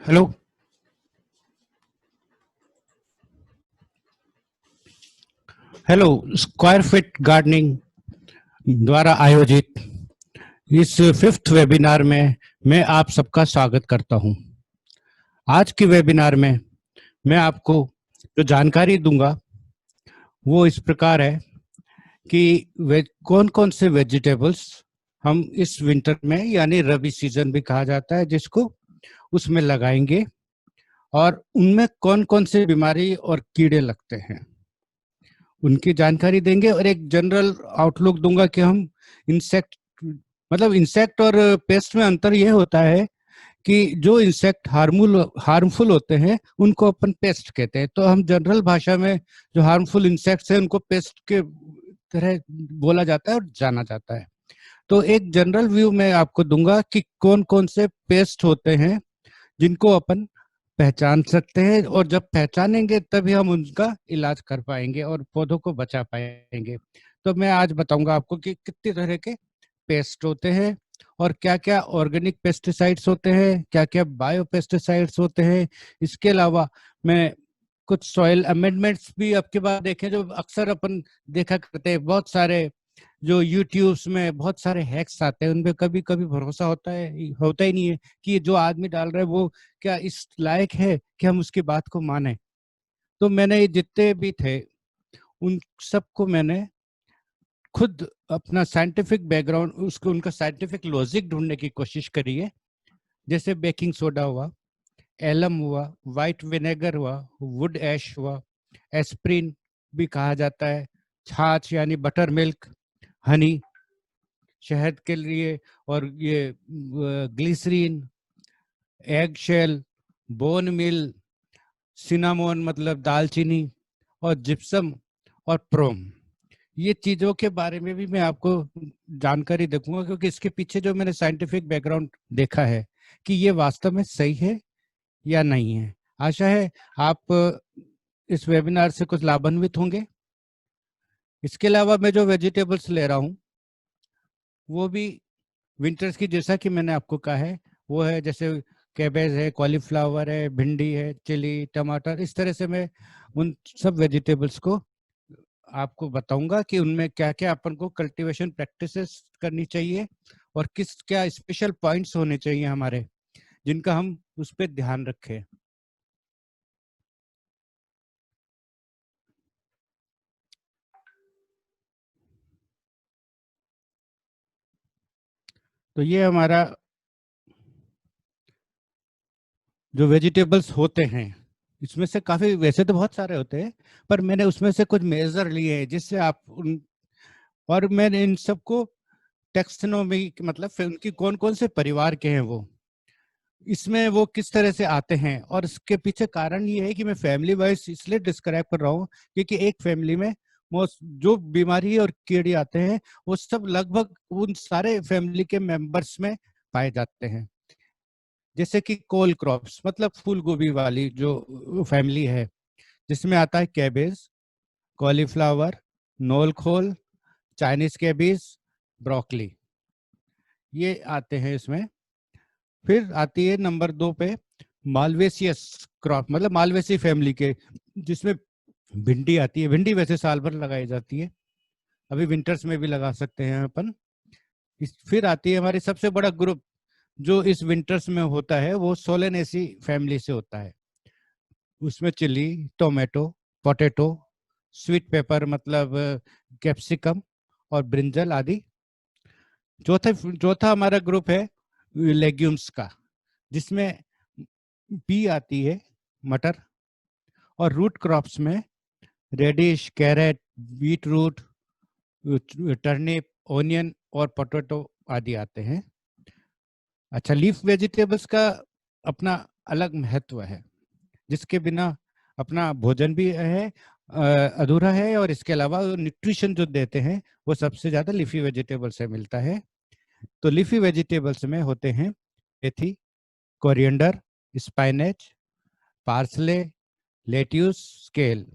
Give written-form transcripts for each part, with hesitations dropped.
Hello. Hello. Square feet gardening द्वारा आयोजित इस 5th वेबिनार में मैं आप सबका स्वागत करता हूं। आज के वेबिनार में मैं आपको जो जानकारी दूंगा वो इस प्रकार है कि कौन कौन से वेजिटेबल्स हम इस विंटर में यानी रबी सीजन भी कहा जाता है जिसको उसमें लगाएंगे और उनमें कौन कौन से बीमारी और कीड़े लगते हैं उनकी जानकारी देंगे और एक जनरल आउटलुक दूंगा कि हम इंसेक्ट इंसेक्ट और पेस्ट में अंतर यह होता है कि जो इंसेक्ट हार्मफुल होते हैं उनको अपन पेस्ट कहते हैं। तो हम जनरल भाषा में जो हार्मफुल इंसेक्ट्स हैं उनको पेस्ट के तरह बोला जाता है और जाना जाता है। तो एक जनरल व्यू मैं आपको दूंगा कि कौन कौन से पेस्ट होते हैं जिनको अपन पहचान सकते हैं और जब पहचानेंगे तभी हम उनका इलाज कर पाएंगे और पौधों को बचा पाएंगे। तो मैं आज बताऊंगा आपको कि कितने तरह के पेस्ट होते हैं और क्या क्या ऑर्गेनिक पेस्टिसाइड्स होते हैं, क्या क्या बायो पेस्टिसाइड्स होते हैं। इसके अलावा मैं कुछ सॉइल अमेंडमेंट्स भी आपके बाद देखें जो अक्सर अपन देखा करते हैं। बहुत सारे जो यूट्यूब्स में बहुत सारे हैक्स आते हैं उनपे कभी कभी भरोसा होता ही नहीं है कि ये जो आदमी डाल रहा है वो क्या इस लायक है कि हम उसकी बात को माने। तो मैंने ये जितने भी थे उन सबको मैंने खुद अपना साइंटिफिक बैकग्राउंड उसको उनका साइंटिफिक लॉजिक ढूंढने की कोशिश करी है। जैसे बेकिंग सोडा हुआ, एलम हुआ, वाइट विनेगर हुआ, वुड ऐश हुआ, एस्प्रिन भी कहा जाता है, छाछ यानी बटर मिल्क, हनी शहद के लिए, और ये glycerine, egg shell, bone meal, cinnamon मतलब दालचीनी, और जिप्सम और प्रोम। ये चीजों के बारे में भी मैं आपको जानकारी दूंगा क्योंकि इसके पीछे जो मैंने साइंटिफिक बैकग्राउंड देखा है कि ये वास्तव में सही है या नहीं है। आशा है आप इस वेबिनार से कुछ लाभान्वित होंगे। इसके अलावा मैं जो वेजिटेबल्स ले रहा हूँ वो भी विंटर्स की, जैसा कि मैंने आपको कहा है, वो है जैसे कैबेज है, कॉलीफ्लावर है, भिंडी है, चिली, टमाटर। इस तरह से मैं उन सब वेजिटेबल्स को आपको बताऊंगा कि उनमें क्या क्या अपन को कल्टीवेशन प्रैक्टिसेस करनी चाहिए और किस क्या स्पेशल पॉइंट्स होने चाहिए हमारे जिनका हम उस पर ध्यान रखें। तो ये हमारा जो वेजिटेबल्स होते हैं इसमें से काफी, वैसे तो बहुत सारे होते हैं पर मैंने उसमें से कुछ मेजर लिए हैं जिससे आप उन, और मैंने इन सबको टेक्सोनोमी मतलब फिर उनकी कौन कौन से परिवार के हैं वो इसमें वो किस तरह से आते हैं। और इसके पीछे कारण ये है कि मैं फैमिली वाइज इसलिए डिस्क्राइब कर रहा हूँ क्योंकि एक फैमिली में मोस्ट जो बीमारी और कीड़े आते हैं वो सब लगभग उन सारे फैमिली के मेंबर्स में पाए जाते हैं। जैसे कि कोल क्रॉप्स मतलब फूल गोभी वाली जो फैमिली है जिसमें आता है कैबेज, कॉलीफ्लावर, नोलखोल, चाइनीज कैबेज, ब्रोकली, ये आते हैं इसमें। फिर आती है नंबर 2 पे मालवेसियस क्रॉप मतलब मालवेसी फैमिली के, जिसमें भिंडी आती है। भिंडी वैसे साल भर लगाई जाती है, अभी विंटर्स में भी लगा सकते हैं अपन। फिर आती है हमारी सबसे बड़ा ग्रुप जो इस विंटर्स में होता है वो सोलेनेसी फैमिली से होता है। उसमें chilli, tomato, potato, sweet pepper मतलब कैप्सिकम और ब्रिंजल आदि। चौथा चौथा हमारा ग्रुप है लेग्यूम्स का जिसमें पी आती है, मटर, और रूट क्रॉप्स में radish, carrot, beetroot, turnip, onion और पोटैटो आदि आते हैं। अच्छा, लीफ वेजिटेबल्स का अपना अलग महत्व है जिसके बिना अपना भोजन भी है अधूरा है, और इसके अलावा न्यूट्रिशन जो देते हैं वो सबसे ज्यादा लीफी वेजिटेबल से मिलता है। तो लीफी वेजिटेबल्स में होते हैं मेथी, कोरिएंडर, स्पाइनेच, पार्सले, लेट्यूस, स्केल।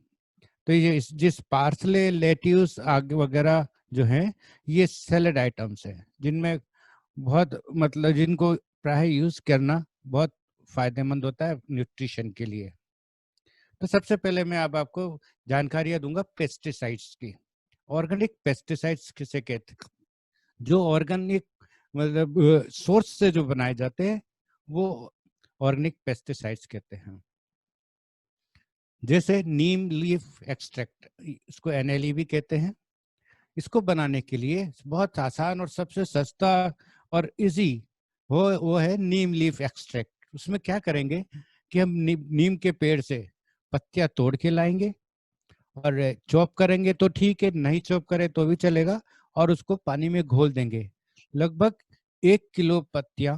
तो ये जिस पार्सले, लेट्यूस आगे वगैरह जो हैं ये सैलेड आइटम्स हैं जिनमें बहुत मतलब जिनको प्राय यूज करना बहुत फायदेमंद होता है न्यूट्रिशन के लिए। तो सबसे पहले मैं अब आपको जानकारियां दूंगा पेस्टिसाइड्स की। ऑर्गेनिक पेस्टिसाइड्स किसे कहते हैं? जो ऑर्गेनिक मतलब सोर्स से जो बनाए जाते हैं वो ऑर्गेनिक पेस्टिसाइड्स कहते हैं। जैसे नीम लीफ एक्सट्रैक्ट, इसको एनएलई भी कहते हैं। इसको बनाने के लिए बहुत आसान और सबसे सस्ता और इजी वो है नीम लीफ एक्सट्रैक्ट। उसमें क्या करेंगे कि हम नीम के पेड़ से पत्तियां तोड़ के लाएंगे और चॉप करेंगे तो ठीक है, नहीं चॉप करें तो भी चलेगा, और उसको पानी में घोल देंगे। लगभग 1 किलो पत्तियां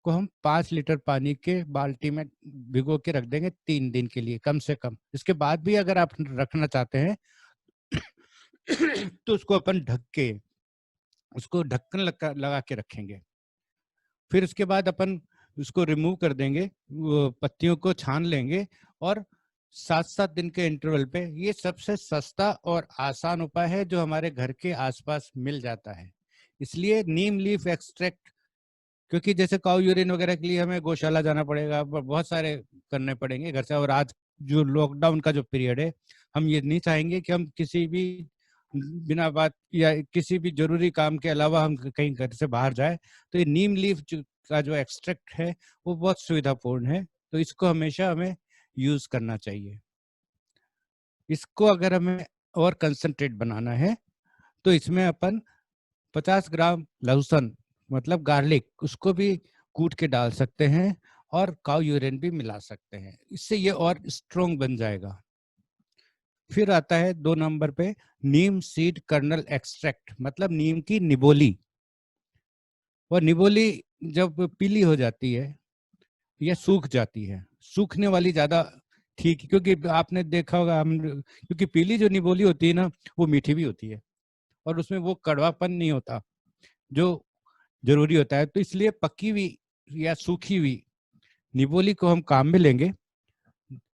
को हम 5 लीटर पानी के बाल्टी में भिगो के रख देंगे 3 दिन के लिए कम से कम। इसके बाद भी अगर आप रखना चाहते हैं तो उसको अपन ढक के, उसको ढक्कन लगा के रखेंगे। फिर उसके बाद अपन उसको रिमूव कर देंगे, वो पत्तियों को छान लेंगे, और 7-7 दिन के इंटरवल पे, ये सबसे सस्ता और आसान उपाय है जो हमारे घर के आसपास मिल जाता है। इसलिए नीम लीफ एक्सट्रैक्ट, क्योंकि जैसे काऊ यूरिन वगैरह के लिए हमें गौशाला जाना पड़ेगा, बहुत सारे करने पड़ेंगे घर से, और आज जो लॉकडाउन का जो पीरियड है, हम ये नहीं चाहेंगे कि हम किसी भी बिना बात या किसी भी जरूरी काम के अलावा हम कहीं घर से बाहर जाए। तो ये नीम लीफ का जो एक्सट्रैक्ट है वो बहुत सुविधापूर्ण है, तो इसको हमेशा हमें यूज करना चाहिए। इसको अगर हमें और कंसंट्रेट बनाना है तो इसमें अपन 50 ग्राम लहसुन मतलब गार्लिक, उसको भी कूट के डाल सकते हैं, और काऊ यूरिन भी मिला सकते हैं। इससे ये और स्ट्रोंग बन जाएगा। फिर आता है 2 नंबर पे नीम सीड कर्नल एक्सट्रैक्ट, मतलब नीम की निबोली। और निबोली जब पीली हो जाती है या सूख जाती है, सूखने वाली ज्यादा ठीक, क्योंकि आपने देखा होगा हम, क्योंकि पीली जो निबोली होती है ना वो मीठी भी होती है और उसमें वो कड़वापन नहीं होता जो जरूरी होता है। तो इसलिए पकी हुई या सूखी हुई निबोली को हम काम में लेंगे।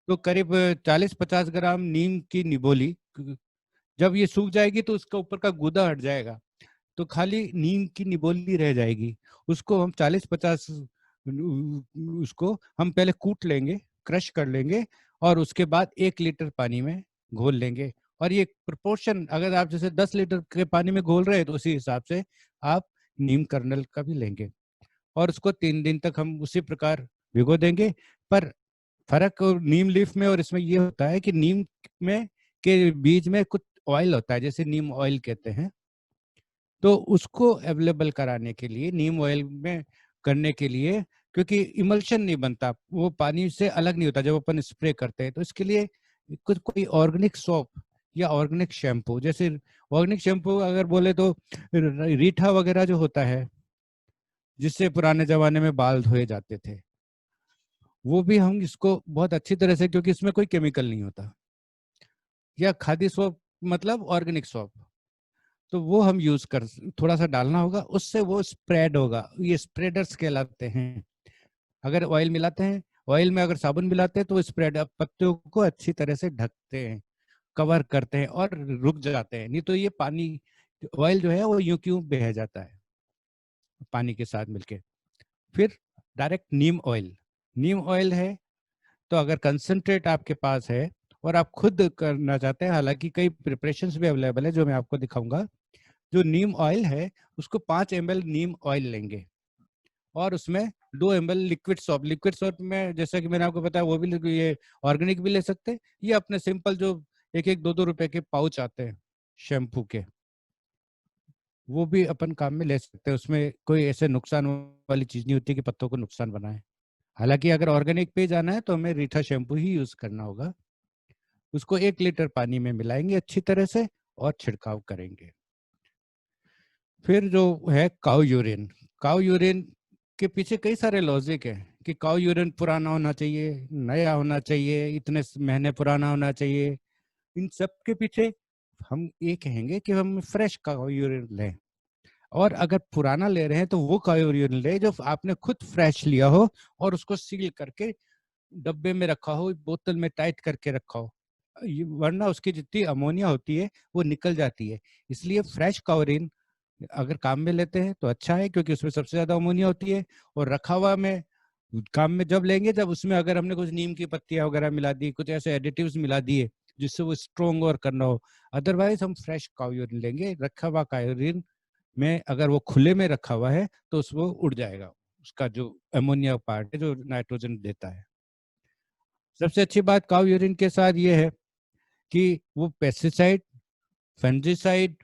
तो करीब 40-50 ग्राम नीम की निबोली, जब ये सूख जाएगी तो उसका ऊपर का गूदा हट जाएगा, तो खाली नीम की निबोली रह जाएगी। उसको हम 40-50 उसको हम पहले कूट लेंगे, क्रश कर लेंगे, और उसके बाद 1 लीटर पानी में घोल लेंगे। और ये प्रोपोर्शन, अगर आप जैसे 10 लीटर के पानी में घोल रहे हैं तो उसी हिसाब से आप नीम कर्नल का भी लेंगे, और उसको 3 दिन तक हम उसी प्रकार भिगो देंगे। पर फर्क नीम लीफ में और इसमें ये होता है कि नीम में के बीज में कुछ ऑयल होता है, जैसे नीम ऑयल कहते हैं। तो उसको अवेलेबल कराने के लिए, नीम ऑयल में करने के लिए, क्योंकि इमल्शन नहीं बनता, वो पानी से अलग नहीं होता जब अपन स्प्रे करते हैं, तो इसके लिए कुछ कोई ऑर्गेनिक सोप या ऑर्गेनिक शैम्पू, जैसे ऑर्गेनिक शैम्पू अगर बोले तो रीठा वगैरह जो होता है जिससे पुराने जमाने में बाल धोए जाते थे, वो भी हम इसको बहुत अच्छी तरह से, क्योंकि इसमें कोई केमिकल नहीं होता, या खादी सोप मतलब ऑर्गेनिक सोप, तो वो हम यूज कर, थोड़ा सा डालना होगा, उससे वो स्प्रेड होगा। ये स्प्रेडर्स कहलाते हैं। अगर ऑयल मिलाते हैं, ऑयल में अगर साबुन मिलाते हैं तो वो स्प्रेड पत्तियों को अच्छी तरह से ढकते हैं, कवर करते हैं और रुक जाते हैं। नहीं तो ये पानी, ऑयल जो है वो यूं क्यों बह जाता है पानी के साथ मिलके। फिर डायरेक्ट नीम ऑयल, नीम ऑयल है तो अगर कंसंट्रेट आपके पास है और आप खुद करना चाहते हैं, हालांकि कई प्रिपरेशंस भी अवेलेबल है जो मैं आपको दिखाऊंगा। जो नीम ऑयल है उसको 5 ml नीम ऑयल लेंगे, और उसमें 2 ml liquid soap. Liquid soap में जैसा कि मैंने आपको बताया वो भी ये ऑर्गेनिक भी ले सकते हैं, ये अपने सिंपल जो 1-1, 2-2 रुपए के पाउच आते हैं शैम्पू के, वो भी अपन काम में ले सकते हैं। उसमें कोई ऐसे नुकसान वाली चीज नहीं होती कि पत्तों को नुकसान बनाए। हालांकि अगर ऑर्गेनिक पे जाना है तो हमें रीठा शैम्पू ही यूज करना होगा। उसको 1 लीटर पानी में मिलाएंगे अच्छी तरह से और छिड़काव करेंगे। फिर जो है काऊ यूरिन, काऊ यूरिन के पीछे कई सारे लॉजिक है कि काऊ यूरिन पुराना होना चाहिए, नया होना चाहिए, इतने महीने पुराना होना चाहिए। इन सब के पीछे हम ये कहेंगे कि हम फ्रेश काऊ यूरिन लें, और अगर पुराना ले रहे हैं तो वो काऊ यूरिन ले जो आपने खुद फ्रेश लिया हो और उसको सील करके डब्बे में रखा हो, बोतल में टाइट करके रखा हो, वरना उसकी जितनी अमोनिया होती है वो निकल जाती है। इसलिए फ्रेश काउरिन अगर काम में लेते हैं तो अच्छा है, क्योंकि उसमें सबसे ज्यादा अमोनिया होती है, और रखा हुआ में काम में जब लेंगे जब उसमें अगर हमने कुछ नीम की पत्तियां वगैरह मिला दी, कुछ ऐसे एडिटिव्स मिला दिए जिससे वो स्ट्रोंग और करना हो। अदरवाइज हम फ्रेश काऊ यूरिन लेंगे। रखा हुआ काऊ यूरिन में अगर वो खुले में रखा हुआ है तो उस वो उड़ जाएगा, उसका जो अमोनिया पार्ट है जो नाइट्रोजन देता है। सबसे अच्छी बात काऊ यूरिन के साथ ये है कि वो पेस्टिसाइड, फंजीसाइड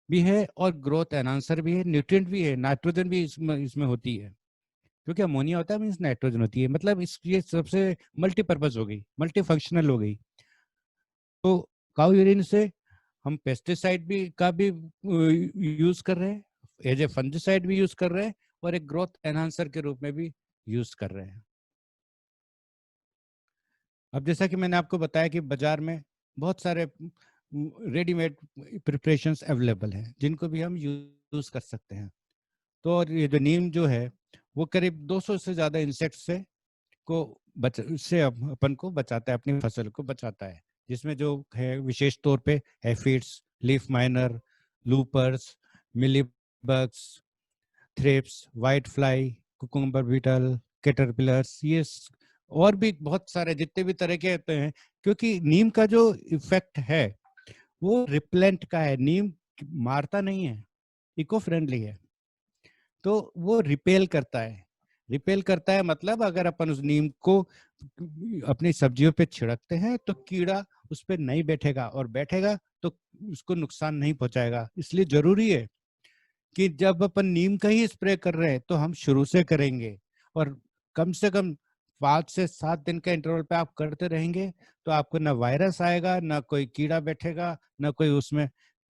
भी है और ग्रोथ एनहांसर भी है, न्यूट्रिएंट भी है, नाइट्रोजन भी इसमें होती है। क्योंकि अमोनिया होता है मीन्स नाइट्रोजन होती है, मतलब इस ये सबसे मल्टीपर्पज हो गई, मल्टी फंक्शनल हो गई। तो काऊ यूरिन से हम पेस्टिसाइड भी का भी यूज कर रहे हैं, एज ए फंजीसाइड भी यूज कर रहे हैं और एक ग्रोथ एनहांसर के रूप में भी यूज कर रहे हैं। अब जैसा कि मैंने आपको बताया कि बाजार में बहुत सारे रेडीमेड प्रिपरेशंस अवेलेबल हैं जिनको भी हम यूज कर सकते हैं। तो और ये जो नीम जो है वो करीब 200 से ज्यादा इंसेक्ट से को से अपन को बचाता है, अपनी फसल को बचाता है, जिसमें जो है विशेष तौर पे aphids, leaf miner, loopers, mealybugs, thrips, white fly, cucumber beetle, caterpillars, और भी बहुत सारे जितने भी तरह के होते हैं। क्योंकि नीम का जो इफेक्ट है वो रिपेलेंट का है, नीम मारता नहीं है, इको फ्रेंडली है, तो वो रिपेल करता है। रिपेल करता है मतलब अगर अपन उस नीम को अपनी सब्जियों पे छिड़कते हैं तो कीड़ा उस पर नहीं बैठेगा, और बैठेगा तो उसको नुकसान नहीं पहुंचाएगा। इसलिए जरूरी है कि जब अपन नीम का ही स्प्रे कर रहे हैं तो हम शुरू से करेंगे, और कम से कम 5 से 7 दिन के इंटरवल पे आप करते रहेंगे तो आपको ना वायरस आएगा, ना कोई कीड़ा बैठेगा, ना कोई उसमें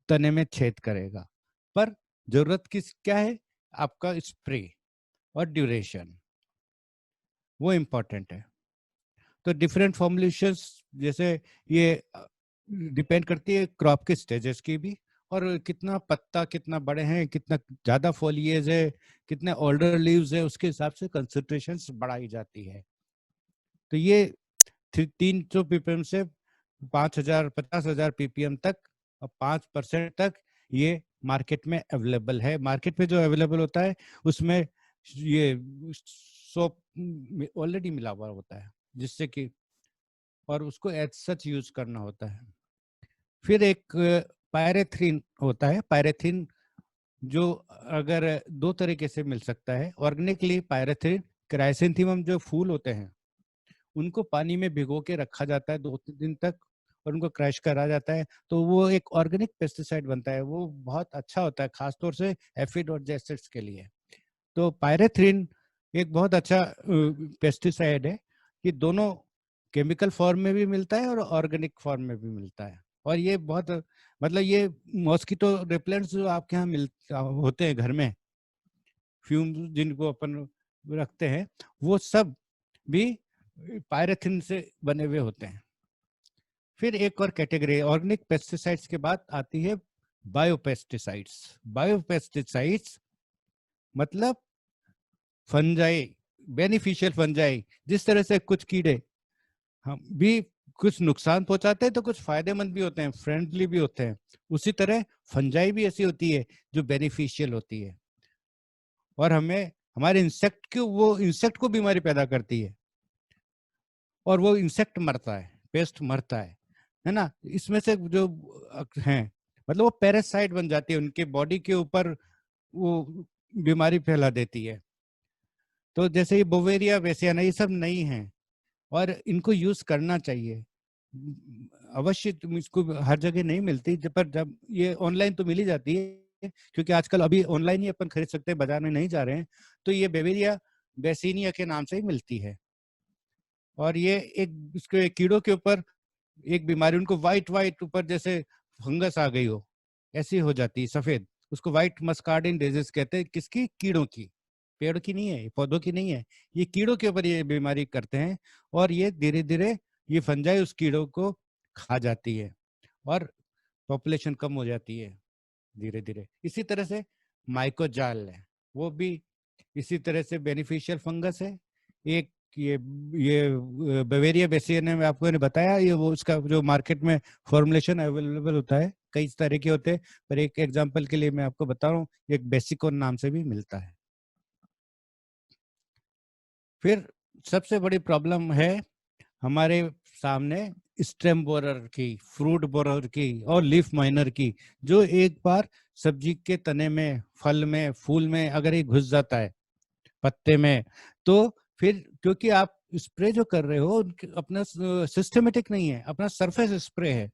तने में छेद करेगा। पर जरूरत किस क्या है, आपका स्प्रे और ड्यूरेशन, वो इम्पोर्टेंट है। तो डिफरेंट फॉर्मुलेशंस जैसे ये डिपेंड करती है क्रॉप के स्टेजेस की भी, और कितना पत्ता कितना बड़े हैं, कितना ज्यादा फोलिएज है, कितने ओल्डर लीव्स है, उसके हिसाब से कंसंट्रेशन बढ़ाई जाती है। तो ये 300 पीपीएम से 5,000 50,000 पीपीएम तक और 5% तक ये मार्केट में अवेलेबल है। मार्केट में जो अवेलेबल होता है उसमें ये सोप ऑलरेडी मिला हुआ होता है, जिससे कि और उसको एज सच यूज करना होता है। फिर एक पायरेथ्रिन होता है। पायरेथ्रिन जो अगर दो तरीके से मिल सकता है ऑर्गेनिकली, पायरेथ्रिन क्राइसेंथेमम जो फूल होते हैं उनको पानी में भिगो के रखा जाता है 2 दिन तक और उनको क्रश करा जाता है, तो वो एक ऑर्गेनिक पेस्टिसाइड बनता है। वो बहुत अच्छा होता है खासतौर से एफिड और जेसिड्स के लिए। तो पायरेथ्रिन एक बहुत अच्छा पेस्टिसाइड है कि दोनों केमिकल फॉर्म में भी मिलता है और ऑर्गेनिक फॉर्म में भी मिलता है। और ये बहुत मतलब ये मॉस्किटो रिपेलेंट्स जो आपके यहाँ मिल होते हैं घर में, फ्यूम जिनको अपन रखते हैं, वो सब भी पायरेथ्रिन से बने हुए होते हैं। फिर एक और कैटेगरी ऑर्गेनिक पेस्टिसाइड्स के बाद आती है बायोपेस्टिसाइड्स। बायोपेस्टिसाइड्स मतलब फंजाई, बेनिफिशियल फंजाई। जिस तरह से कुछ कीड़े हम भी कुछ नुकसान पहुंचाते हैं तो कुछ फायदेमंद भी होते हैं, फ्रेंडली भी होते हैं, उसी तरह फंजाई भी ऐसी होती है जो बेनिफिशियल होती है और हमें हमारे इंसेक्ट को, वो इंसेक्ट को बीमारी पैदा करती है और वो इंसेक्ट मरता है, पेस्ट मरता है ना। इसमें से जो हैं मतलब वो पैरासाइट बन जाती है, उनके बॉडी के ऊपर वो बीमारी फैला देती है। तो जैसे ये बोवेरिया बेसियाना ये सब नहीं है और इनको यूज करना चाहिए अवश्य। तुम इसको हर जगह नहीं मिलती, पर जब ये ऑनलाइन तो मिल ही जाती है, क्योंकि आजकल अभी ऑनलाइन ही अपन खरीद सकते हैं, बाजार में नहीं जा रहे हैं। तो ये बेवेरिया बेसिनिया के नाम से ही मिलती है और ये एक इसके कीड़ों के ऊपर एक बीमारी, उनको व्हाइट व्हाइट ऊपर जैसे फंगस आ गई हो ऐसी हो जाती है, सफेद, उसको व्हाइट मस्कार्डिन डिजीज कहते हैं। किसकी? कीड़ों की, पेड़ की नहीं है, पौधों की नहीं है, ये कीड़ों के ऊपर ये बीमारी करते हैं और ये धीरे धीरे ये फंजाई उस कीड़ों को खा जाती है और पॉपुलेशन कम हो जाती है धीरे धीरे। इसी तरह से माइकोजाल है, वो भी इसी तरह से बेनिफिशियल फंगस है। एक ये बवेरिया बेसियन में आपको ने बताया, ये वो उसका जो मार्केट में फॉर्मुलेशन अवेलेबल होता है कई तरह के होते हैं, पर एक एग्जांपल के लिए मैं आपको बता रहा हूँ, एक बेसिकोन नाम से भी मिलता है। फिर सबसे बड़ी प्रॉब्लम है हमारे सामने स्टेम बोरर की, फ्रूट बोरर की और लीफ माइनर की, जो एक बार सब्जी के तने में, फल में, फूल में अगर ये घुस जाता है, पत्ते में, तो फिर क्योंकि आप स्प्रे जो कर रहे हो अपना सिस्टमेटिक नहीं है, अपना सरफेस स्प्रे है,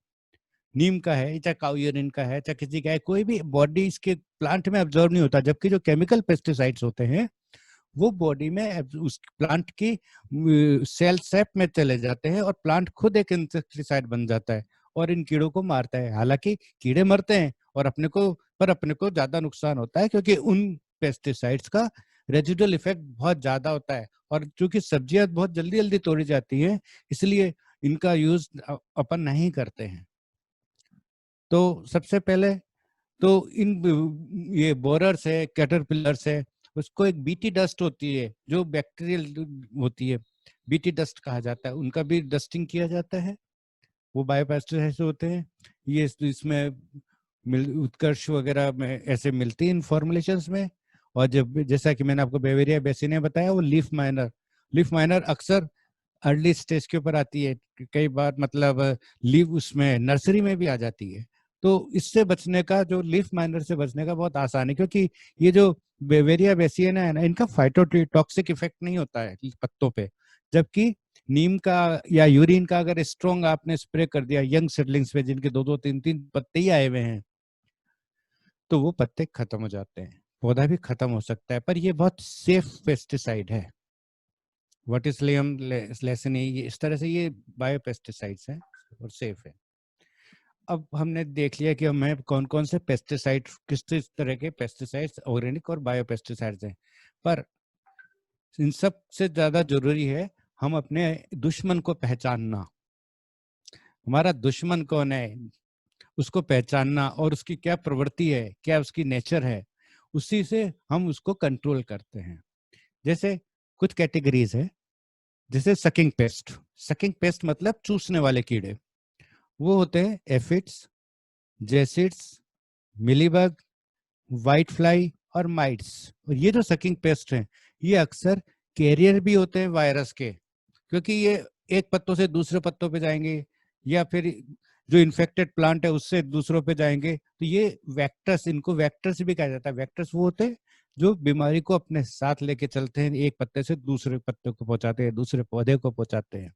नीम का है चाहे काऊ यूरिन का है चाहे किसी का है, कोई भी बॉडी इसके प्लांट में ऑब्जर्व नहीं होता, जबकि जो केमिकल पेस्टिसाइड्स होते हैं वो बॉडी में उस प्लांट की सेल सेप में चले जाते हैं और प्लांट खुद एक इंसेक्टिसाइड बन जाता है और इन कीड़ों को मारता है। हालांकि कीड़े मरते हैं और अपने को ज्यादा नुकसान होता है, क्योंकि उन पेस्टिसाइड्स का रेजिडुअल इफेक्ट बहुत ज्यादा होता है, और चूंकि सब्जियां बहुत जल्दी जल्दी तोड़ी जाती हैं, इसलिए इनका यूज अपन नहीं करते हैं। तो सबसे पहले तो ये बोरर्स है, कैटरपिलर्स है, उसको एक बीटी डस्ट होती है जो बैक्टीरियल होती है, बीटी डस्ट कहा जाता है, उनका भी डस्टिंग किया जाता है। वो बायोपेस्टिसाइड्स होते हैं, ये इसमें उत्कर्ष वगैरह में ऐसे मिलती है इन फॉर्मुलेशंस में। और जब जैसा कि मैंने आपको बेवेरिया बेसिने बताया, वो लीफ माइनर अक्सर अर्ली स्टेज के ऊपर आती है, कई बार मतलब लीव उसमें नर्सरी में भी आ जाती है। तो इससे बचने का, जो लीफ माइनर से बचने का बहुत आसान है, क्योंकि ये जो बेवेरिया बेसियाना है ना, इनका फाइटोटॉक्सिक इफेक्ट नहीं होता है पत्तों पे, जबकि नीम का या यूरिन का अगर स्ट्रॉन्ग आपने स्प्रे कर दिया यंग सीडलिंग्स पे, जिनके दो दो तीन तीन पत्ते ही आए हुए हैं, तो वो पत्ते खत्म हो जाते हैं, पौधा भी खत्म हो सकता है। पर ये बहुत सेफ पेस्टिसाइड है, वर्टिसिलियम लेसिनी, ये इस तरह से ये बायोपेस्टिसाइड्स हैं और सेफ है। अब हमने देख लिया कि हमें कौन कौन से पेस्टिसाइड, किस किस तरह के पेस्टिसाइड्स ऑर्गेनिक और बायोपेस्टिसाइड्स हैं, पर इन सब से ज्यादा जरूरी है हम अपने दुश्मन को पहचानना। हमारा दुश्मन कौन है उसको पहचानना, और उसकी क्या प्रवृत्ति है, क्या उसकी नेचर है, उसी से हम उसको कंट्रोल करते हैं। जैसे कुछ कैटेगरीज है, जैसे सकिंग पेस्ट मतलब चूसने वाले कीड़े, वो होते हैं aphids, jassids, mealybug, white fly और माइट्स। और ये जो सकिंग पेस्ट हैं, ये अक्सर कैरियर भी होते हैं वायरस के, क्योंकि ये एक पत्तों से दूसरे पत्तों पे जाएंगे, या फिर जो इन्फेक्टेड प्लांट है उससे दूसरों पे जाएंगे, तो ये वेक्टर्स, इनको वेक्टर्स भी कहा जाता है। वेक्टर्स वो होते हैं जो बीमारी को अपने साथ लेके चलते हैं, एक पत्ते से दूसरे पत्ते को पहुंचाते हैं, दूसरे पौधे को पहुंचाते हैं।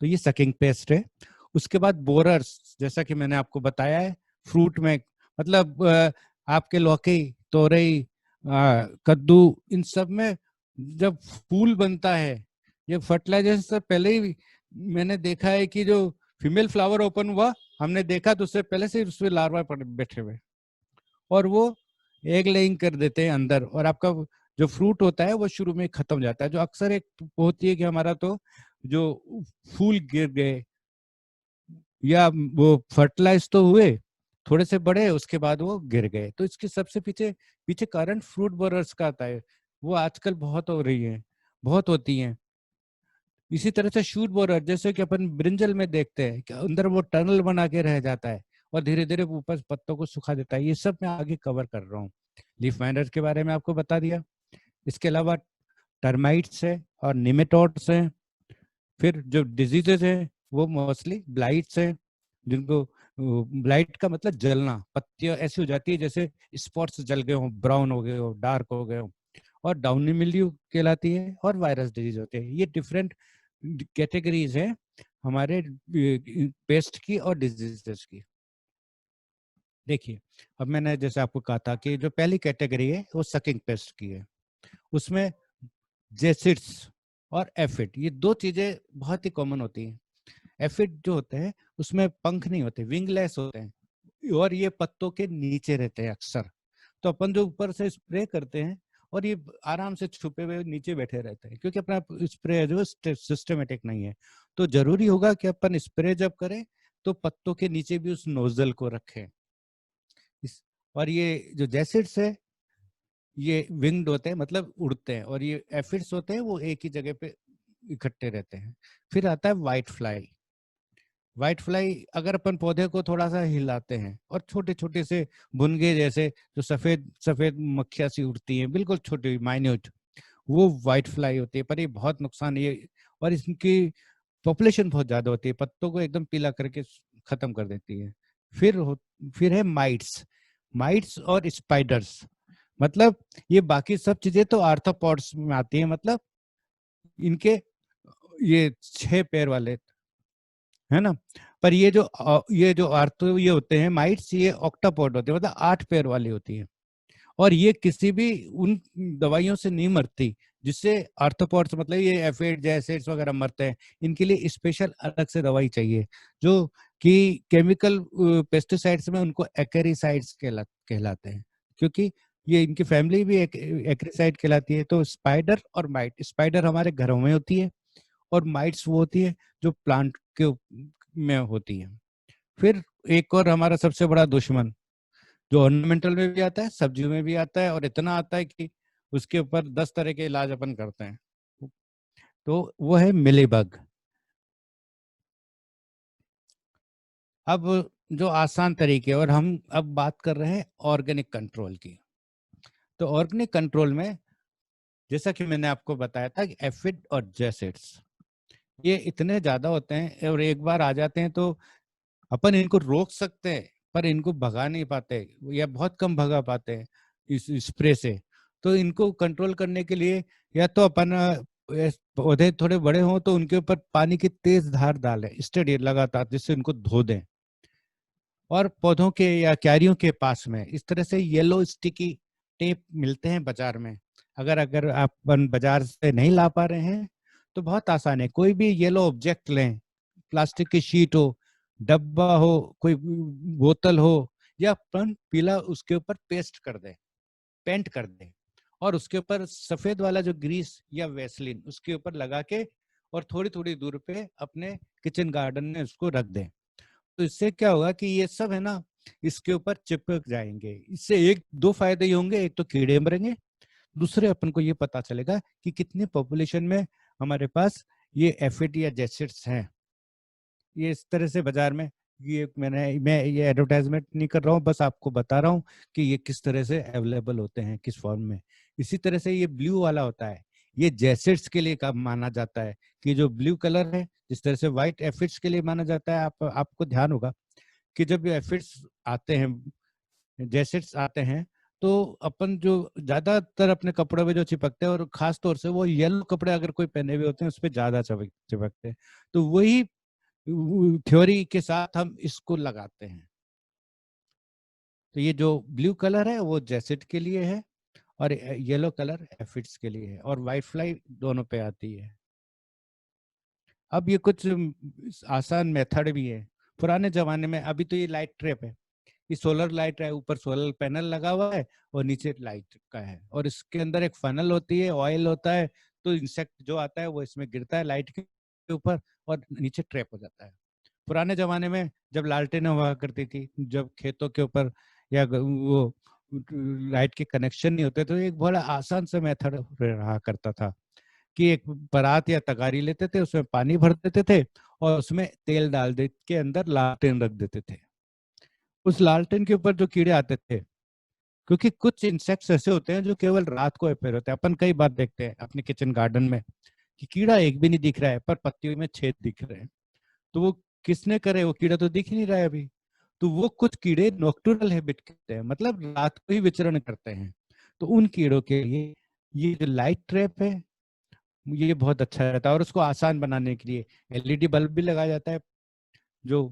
तो ये सकिंग पेस्ट है। उसके बाद बोरर्स, जैसा कि मैंने आपको बताया है, फ्रूट में मतलब आपके लौकी, तोरई, कद्दू, इन सब में जब फूल बनता है, ये फर्टिलाइजेशन से पहले ही मैंने देखा है कि जो फीमेल फ्लावर ओपन हुआ, हमने देखा तो उससे पहले से उसमें लार्वा बैठे हुए, और वो एग लेइंग कर देते हैं अंदर, और आपका जो फ्रूट होता है वो शुरू में खत्म हो जाता है। जो अक्सर एक होती है कि हमारा तो जो फूल गिर गए, या वो फर्टिलाइज तो हुए, थोड़े से बड़े, उसके बाद वो गिर गए, तो इसके सबसे पीछे पीछे कारण फ्रूट बोरर्स का आता है। वो आजकल बहुत हो रही है, बहुत होती हैं। इसी तरह से शूट बोरर, जैसे कि अपन ब्रिंजल में देखते हैं कि अंदर वो टनल बना के रह जाता है और धीरे धीरे ऊपर पत्तों को सुखा देता है। ये सब मैं आगे कवर कर रहा हूँ। लीफ माइनर के बारे में आपको बता दिया। इसके अलावा टर्माइट्स है और निमेटोड्स हैं। फिर जो डिजीजेज हैं वो मोस्टली ब्लाइट्स हैं, जिनको ब्लाइट का मतलब जलना, पत्तियां ऐसी हो जाती है जैसे स्पॉट्स जल गए हो, ब्राउन हो गए हो, डार्क हो गए हो, और डाउनी मिल्ड्यू कहलाती है, और वायरस डिजीज होते हैं। ये डिफरेंट कैटेगरीज है हमारे पेस्ट की और डिजीजेस की। देखिए, अब मैंने जैसे आपको कहा था कि जो पहली कैटेगरी है वो सकिंग पेस्ट की है। उसमें जेसिड्स और एफिड, ये दो चीजें बहुत ही कॉमन होती हैं। एफिड जो होते हैं उसमें पंख नहीं होते, विंगलेस होते हैं, और ये पत्तों के नीचे रहते हैं अक्सर। तो अपन जो ऊपर से स्प्रे करते हैं और ये आराम से छुपे हुए नीचे बैठे रहते हैं, क्योंकि अपना स्प्रे जो सिस्टमेटिक नहीं है। तो जरूरी होगा कि अपन स्प्रे जब करें तो पत्तों के नीचे भी उस नोजल को रखें। और ये जो जैसिड्स है ये विंग्ड होते हैं, मतलब उड़ते हैं, और ये एफिड्स होते हैं वो एक ही जगह पे इकट्ठे रहते हैं। फिर आता है व्हाइट फ्लाई। व्हाइट फ्लाई अगर अपन पौधे को थोड़ा सा हिलाते हैं और छोटे छोटे से भुनगे जैसे जो सफेद सफेद मक्खियां सी उड़ती हैं, बिल्कुल छोटी माइन्यूट, वो व्हाइट फ्लाई होती है, पर ये बहुत नुकसान ये, और इसकी पॉपुलेशन बहुत ज्यादा होती है, पत्तों को एकदम पीला करके खत्म कर देती है। फिर फिर है माइट्स। माइट्स और स्पाइडर्स, मतलब ये बाकी सब चीजें तो आर्थ्रोपॉड्स में आती है, मतलब इनके ये 6 पैर वाले, है ना। पर ये जो आर्थो ये होते हैं माइट्स, ये ऑक्टापॉड होते हैं, मतलब 8 पैर वाली होती है। और ये किसी भी उन दवाइयों से नहीं मरती जिससे आर्थ्रोपॉड्स, मतलब ये एफिड जैसेट्स वगैरह मरते हैं। इनके लिए स्पेशल अलग से दवाई चाहिए, जो कि केमिकल पेस्टिसाइड्स में उनको एक्रिसाइड्स कहलाते हैं, क्योंकि ये इनकी फैमिली भी एक्रिसाइड कहलाती है। तो स्पाइडर और माइट, स्पाइडर हमारे घरों में होती है और माइट्स वो होती है जो प्लांट के में होती है। फिर एक और हमारा सबसे बड़ा दुश्मन जो ऑर्नामेंटल में भी आता है, सब्जियों में भी आता है, और इतना आता है कि उसके ऊपर 10 तरह के इलाज अपन करते हैं, तो वो है मिलीबग। अब जो आसान तरीके, और हम अब बात कर रहे हैं ऑर्गेनिक कंट्रोल की। तो ऑर्गेनिक कंट्रोल में जैसा कि मैंने आपको बताया था कि एफिड और जैसिड्स ये इतने ज्यादा होते हैं और एक बार आ जाते हैं तो अपन इनको रोक सकते हैं, पर इनको भगा नहीं पाते या बहुत कम भगा पाते हैं इस स्प्रे से। तो इनको कंट्रोल करने के लिए या तो अपन पौधे थोड़े बड़े हों तो उनके ऊपर पानी की तेज धार डालें स्टेडी लगातार, जिससे उनको धो दें। और पौधों के या क्यारियों के पास में इस तरह से येलो स्टिकी टेप मिलते हैं बाजार में। अगर अगर आप बाजार से नहीं ला पा रहे हैं तो बहुत आसान है, कोई भी येलो ऑब्जेक्ट लें, प्लास्टिक की शीट हो, डब्बा हो, कोई बोतल हो, या अपन पीला उसके ऊपर पेस्ट कर दें, पेंट कर दें, और उसके ऊपर सफेद वाला जो ग्रीस या वेसलिन उसके ऊपर लगा के और थोड़ी थोड़ी दूर पे अपने किचन गार्डन में उसको रख दें। तो इससे क्या होगा कि ये सब है ना इसके ऊपर चिपक जाएंगे। इससे एक दो फायदे ही होंगे, एक तो कीड़े मरेंगे, दूसरे अपन को ये पता चलेगा कि कितनी पॉपुलेशन में हमारे पास ये एफिड या जैसिड्स हैं। ये इस तरह से बाजार में, ये मैं ये एडवर्टाइजमेंट नहीं कर रहा हूँ, बस आपको बता रहा हूँ कि ये किस तरह से अवेलेबल होते हैं, किस फॉर्म में। इसी तरह से ये ब्लू वाला होता है, ये जैसिड्स के लिए कब माना जाता है कि जो ब्लू कलर है, जिस तरह से व्हाइट एफिड्स के लिए माना जाता है। आपको ध्यान होगा कि जब ये एफिड्स आते हैं, जैसेट्स आते हैं, तो अपन जो ज्यादातर अपने कपड़ों में जो चिपकते हैं, और खास तौर से वो येलो कपड़े अगर कोई पहने हुए होते हैं उस पर ज्यादा चिपकते हैं। तो वही थ्योरी के साथ हम इसको लगाते हैं। तो ये जो ब्लू कलर है वो जैसेट के लिए है, और येलो कलर एफिड्स के लिए है, और व्हाइट फ्लाई दोनों पे आती है। अब ये कुछ आसान मेथड भी है पुराने जमाने में। अभी तो ये लाइट ट्रैप है, ये सोलर लाइट है, ऊपर सोलर पैनल लगा हुआ है और नीचे लाइट का है, और इसके अंदर एक फनल होती है, ऑयल होता है। तो इंसेक्ट जो आता है वो इसमें गिरता है लाइट के ऊपर और नीचे ट्रैप हो जाता है। पुराने जमाने में जब लालटेन हुआ करती थी, जब खेतों के ऊपर या वो लाइट के कनेक्शन नहीं होते, तो एक बड़ा आसान सा मेथड रहा करता था कि एक परात या तगारी लेते थे, उसमें पानी भर देते थे और उसमें तेल डाल दे के अंदर लालटेन रख देते थे। उस लालटेन के ऊपर जो कीड़े आते थे, क्योंकि कुछ इंसेक्ट्स ऐसे होते हैं जो केवल रात को अपेयर होते हैं, अपन कई बार देखते हैं अपने किचन गार्डन में कि कीड़ा एक भी नहीं दिख रहा है पर पत्तियों में छेद दिख रहे हैं। तो वो किसने करे, वो कीड़ा तो दिख ही नहीं रहा है अभी। तो वो कुछ कीड़े नॉक्टूरल हैबिट करते हैं, मतलब रात को ही विचरण करते हैं। तो उन कीड़ों के लिए ये जो लाइट ट्रैप है ये बहुत अच्छा रहता है, और उसको आसान बनाने के लिए एलईडी बल्ब भी लगाया जाता है, जो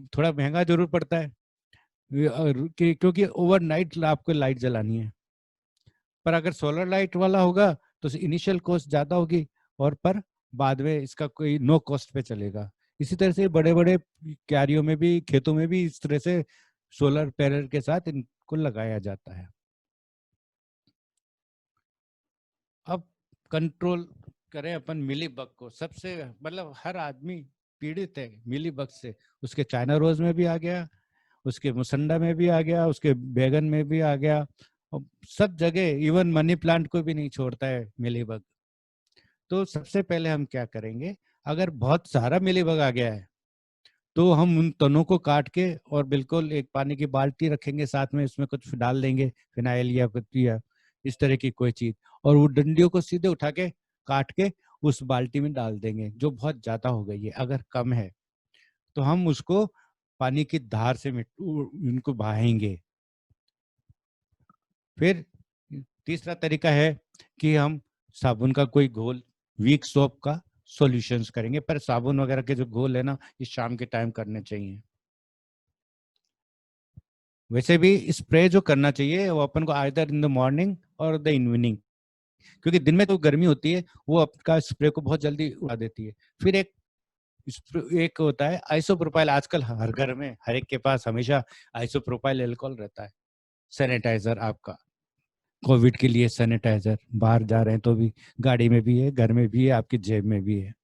थोड़ा महंगा जरूर पड़ता है, क्योंकि ओवरनाइट आपको लाइट जलानी है। पर अगर सोलर लाइट वाला होगा तो इनिशियल कॉस्ट ज्यादा होगी, और पर बाद में इसका कोई नो कॉस्ट पे चलेगा। इसी तरह से बड़े बड़े क्यारियों में भी, खेतों में भी इस तरह से सोलर पैनल के साथ इनको लगाया जाता है। अब कंट्रोल करें अपन मिली बग को, सबसे मतलब हर आदमी पीड़ित है मिली बग से। उसके चाइना रोज में भी आ गया, उसके मुसंडा में भी आ गया, उसके बैगन में भी आ गया, और सब जगह, इवन मनी प्लांट को भी नहीं छोड़ता है मिलीबग। तो सबसे पहले हम क्या करेंगे, अगर बहुत सारा मिलीबग आ गया है तो हम उन तनों को काट के और बिल्कुल एक पानी की बाल्टी रखेंगे साथ में, उसमें कुछ डाल देंगे, फिनाइल या कुछ या इस तरह की कोई चीज, और वो डंडियों को सीधे उठा के काट के उस बाल्टी में डाल देंगे। जो बहुत ज्यादा हो गई है, अगर कम है तो हम उसको पानी की धार से उनको बहाएंगे। फिर तीसरा तरीका है कि हम साबुन का कोई घोल, वीक सोप का सॉल्यूशंस करेंगे, पर साबुन वगैरह के जो घोल है ना, ये शाम के टाइम करने चाहिए। वैसे भी स्प्रे जो करना चाहिए वो अपन को आइदर इन द मॉर्निंग और द इवनिंग, क्योंकि दिन में तो गर्मी होती है, वो आपका स्प्रे को बहुत जल्दी उड़ा देती है। फिर एक होता है आइसोप्रोपाइल। आजकल हर घर में, हर एक के पास हमेशा आइसोप्रोपाइल अल्कोहल रहता है। सैनिटाइजर आपका, कोविड के लिए सैनिटाइजर, बाहर जा रहे हैं तो भी, गाड़ी में भी है, घर में भी है, आपकी जेब में भी है।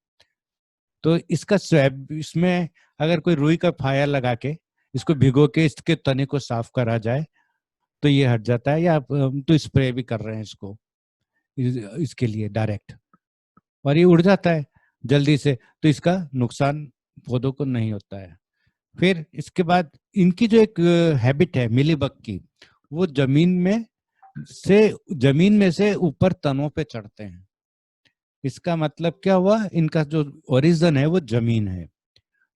तो इसका स्वैब, इसमें अगर कोई रुई का फायर लगा के इसको भिगो के इसके तने को साफ करा जाए तो ये हट जाता है। या हम तो स्प्रे भी कर रहे हैं इसको, इसके लिए डायरेक्ट, और ये उड़ जाता है जल्दी से, तो इसका नुकसान पौधों को नहीं होता है। फिर इसके बाद इनकी जो एक हैबिट है मिलीबग की, वो जमीन में से ऊपर तनों पे चढ़ते हैं। इसका मतलब क्या हुआ, इनका जो ओरिजिन है वो जमीन है।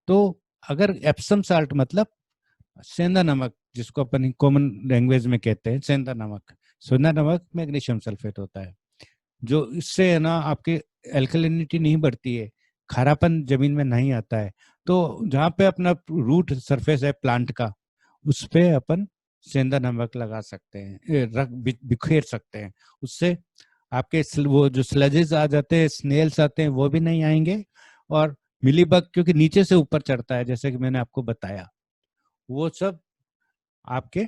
तो अगर एप्सम साल्ट मतलब सेंधा नमक, जिसको अपन कॉमन लैंग्वेज में कहते हैं सेंधा नमक मैग्नीशियम सल्फेट होता है, जो इससे है ना आपके एल्कलिनिटी नहीं बढ़ती है, खारापन जमीन में नहीं आता है। तो जहाँ पे अपना रूट सरफेस है प्लांट का, उस पे अपन सेंधा नमक लगा सकते हैं, बिखेर सकते हैं। उससे आपके वो जो स्लजेस आ जाते हैं, स्नेल्स आते हैं, वो भी नहीं आएंगे। और मिलीबग क्योंकि नीचे से ऊपर चढ़ता है, जैसे कि मैंने आपको बताया, वो सब आपके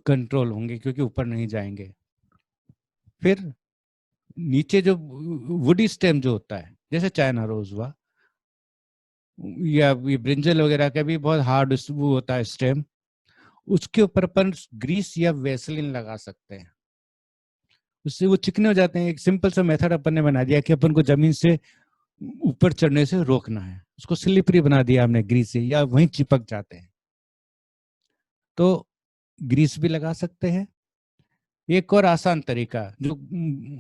कंट्रोल होंगे क्योंकि ऊपर नहीं जाएंगे। फिर नीचे जो वुडी स्टेम जो होता है, जैसे चाइना रोज हुआ या ये ब्रिंजल वगैरह का भी बहुत हार्ड वो होता है स्टेम, उसके ऊपर अपन ग्रीस या वेसलिन लगा सकते हैं, उससे वो चिकने हो जाते हैं। एक सिंपल सा मेथड अपन ने बना दिया कि अपन को जमीन से ऊपर चढ़ने से रोकना है, उसको स्लिपरी बना दिया हमने ग्रीस से, या वहीं चिपक जाते हैं। तो ग्रीस भी लगा सकते हैं। एक और आसान तरीका जो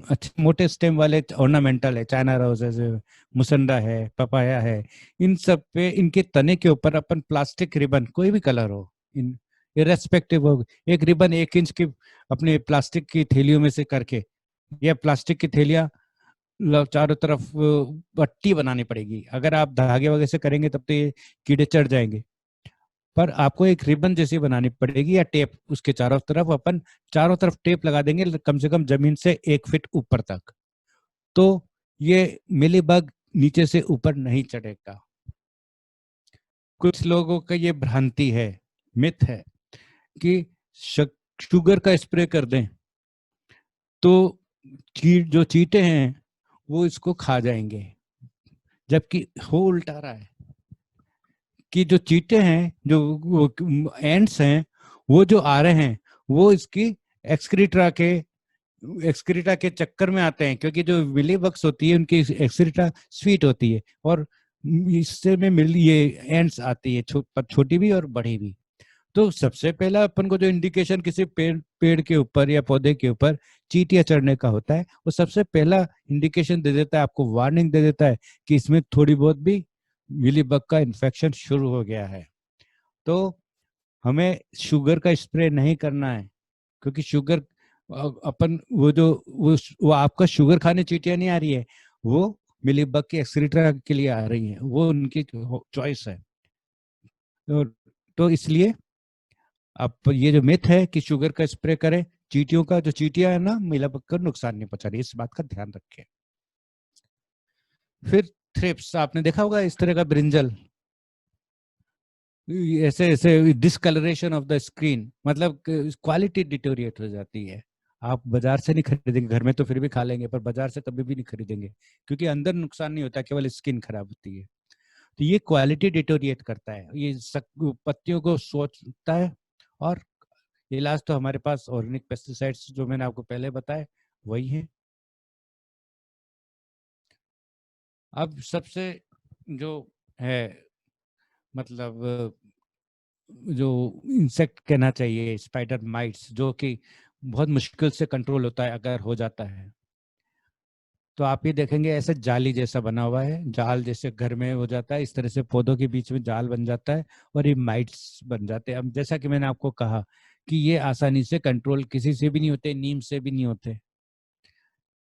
अच्छे मोटे स्टेम वाले ऑर्नामेंटल है, चाइना रोज है, मुसंडा है, पपाया है, इन सब पे इनके तने के ऊपर अपन प्लास्टिक रिबन, कोई भी कलर हो, इन इरेस्पेक्टिव हो, एक रिबन 1 इंच की अपने प्लास्टिक की थैलियों में से करके, या प्लास्टिक की थैलियां चारों तरफ पट्टी बनानी पड़ेगी। अगर आप धागे वगैरह से करेंगे तब तो ये कीड़े चढ़ जाएंगे, पर आपको एक रिबन जैसी बनानी पड़ेगी, या टेप उसके चारों तरफ, अपन चारों तरफ टेप लगा देंगे कम से कम जमीन से 1 फीट ऊपर तक, तो ये मिलीबग नीचे से ऊपर नहीं चढ़ेगा। कुछ लोगों का ये भ्रांति है, मिथ है कि शुगर का स्प्रे कर दें तो जो चींटे हैं वो इसको खा जाएंगे, जबकि हो उल्टा रहा है कि जो चींटे हैं, जो एंड्स हैं, वो जो आ रहे हैं वो इसकी एक्सक्रीटा के एक्सक्रीटा के चक्कर में आते हैं, क्योंकि जो मिली बग्स होती है उनकी एक्सक्रीटा स्वीट होती है, और इससे में मिल ये एंड्स आती है, छोटी भी और बड़ी भी। तो सबसे पहला अपन को जो इंडिकेशन किसी पेड़ के ऊपर या पौधे के ऊपर चींटियां चढ़ने का होता है, वो सबसे पहला इंडिकेशन दे देता है, आपको वार्निंग दे देता है कि इसमें थोड़ी बहुत भी मिलीबग का इन्फेक्शन शुरू हो गया है। तो हमें शुगर का स्प्रे नहीं करना है, क्योंकि शुगर अपन वो आपका शुगर खाने चींटियां नहीं आ रही है, वो मिलीबग की एक्सक्रीटा के लिए आ रही है, वो उनकी चॉइस है। तो इसलिए अब ये जो मिथ है कि शुगर का स्प्रे करें, चींटियों का, जो चींटियां है ना, मिलीबग को नुकसान नहीं पहुंचा रही, इस बात का ध्यान रखें। फिर थ्रिप्स, आपने देखा होगा इस तरह का ब्रिंजल, ऐसे ऐसे डिसकलरेशन ऑफ द स्क्रीन, मतलब क्वालिटी डिटोरिएट हो जाती है। आप बाजार से नहीं खरीदेंगे, घर में तो फिर भी खा लेंगे, पर बाजार से कभी भी नहीं खरीदेंगे, क्योंकि अंदर नुकसान नहीं होता, केवल स्किन खराब होती है। तो ये क्वालिटी डिटोरिएट करता है, ये पत्तियों को सोचता है। और इलाज तो हमारे पास ऑर्गेनिक पेस्टिसाइड्स जो मैंने आपको पहले बताए वही है। अब सबसे जो है, मतलब जो इंसेक्ट कहना चाहिए, स्पाइडर माइट्स, जो कि बहुत मुश्किल से कंट्रोल होता है अगर हो जाता है। तो आप ये देखेंगे ऐसे जाली जैसा बना हुआ है, जाल जैसे घर में हो जाता है, इस तरह से पौधों के बीच में जाल बन जाता है और ये माइट्स बन जाते हैं। अब जैसा कि मैंने आपको कहा कि ये आसानी से कंट्रोल किसी से भी नहीं होते, नीम से भी नहीं होते,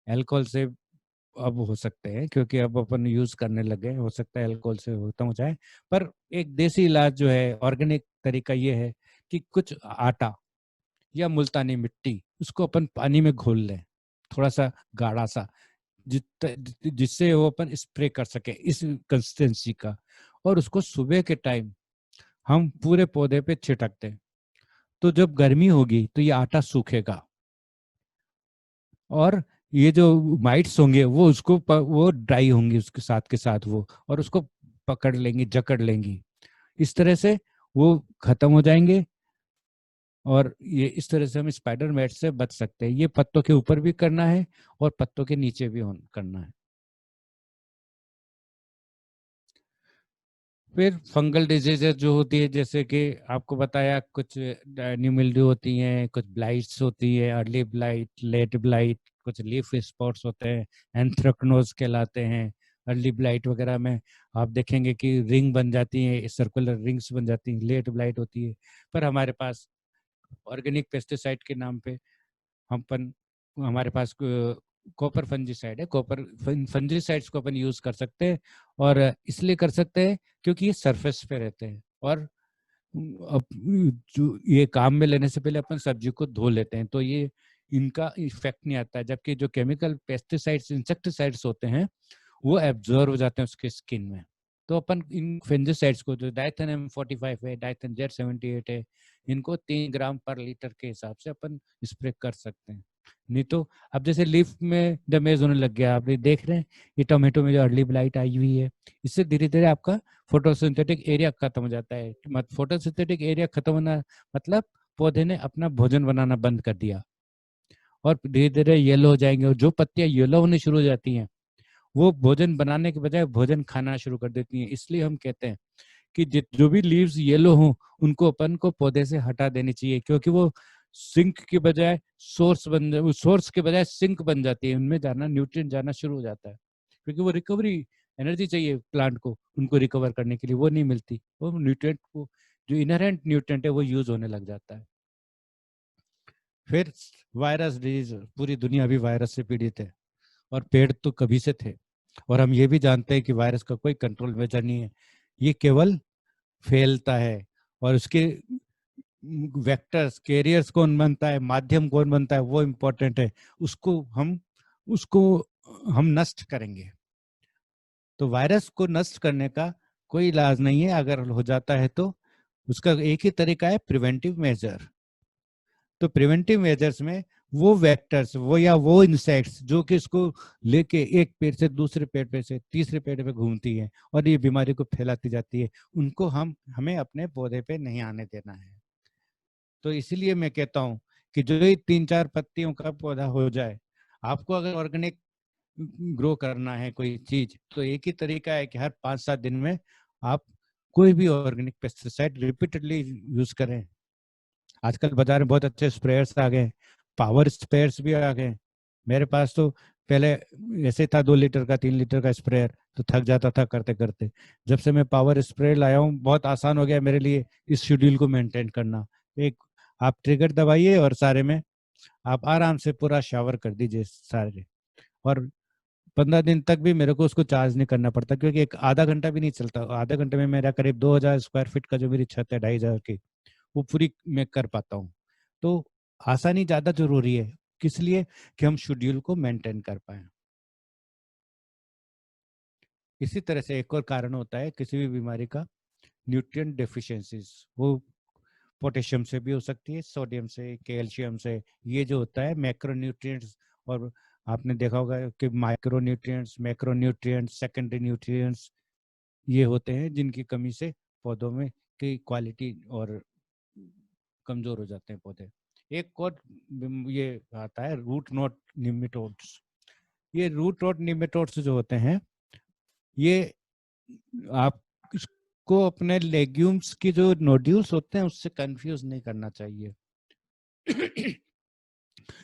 अल्कोहल से अब हो सकते हैं क्योंकि अब अपन यूज करने लगे, हो सकता है अल्कोहल से खत्म हो जाए। पर एक देसी इलाज जो है, ऑर्गेनिक तरीका ये है कि कुछ आटा या मुल्तानी मिट्टी, उसको अपन पानी में घोल लें, थोड़ा सा गाढ़ा सा, जिससे वो अपन स्प्रे कर सके इस कंसिस्टेंसी का, और उसको सुबह के टाइम हम पूरे पौधे पे छिड़क दें। तो जब गर्मी होगी तो ये आटा सूखेगा और ये जो माइट्स होंगे वो वो ड्राई होंगी उसके साथ के साथ वो, और उसको पकड़ लेंगी, जकड़ लेंगी। इस तरह से वो खत्म हो जाएंगे और ये इस तरह से हम स्पाइडर मैट से बच सकते हैं। ये पत्तों के ऊपर भी करना है और पत्तों के नीचे भी करना है। फिर फंगल डिजीजेज जो होती है, जैसे कि आपको बताया, कुछ न्यू मिल्ड्यू होती हैं, कुछ ब्लाइट्स होती है, अर्ली ब्लाइट, लेट ब्लाइट, कुछ लीफ स्पॉट्स होते हैं, एंथ्रेक्नोज कहलाते हैं। अर्ली ब्लाइट वगैरह में आप देखेंगे कि रिंग बन जाती है, सर्कुलर रिंग्स बन जाती हैं, लेट ब्लाइट होती है। पर हमारे पास ऑर्गेनिक पेस्टिसाइड के नाम पे हमारे पास कॉपर फंजीसाइड है, कॉपर फंजीसाइड्स को अपन यूज कर सकते हैं। और इसलिए कर सकते हैं क्योंकि ये सरफेस पे रहते हैं और अब जो ये काम में लेने से पहले अपन सब्जी को धो लेते हैं, तो ये इनका इफेक्ट नहीं आता है। जबकि जो केमिकल पेस्टिसाइड्स, इंसेक्टिसाइड्स होते हैं, वो एब्जॉर्ब हो जाते हैं उसके स्किन में। तो अपन इन फंजीसाइड्स को, जो डाइथेन M45 है, डाइथेन Z78 है, इनको 3 ग्राम पर लीटर के हिसाब से अपन स्प्रे कर सकते हैं। नहीं तो अब जैसे लीफ में डैमेज होने लग गया, आप ये देख रहे हैं, ये टोमेटो में जो अर्ली ब्लाइट आई हुई है, इससे धीरे धीरे आपका फोटोसिंथेटिक एरिया खत्म हो जाता है। फोटोसिंथेटिक एरिया खत्म होना मतलब पौधे ने अपना भोजन बनाना बंद कर दिया और धीरे धीरे येलो हो जाएंगे, और जो पत्तियां येलो होने शुरू हो जाती हैं वो भोजन बनाने के बजाय भोजन खाना शुरू कर देती हैं। इसलिए हम कहते हैं कि जो भी लीव्स येलो हों उनको अपन को पौधे से हटा देनी चाहिए, क्योंकि वो सिंक के बजाय सोर्स के बजाय सिंक बन जाती है, उनमें जाना, न्यूट्रिएंट जाना शुरू हो जाता है। क्योंकि वो रिकवरी एनर्जी चाहिए प्लांट को, उनको रिकवर करने के लिए वो नहीं मिलती, वो न्यूट्रिएंट को, जो इनहेरेंट न्यूट्रिएंट है वो यूज होने लग जाता है। फिर वायरस डिजीज, पूरी दुनिया अभी वायरस से पीड़ित है और पेड़ तो कभी से थे। और हम ये भी जानते हैं कि वायरस का कोई कंट्रोल मेजर नहीं है, ये केवल फैलता है। और उसके वेक्टर्स, कैरियर्स कौन बनता है, माध्यम कौन बनता है, वो इम्पोर्टेंट है। उसको हम नष्ट करेंगे। तो वायरस को नष्ट करने का कोई इलाज नहीं है, अगर हो जाता है तो उसका एक ही तरीका है, प्रिवेंटिव मेजर। तो प्रिवेंटिव मेजर्स में वो वेक्टर्स, वो या वो इंसेक्ट्स जो कि इसको लेके एक पेड़ से दूसरे पेड़ पे से तीसरे पेड़ पे घूमती है और ये बीमारी को फैलाती जाती है, उनको हमें अपने पौधे पे नहीं आने देना है। तो इसीलिए मैं कहता हूँ कि जो ही 3-4 पत्तियों का पौधा हो जाए, आपको अगर ऑर्गेनिक ग्रो करना है कोई चीज, तो एक ही तरीका है कि हर 5-7 दिन में आप कोई भी ऑर्गेनिक पेस्टिसाइड रिपीटेडली यूज करें। आजकल बाजार में बहुत अच्छे स्प्रेयर्स आ गए, पावर स्प्रेयर्स भी आ गए। मेरे पास तो पहले ऐसे था 2 लीटर का 3 लीटर का स्प्रेयर, तो थक जाता था करते करते। जब से मैं पावर स्प्रेयर लाया हूँ, बहुत आसान हो गया मेरे लिए इस शेड्यूल को मेंटेन करना। एक आप ट्रिगर दबाइए और सारे में आप आराम से पूरा शावर कर दीजिए सारे, और 15 दिन तक भी मेरे को उसको चार्ज नहीं करना पड़ता, क्योंकि एक आधा घंटा भी नहीं चलता। आधे घंटे में मेरा करीब 2,000 स्क्वायर फीट का जो मेरी छत है, 2,500 की, वो पूरी मैं कर पाता हूँ। तो आसानी ज्यादा जरूरी है, किस लिए कि हम शेड्यूल को मेंटेन कर पाए। इसी तरह से एक और कारण होता है किसी भी बीमारी का, न्यूट्रिएंट डेफिशिएंसीज। वो पोटेशियम से भी हो सकती है, सोडियम से, कैल्शियम से। ये जो होता है मैक्रोन्यूट्रिएंट्स, और आपने देखा होगा कि माइक्रोन्यूट्रिएंट्स, मैक्रोन्यूट्रिएंट्स, सेकेंडरी न्यूट्रिएंट्स, ये होते हैं जिनकी कमी से पौधों में की क्वालिटी और कमजोर हो जाते हैं पौधे। एक और ये आता है रूट नोट निमेटोड्स। ये रूट नोट निमेटोड्स जो होते हैं, ये आप इसको अपने लेग्यूम्स की जो नोड्यूल्स होते हैं उससे कंफ्यूज नहीं करना चाहिए।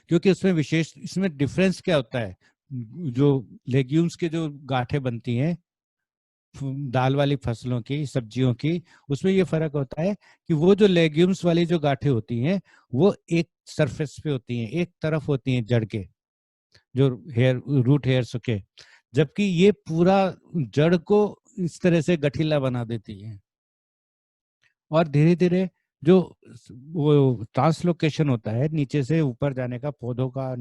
क्योंकि उसमें विशेष, इसमें डिफरेंस क्या होता है, जो लेग्यूम्स के जो गांठें बनती हैं दाल वाली फसलों की, सब्जियों की, उसमें ये फर्क होता है कि वो जो लेग्यूम्स वाली जो गांठें होती हैं वो एक सरफेस पे होती हैं, एक तरफ होती हैं जड़ के, जो हेयर रूट हेयर सुके, जबकि ये पूरा जड़ को इस तरह से गठीला बना देती है। और धीरे धीरे जो वो ट्रांसलोकेशन होता है नीचे से ऊपर जाने का, पौधों का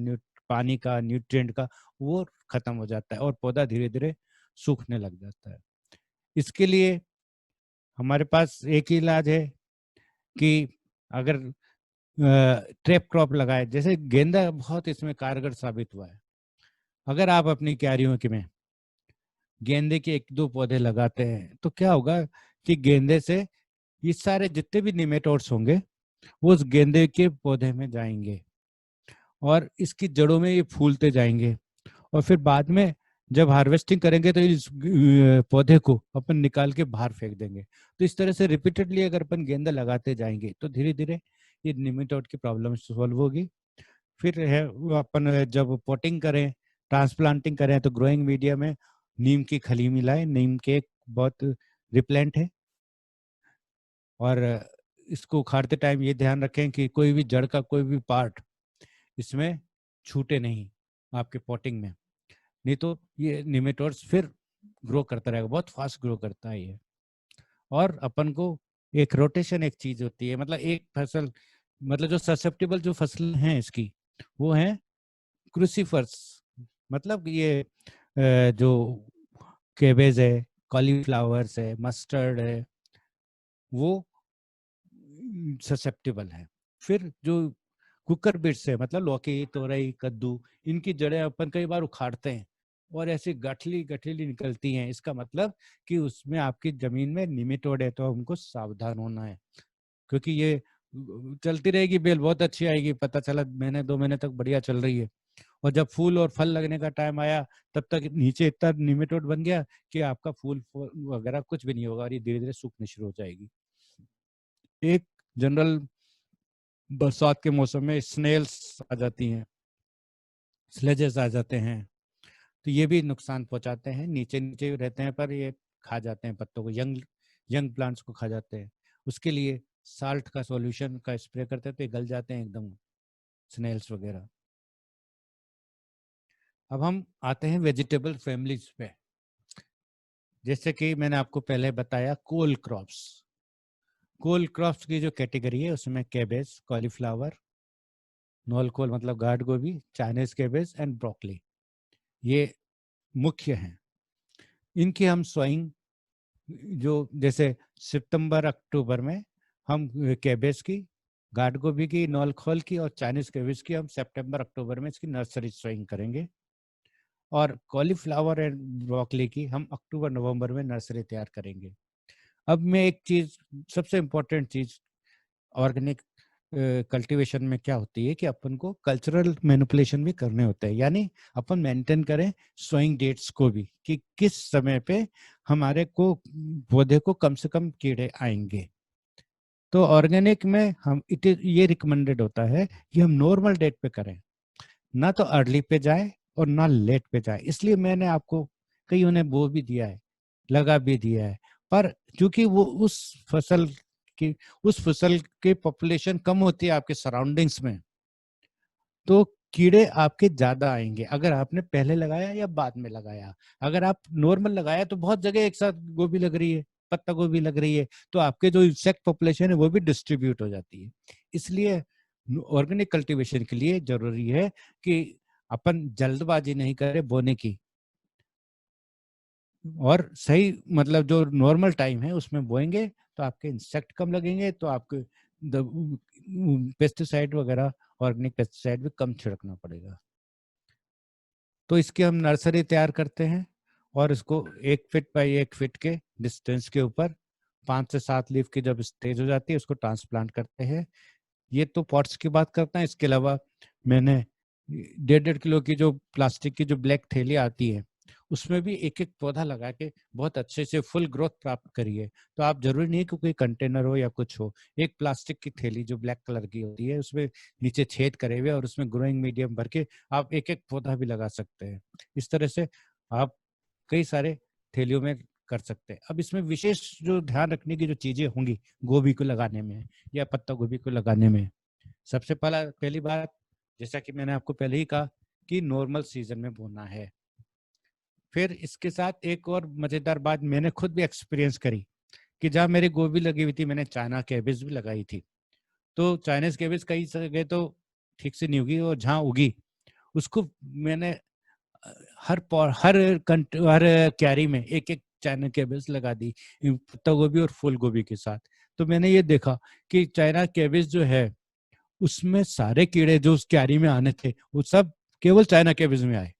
पानी का, न्यूट्रिएंट का, वो खत्म हो जाता है और पौधा धीरे धीरे सूखने लग जाता है। इसके लिए हमारे पास एक ही इलाज है कि अगर ट्रैप क्रॉप लगाए, जैसे गेंदा बहुत इसमें कारगर साबित हुआ है। अगर आप अपनी क्यारियों के में गेंदे के 1-2 पौधे लगाते हैं तो क्या होगा कि गेंदे से ये सारे जितने भी निमेटोड्स होंगे वो उस गेंदे के पौधे में जाएंगे और इसकी जड़ों में ये फूलते जाएंगे, और फिर बाद में जब हार्वेस्टिंग करेंगे तो इस पौधे को अपन निकाल के बाहर फेंक देंगे। तो इस तरह से रिपीटेडली अगर अपन गेंदा लगाते जाएंगे तो धीरे धीरे ये निमेटोड की प्रॉब्लम सॉल्व होगी। फिर है वो अपन जब पॉटिंग करें, ट्रांसप्लांटिंग करें, तो ग्रोइंग मीडिया में नीम की खली मिलाएं। नीम के एक बहुत रिप्लेंट है, और इसको उखाड़ते टाइम ये ध्यान रखें कि कोई भी जड़ का कोई भी पार्ट इसमें छूटे नहीं आपके पॉटिंग में, नहीं तो ये निमेटोड्स फिर ग्रो करता रहेगा, बहुत फास्ट ग्रो करता है ये। और अपन को एक रोटेशन एक चीज होती है, मतलब एक फसल, मतलब जो ससेप्टेबल जो फसल हैं इसकी वो है क्रूसीफर्स, मतलब ये जो केबेज है, कॉलीफ्लावर्स है, मस्टर्ड है, वो ससेप्टेबल है। फिर जो कुकर बिट्स है, मतलब लौकी, तोरई, कद्दू, इनकी जड़ें अपन कई बार उखाड़ते हैं और ऐसी गठली गठीली निकलती हैं, इसका मतलब कि उसमें आपकी जमीन में निमेटोड है, तो हमको सावधान होना है, क्योंकि ये चलती रहेगी बेल, बहुत अच्छी आएगी, पता चला महीने 2 महीने तक बढ़िया चल रही है, और जब फूल और फल लगने का टाइम आया तब तक नीचे इतना निमेटोड बन गया कि आपका फूल वगैरह कुछ भी नहीं होगा और ये धीरे धीरे सूखने शुरू हो जाएगी। एक जनरल बरसात के मौसम में स्नेल्स आ जाती हैं, स्लेजेस आ जाते हैं, तो ये भी नुकसान पहुंचाते हैं, नीचे नीचे रहते हैं पर ये खा जाते हैं पत्तों को, यंग यंग प्लांट्स को खा जाते हैं। उसके लिए साल्ट का सॉल्यूशन का स्प्रे करते हैं तो ये गल जाते हैं एकदम, स्नेल्स वगैरह। अब हम आते हैं वेजिटेबल फैमिलीज पे, जैसे कि मैंने आपको पहले बताया कोल क्रॉप्स। कोल क्रॉप्स की जो कैटेगरी है उसमें कैबेज, कॉलीफ्लावर, नॉल कोल मतलब गार्ड गोभी, चाइनीज कैबेज एंड ब्रोकली, ये मुख्य हैं। इनकी हम सोइंग जो जैसे सितंबर अक्टूबर में हम कैबेज की, गार्ड गोभी की, नॉल खोल की और चाइनीज कैबेज की हम सितंबर अक्टूबर में इसकी नर्सरी सोइंग करेंगे, और कॉलीफ्लावर एंड ब्रोकली की हम अक्टूबर नवंबर में नर्सरी तैयार करेंगे। अब मैं एक चीज, सबसे इम्पोर्टेंट चीज ऑर्गेनिक कल्टीवेशन में क्या होती है कि अपन को कल्चरल मैनिपुलेशन भी करने होते हैं, यानी अपन मेंटेन करें सोइंग डेट्स को भी, कि किस समय पे हमारे को पौधे को कम से कम कीड़े आएंगे। तो ऑर्गेनिक में हम ये रिकमेंडेड होता है कि हम नॉर्मल डेट पे करें, ना तो अर्ली पे जाए और ना लेट पे जाए। इसलिए मैंने आपको कई उन्हें बो भी दिया है, लगा भी दिया है, पर क्योंकि वो की उस फसल की पॉपुलेशन कम होती है आपके सराउंडिंग्स में, तो कीड़े आपके ज्यादा आएंगे अगर आपने पहले लगाया या बाद में लगाया। अगर आप नॉर्मल लगाया तो बहुत जगह एक साथ गोभी लग रही है, पत्ता गोभी लग रही है, तो आपके जो इंसेक्ट पॉपुलेशन है वो भी डिस्ट्रीब्यूट हो जाती है। इसलिए ऑर्गेनिक कल्टीवेशन के लिए जरूरी है कि अपन जल्दबाजी नहीं करें बोने की, और सही मतलब जो नॉर्मल टाइम है उसमें बोएंगे तो आपके इंसेक्ट कम लगेंगे, तो आपके पेस्टिसाइड वगैरह, ऑर्गेनिक पेस्टिसाइड भी कम छिड़कना पड़ेगा। तो इसकी हम नर्सरी तैयार करते हैं और इसको 1 फीट बाई 1 फीट के डिस्टेंस के ऊपर 5 से 7 लीफ की जब स्टेज हो जाती है उसको ट्रांसप्लांट करते हैं। ये तो पॉट्स की बात करते हैं, इसके अलावा मैंने 1.5 किलो की जो प्लास्टिक की जो ब्लैक थैली आती है उसमें भी एक एक पौधा लगा के बहुत अच्छे से फुल ग्रोथ प्राप्त करिए। तो आप जरूरी नहीं है कि कोई कंटेनर हो या कुछ हो, एक प्लास्टिक की थैली जो ब्लैक कलर की होती है उसमें नीचे छेद करे हुए और उसमें ग्रोइंग मीडियम भर के आप एक एक पौधा भी लगा सकते हैं। इस तरह से आप कई सारे थैलियों में कर सकते हैं। अब इसमें विशेष जो ध्यान रखने की जो चीजें होंगी गोभी को लगाने में या पत्ता गोभी को लगाने में, सबसे पहली बात, जैसा कि मैंने आपको पहले ही कहा कि नॉर्मल सीजन में बोना है। फिर इसके साथ एक और मजेदार बात मैंने खुद भी एक्सपीरियंस करी कि जहाँ मेरी गोभी लगी हुई थी, मैंने चाइना कैबेज भी लगाई थी। तो चाइनीज कैबेज कई जगह तो ठीक से नहीं उगी, और जहाँ उगी उसको मैंने हर क्यारी में एक एक चाइना कैबेज लगा दी, पत्ता गोभी और फूल गोभी के साथ। तो मैंने ये देखा कि चाइना कैबेज जो है उसमें सारे कीड़े जो उस क्यारी में आने थे वो सब केवल चाइना कैबेज में आए।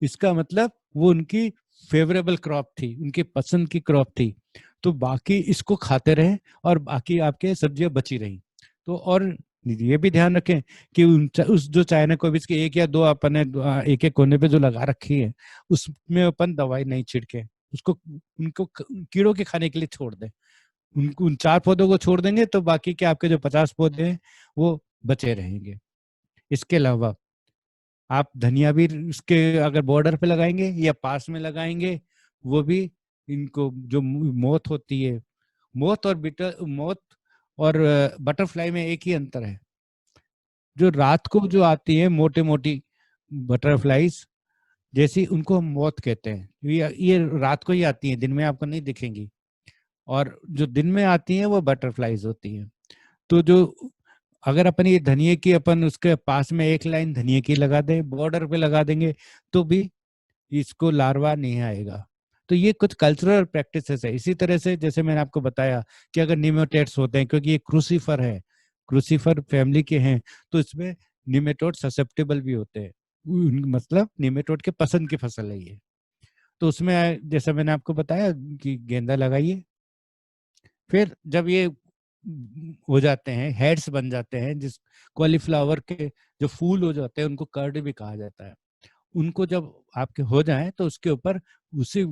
इसका मतलब वो उनकी फेवरेबल क्रॉप थी, उनकी पसंद की क्रॉप थी, तो बाकी इसको खाते रहे और बाकी आपके सब्जियां बची रही। तो और ये भी ध्यान रखें कि उस जो चाइना कैबेज के एक या दो अपने एक एक कोने पे जो लगा रखी है उसमें अपन दवाई नहीं छिड़के, उसको उनको कीड़ों के खाने के लिए छोड़ दें। उनको उन 4 पौधों को छोड़ देंगे तो बाकी के आपके जो 50 पौधे हैं वो बचे रहेंगे। इसके अलावा आप धनिया भी उसके अगर बॉर्डर पे लगाएंगे या पास में लगाएंगे, वो भी इनको जो मोथ होती है, मोथ और बटरफ्लाई में एक ही अंतर है। जो रात को जो आती है मोटे मोटी बटरफ्लाईज जैसी, उनको हम मोथ कहते हैं। ये रात को ही आती है, दिन में आपको नहीं दिखेंगी। और जो दिन में आती हैं वो बटरफ्लाईज होती हैं। तो जो अगर अपन ये धनिए की अपन उसके पास में एक लाइन धनिए की लगा दें, बॉर्डर पे लगा देंगे, तो भी इसको लार्वा नहीं आएगा। तो ये कुछ कल्चरल प्रैक्टिसेस है। इसी तरह से जैसे मैंने आपको बताया कि अगर निमेटोड्स होते हैं, क्योंकि ये क्रूसीफर है, क्रूसीफर फैमिली के हैं, तो इसमें निमेटोड ससेप्टेबल भी होते हैं। मतलब निमेटोड के पसंद की फसल है ये। तो उसमें जैसा मैंने आपको बताया कि गेंदा लगाइए। फिर जब ये हो जाते हैं, हेड्स बन जाते हैं, जिस कॉलीफ्लावर के जो फूल हो जाते हैं उनको कर्ड भी कहा जाता है, उनको जब आपके हो जाए तो उसके ऊपर उसी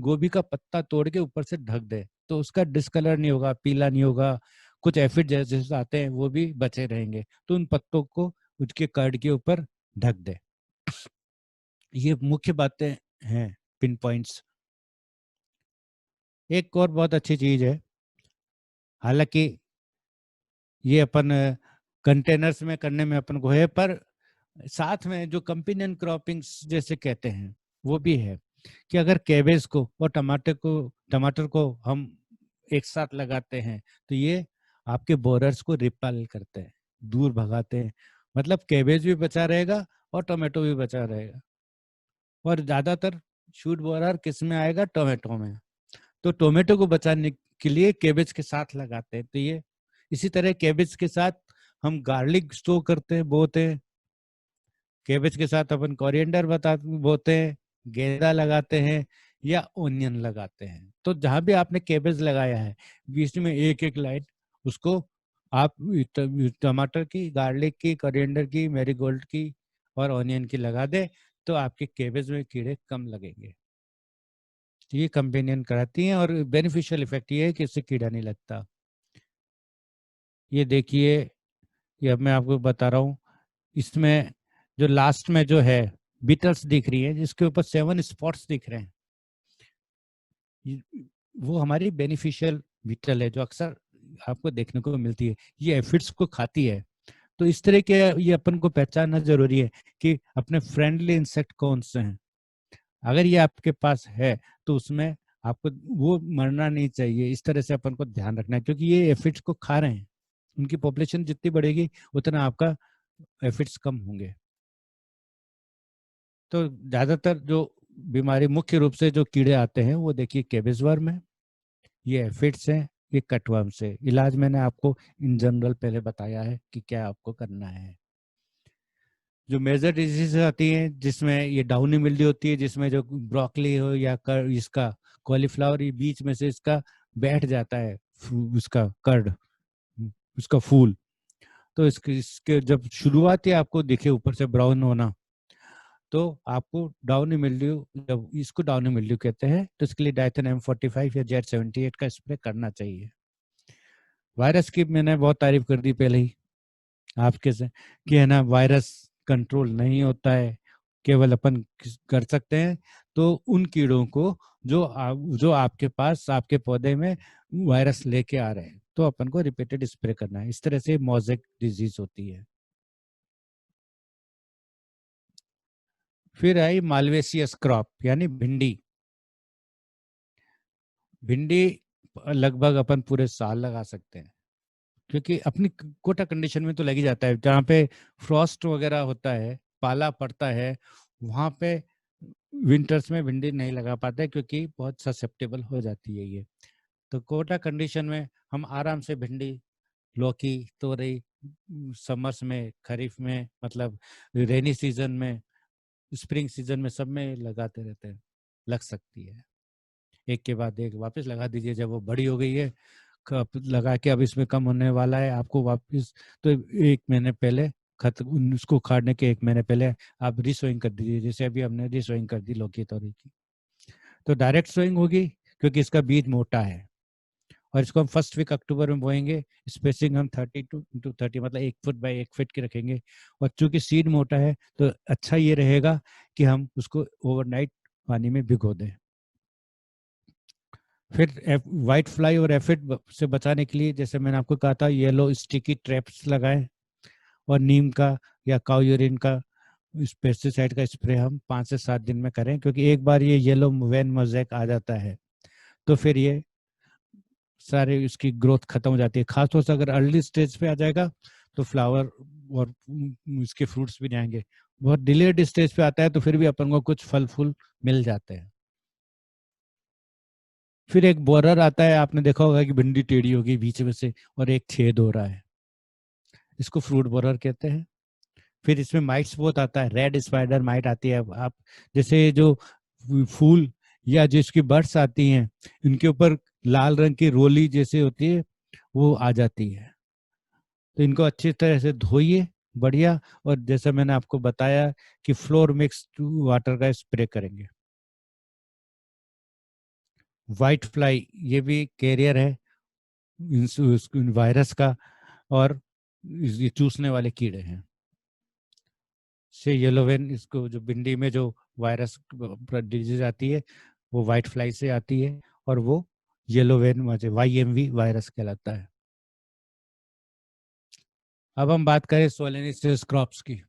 गोभी का पत्ता तोड़ के ऊपर से ढक दे, तो उसका डिस्कलर नहीं होगा, पीला नहीं होगा, कुछ एफिड जैसे आते हैं वो भी बचे रहेंगे। तो उन पत्तों को उसके कर्ड के ऊपर ढक दे। ये मुख्य बातें हैं, पिन पॉइंट्स। एक और बहुत अच्छी चीज है, हालांकि ये अपन कंटेनर्स में करने में अपन को है, पर साथ में जो कंपेनियन क्रॉपिंग्स जैसे कहते हैं वो भी है कि अगर कैबेज को और टमाटर को हम एक साथ लगाते हैं तो ये आपके बोरर्स को रिपेल करते हैं, दूर भगाते हैं। मतलब कैबेज भी बचा रहेगा और टोमेटो भी बचा रहेगा। और ज्यादातर शूट बोरर किस में आएगा? टोमेटो में। तो टोमेटो को बचाने के लिए कैबेज के साथ लगाते हैं। तो ये इसी तरह कैबेज के साथ हम गार्लिक स्टोव करते हैं, बोते हैं। कैबेज के साथ अपन कोरिएंडर बोते हैं, गेंदा लगाते हैं या ओनियन लगाते हैं। तो जहां भी आपने कैबेज लगाया है बीच में एक एक लाइन उसको आप टमाटर की, गार्लिक की, कोरिएंडर की, मैरीगोल्ड की और ओनियन की लगा दे, तो आपके कैबेज में कीड़े कम लगेंगे। ये कंपेनियन कराती हैं और बेनिफिशियल इफेक्ट ये है कि इससे कीड़ा नहीं लगता। ये देखिए, ये अब मैं आपको बता रहा हूँ, इसमें जो लास्ट में जो है बीटल्स दिख रही है जिसके ऊपर 7 स्पॉट्स दिख रहे हैं, वो हमारी बेनिफिशियल बीटल है जो अक्सर आपको देखने को मिलती है। ये एफिड्स को खाती है। तो इस तरह के ये अपन को पहचानना जरूरी है कि अपने फ्रेंडली इंसेक्ट कौन से हैं। अगर ये आपके पास है तो उसमें आपको वो मरना नहीं चाहिए। इस तरह से अपन को ध्यान रखना है, क्योंकि ये एफिड्स को खा रहे हैं। उनकी पॉपुलेशन जितनी बढ़ेगी उतना आपका एफिड्स कम होंगे। तो ज्यादातर जो बीमारी मुख्य रूप से जो कीड़े आते हैं वो देखिए कैबेज वर्म है, ये एफिड्स हैं, ये कटवर्म से। इलाज मैंने आपको इन जनरल पहले बताया है कि क्या आपको करना है। जो मेजर डिजीज आती हैं जिसमें ये डाउनी मिल्ड्यू होती है, जिसमें जो ब्रोकली हो या इसका कॉलीफ्लावर, ये बीच में से इसका बैठ जाता है उसका कर्ड, उसका फूल। तो इसके इसके जब शुरुआत ही आपको दिखे ऊपर से ब्राउन होना, तो आपको डाउनी मिल्ड्यू, जब इसको डाउनी मिल्ड्यू कहते हैं, तो इसके लिए डाइथेन M45 या Z78 का स्प्रे करना चाहिए। वायरस की मैंने बहुत तारीफ कर दी पहले ही आपके से कि है ना, वायरस कंट्रोल नहीं होता है, केवल अपन कर सकते हैं तो उन कीड़ों को जो आपके पास आपके पौधे में वायरस लेके आ रहे हैं, तो अपन को रिपीटेड स्प्रे करना है। इस तरह से मोज़ेक डिजीज होती है। फिर आई मालवेसियस क्रॉप यानी भिंडी। भिंडी लगभग अपन पूरे साल लगा सकते हैं, क्योंकि अपनी कोटा कंडीशन में तो लग ही जाता है। जहाँ पे फ्रॉस्ट वगैरह होता है, पाला पड़ता है, वहाँ पे विंटर्स में भिंडी नहीं लगा पाते, क्योंकि बहुत ससेप्टेबल हो जाती है ये। तो कोटा कंडीशन में हम आराम से भिंडी, लौकी, तोरई समर्स में, खरीफ में, मतलब रेनी सीजन में, स्प्रिंग सीजन में, सब में लगाते रहते हैं, लग सकती है। एक के बाद एक वापस लगा दीजिए। जब वो बड़ी हो गई है, लगा के अब इसमें कम होने वाला है, आपको वापस, तो 1 महीने पहले उसको उखाड़ने के 1 महीने पहले आप रिसोइंग कर दीजिए। जैसे अभी हमने रिसोइंग कर दी लौकी तोरी की, तो डायरेक्ट सोइंग होगी, क्योंकि इसका बीज मोटा है और इसको हम 1 वीक अक्टूबर में बोएंगे। स्पेसिंग हम 32 x 30, मतलब 1 फुट बाय 1 फुट की रखेंगे। और चूंकि सीड मोटा है, तो अच्छा ये रहेगा कि हम उसको ओवरनाइट पानी में भिगो दें। फिर व्हाइट फ्लाई और एफिड से बचाने के लिए, जैसे मैंने आपको कहा था, येलो स्टिकी ट्रैप्स लगाएं, और नीम का या काउ यूरिन का पेस्टिसाइड का स्प्रे हम 5 से 7 दिन में करें, क्योंकि एक बार ये येलो वेन मोज़ेक आ जाता है तो फिर ये सारे इसकी ग्रोथ खत्म हो जाती है। खासतौर से अगर अर्ली स्टेज पे आ जाएगा तो फ्लावर और इसके फ्रूट्स भी नहीं आएंगे। बहुत डिलेड स्टेज पे आता है तो फिर भी अपन को कुछ फल फूल मिल जाते हैं। फिर एक बोरर आता है, आपने देखा होगा कि भिंडी टेढ़ी होगी बीच में से और एक छेद हो रहा है, इसको फ्रूट बोरर कहते हैं। फिर इसमें माइट्स बहुत आता है, रेड स्पाइडर माइट आती है। आप जैसे जो फूल या जो इसकी बर्ड्स आती हैं, इनके ऊपर लाल रंग की रोली जैसे होती है, वो आ जाती है। तो इनको अच्छी तरह से धोइए बढ़िया, और जैसा मैंने आपको बताया कि फ्लोर मिक्स वाटर का स्प्रे करेंगे। व्हाइट फ्लाई ये भी कैरियर है वायरस का, और ये चूसने वाले कीड़े हैं। से येलोवेन, इसको जो भिंडी में जो वायरस डिजीज आती है, वो व्हाइट फ्लाई से आती है, और वो येलोवेन YMV वायरस कहलाता है। अब हम बात करें सोलेनेसियस क्रॉप्स की।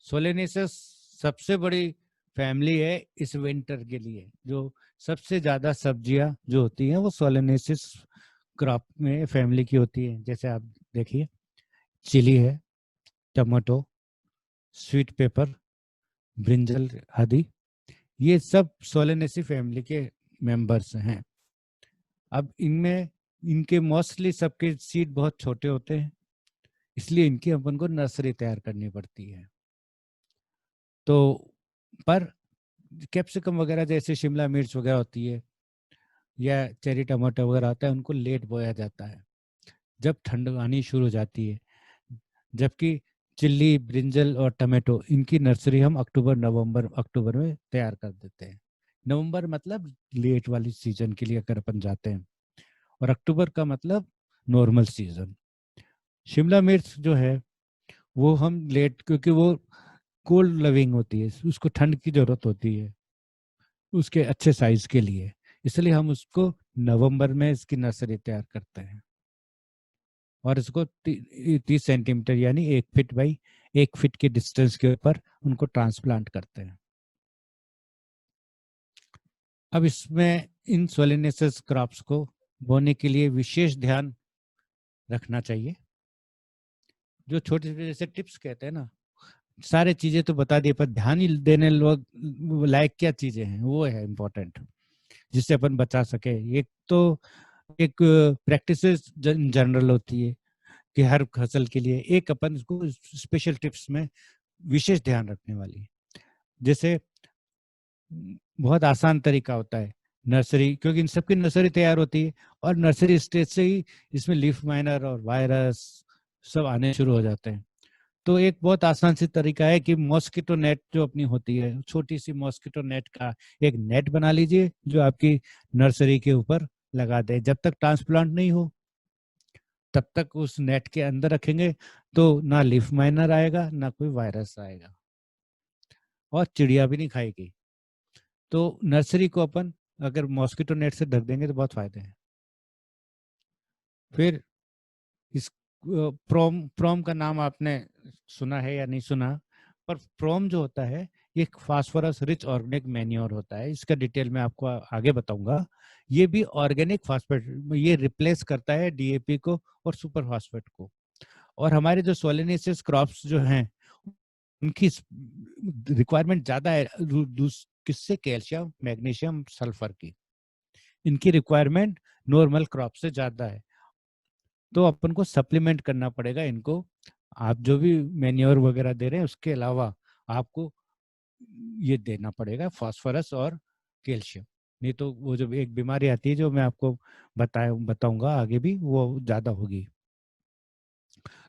सोलेनेसियस सबसे बड़ी फैमिली है इस विंटर के लिए। जो सबसे ज्यादा सब्जियां जो होती हैं वो सोलेनेसियस क्रॉप में फैमिली की होती है। जैसे आप देखिए, चिली है, टमाटो, स्वीट पेपर, ब्रिंजल आदि, ये सब सोलेनेसी फैमिली के मेंबर्स हैं। अब इनमें इनके मोस्टली सबके सीड बहुत छोटे होते हैं, इसलिए इनकी अपन को नर्सरी तैयार करनी पड़ती है। तो पर कैप्सिकम वगैरह जैसे शिमला मिर्च वगैरह होती है, या चेरी टमाटर वगैरह आता है, उनको लेट बोया जाता है जब ठंड आनी शुरू हो जाती है। जबकि चिल्ली, ब्रिंजल और टमाटो, इनकी नर्सरी हम अक्टूबर में तैयार कर देते हैं। नवंबर मतलब लेट वाली सीजन के लिए अगर अपन जाते हैं, और अक्टूबर का मतलब नॉर्मल सीजन। शिमला मिर्च जो है वो हम लेट, क्योंकि वो कोल्ड लविंग होती है, उसको ठंड की जरूरत होती है उसके अच्छे साइज के लिए, इसलिए हम उसको नवंबर में इसकी नर्सरी तैयार करते हैं, और इसको 30 सेंटीमीटर यानी 1 फीट बाई 1 फीट के डिस्टेंस के ऊपर उनको ट्रांसप्लांट करते हैं। अब इसमें इन सोलेनेसियस क्रॉप्स को बोने के लिए विशेष ध्यान रखना चाहिए। जो छोटे छोटे जैसे टिप्स कहते हैं ना, सारे चीजें तो बता दिए, पर ध्यान ही देने लोग लायक क्या चीजें हैं वो है इम्पोर्टेंट, जिससे अपन बचा सके। एक तो एक प्रैक्टिस जनरल होती है कि हर फसल के लिए एक अपन इसको स्पेशल टिप्स में विशेष ध्यान रखने वाली। जैसे बहुत आसान तरीका होता है नर्सरी, क्योंकि इन सबकी नर्सरी तैयार होती है और नर्सरी स्टेज से ही इसमें लीफ माइनर और वायरस सब आने शुरू हो जाते हैं। तो एक बहुत आसान सी तरीका है कि मॉस्किटो नेट जो अपनी होती है, छोटी सी मॉस्किटो नेट का एक नेट बना लीजिए जो आपकी नर्सरी के ऊपर लगा दे। जब तक ट्रांसप्लांट नहीं हो तब तक उस नेट के अंदर रखेंगे तो ना लीफ माइनर आएगा ना कोई वायरस आएगा और चिड़िया भी नहीं खाएगी। तो नर्सरी को अपन अगर मॉस्किटो नेट से ढक देंगे तो बहुत फायदे हैं। फिर इस प्रोम प्रोम का नाम आपने सुना है या नहीं सुना, पर प्रोम जो होता है ये एक फास्फोरस रिच ऑर्गेनिक मैन्योर होता है। इसका डिटेल मैं आपको आगे बताऊंगा। ये भी ऑर्गेनिक फास्फेट, ये रिप्लेस करता है डीएपी को और सुपर फास्फेट को। और हमारे जो सोलेनेसियस क्रॉप्स जो हैं उनकी रिक्वायरमेंट ज्यादा है किससे, कैल्शियम मैग्नीशियम सल्फर की। इनकी रिक्वायरमेंट नॉर्मल क्रॉप से ज्यादा है, तो अपन को सप्लीमेंट करना पड़ेगा इनको। आप जो भी मैन्योर वगैरह दे रहे हैं उसके अलावा आपको ये देना पड़ेगा फास्फोरस और कैल्शियम। नहीं तो वो जो एक बीमारी आती है जो मैं आपको बताऊंगा आगे भी, वो ज्यादा होगी।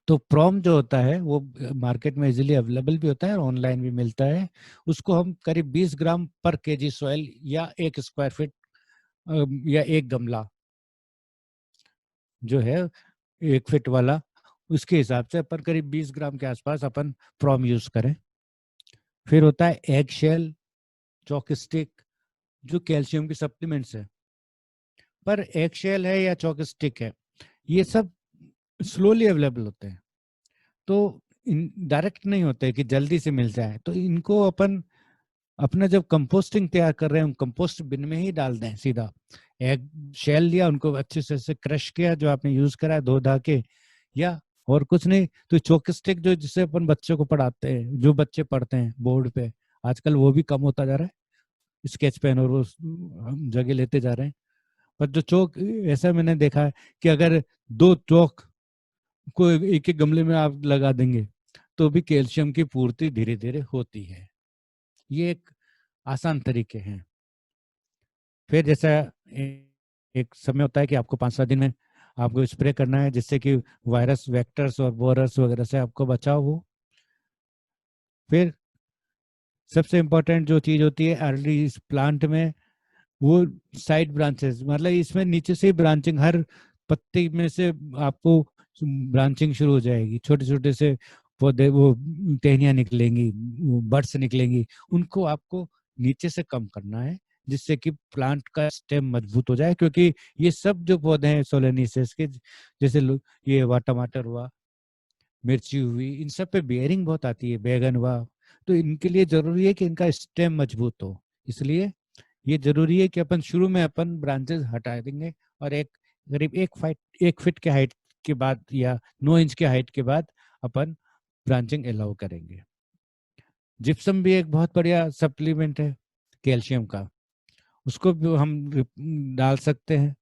तो प्रोम जो होता है वो मार्केट में इजीली अवेलेबल भी होता है और ऑनलाइन भी मिलता है। उसको हम करीब 20 ग्राम पर केजी सॉइल या 1 स्क्वायर फीट या एक गमला जो है 1 फीट वाला, उसके हिसाब से अपन करीब 20 ग्राम के आसपास अपन प्रोम यूज करें। फिर होता है एग शेल, चॉक स्टिक, जो कैल्शियम की सप्लीमेंट्स है। पर एग शेल है या चॉक स्टिक है, ये सब स्लोली अवेलेबल होते हैं, तो डायरेक्ट नहीं होते कि जल्दी से मिल जाए। तो इनको अपन अपना जब कंपोस्टिंग तैयार कर रहे हैं कंपोस्ट बिन में ही डाल दें सीधा। एग शेल लिया, उनको अच्छे से क्रश किया जो आपने यूज करा है धो धा के, या और कुछ नहीं तो चॉक स्टिक जो जिससे अपन बच्चों को पढ़ाते हैं, जो बच्चे पढ़ते हैं बोर्ड पे, आजकल वो भी कम होता जा रहा है, स्केच पेन और वो हम जगह लेते जा रहे हैं। पर जो चौक, ऐसा मैंने देखा है कि अगर 2 चौक को एक एक गमले में आप लगा देंगे तो भी कैल्शियम की पूर्ति धीरे धीरे होती है। ये एक आसान तरीके हैं। फिर जैसा एक समय होता है कि आपको 5-7 दिन में आपको स्प्रे करना है जिससे कि वायरस वेक्टर्स और बोरस वगैरह से आपको बचाव हो। फिर सबसे इम्पोर्टेंट जो चीज होती है अर्ली इस प्लांट में, वो साइड ब्रांचेस, मतलब इसमें नीचे से ब्रांचिंग, हर पत्ती में से आपको ब्रांचिंग शुरू हो जाएगी, छोटे छोटे से पौधे, वो टहनियाँ निकलेंगी, बड्स निकलेंगी, उनको आपको नीचे से कम करना है जिससे कि प्लांट का स्टेम मजबूत हो जाए। क्योंकि ये सब जो पौधे हैं सोलेनेसियस के, जैसे ये हुआ टमाटर हुआ, मिर्ची हुई, इन सब पे बेयरिंग बहुत आती है, बैगन हुआ, तो इनके लिए जरूरी है कि इनका स्टेम मजबूत हो। इसलिए ये जरूरी है कि अपन शुरू में अपन ब्रांचेस हटा देंगे और एक करीब 1 फीट के हाइट के बाद या 9 इंच के हाइट के बाद अपन ब्रांचिंग अलाउ करेंगे। जिप्सम भी एक बहुत बढ़िया सप्लीमेंट है कैल्शियम का, उसको भी हम डाल सकते हैं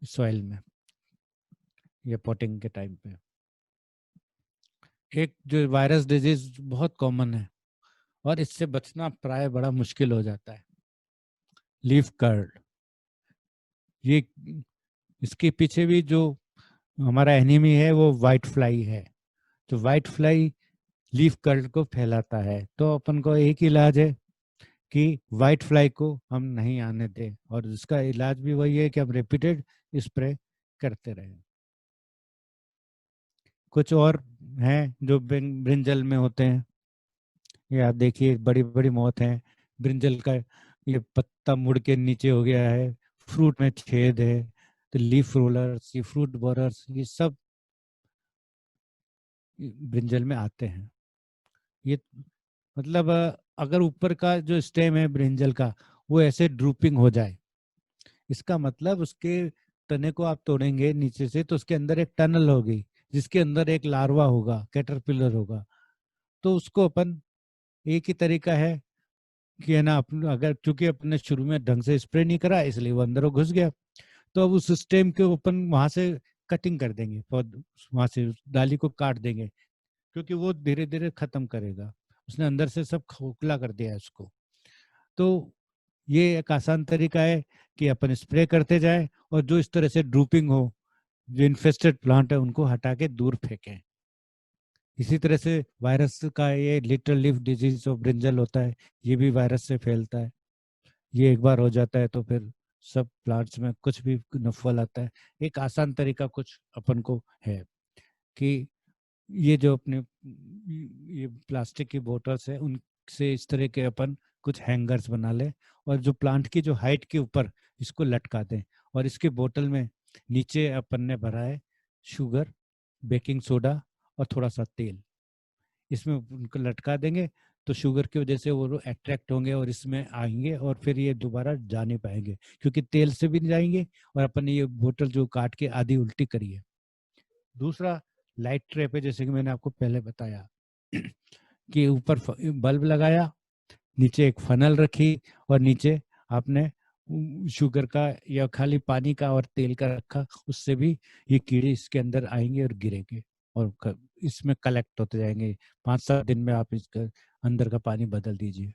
सॉइल में या पॉटिंग के टाइम पे। एक जो वायरस डिजीज बहुत कॉमन है और इससे बचना प्राय बड़ा मुश्किल हो जाता है, लीफ कर्ल। ये इसके पीछे भी जो हमारा एनिमी है वो वाइट फ्लाई है। तो वाइट फ्लाई लीफ कर्ल को फैलाता है, तो अपन को एक इलाज है कि वाइट फ्लाई को हम नहीं आने दें, और इसका इलाज भी वही है कि हम रिपीटेड स्प्रे करते रहें। कुछ और हैं जो ब्रिंजल में होते हैं, ये आप देखिए बड़ी बड़ी मौत है ब्रिंजल का, ये पत्ता मुड़ के नीचे हो गया है, फ्रूट में छेद है, तो लीफ रोलर्स, ये फ्रूट बोरर्स, ये सब ब्रिंजल में आते हैं। ये मतलब अगर ऊपर का जो स्टेम है ब्रिंजल का वो ऐसे ड्रूपिंग हो जाए, इसका मतलब उसके तने को आप तोड़ेंगे नीचे से तो उसके अंदर एक टनल होगी जिसके अंदर एक लार्वा होगा, कैटरपिलर होगा। तो उसको अपन, एक ही तरीका है कि है ना, अगर चूंकि अपने शुरू में ढंग से स्प्रे नहीं करा इसलिए वो अंदर घुस गया, तो अब उस सिस्टम के अपन वहां से कटिंग कर देंगे, वहां से उस डाली को काट देंगे, क्योंकि वो धीरे धीरे खत्म करेगा, उसने अंदर से सब खोखला कर दिया है उसको। तो ये एक आसान तरीका है कि अपन स्प्रे करते जाए और जो इस तरह से ड्रूपिंग हो, जो इन्फेस्टेड प्लांट है उनको हटा के दूर फेंकें। इसी तरह से वायरस का ये little leaf disease of brinjal होता है, ये भी वायरस से फैलता है। ये एक बार हो जाता है तो फिर सब प्लांट्स में कुछ भी न फल आता है। एक आसान तरीका कुछ अपन को है कि ये जो अपने ये प्लास्टिक की बोतल्स है उनसे इस तरह के अपन कुछ हैंगर्स बना लें और जो प्लांट की जो हाइट के ऊपर इसको लटका दें, और इसके बोतल में नीचे अपन ने भरा है शुगर, बेकिंग सोडा और थोड़ा सा तेल। इसमें उनको लटका देंगे तो शुगर की वजह से वो अट्रैक्ट होंगे और इसमें आएंगे और फिर ये दोबारा जा नहीं पाएंगे, क्योंकि तेल से भी नहीं जाएंगे और अपन ने ये बोतल जो काट के आधी उल्टी करी है। दूसरा, लाइट ट्रे पे जैसे कि मैंने आपको पहले बताया कि ऊपर बल्ब लगाया, नीचे एक फनल रखी और नीचे आपने शुगर का या खाली पानी का और तेल का रखा, उससे भी ये कीड़े इसके अंदर आएंगे और गिरेंगे और इसमें कलेक्ट होते जाएंगे। 5-7 दिन में आप इसका अंदर का पानी बदल दीजिए।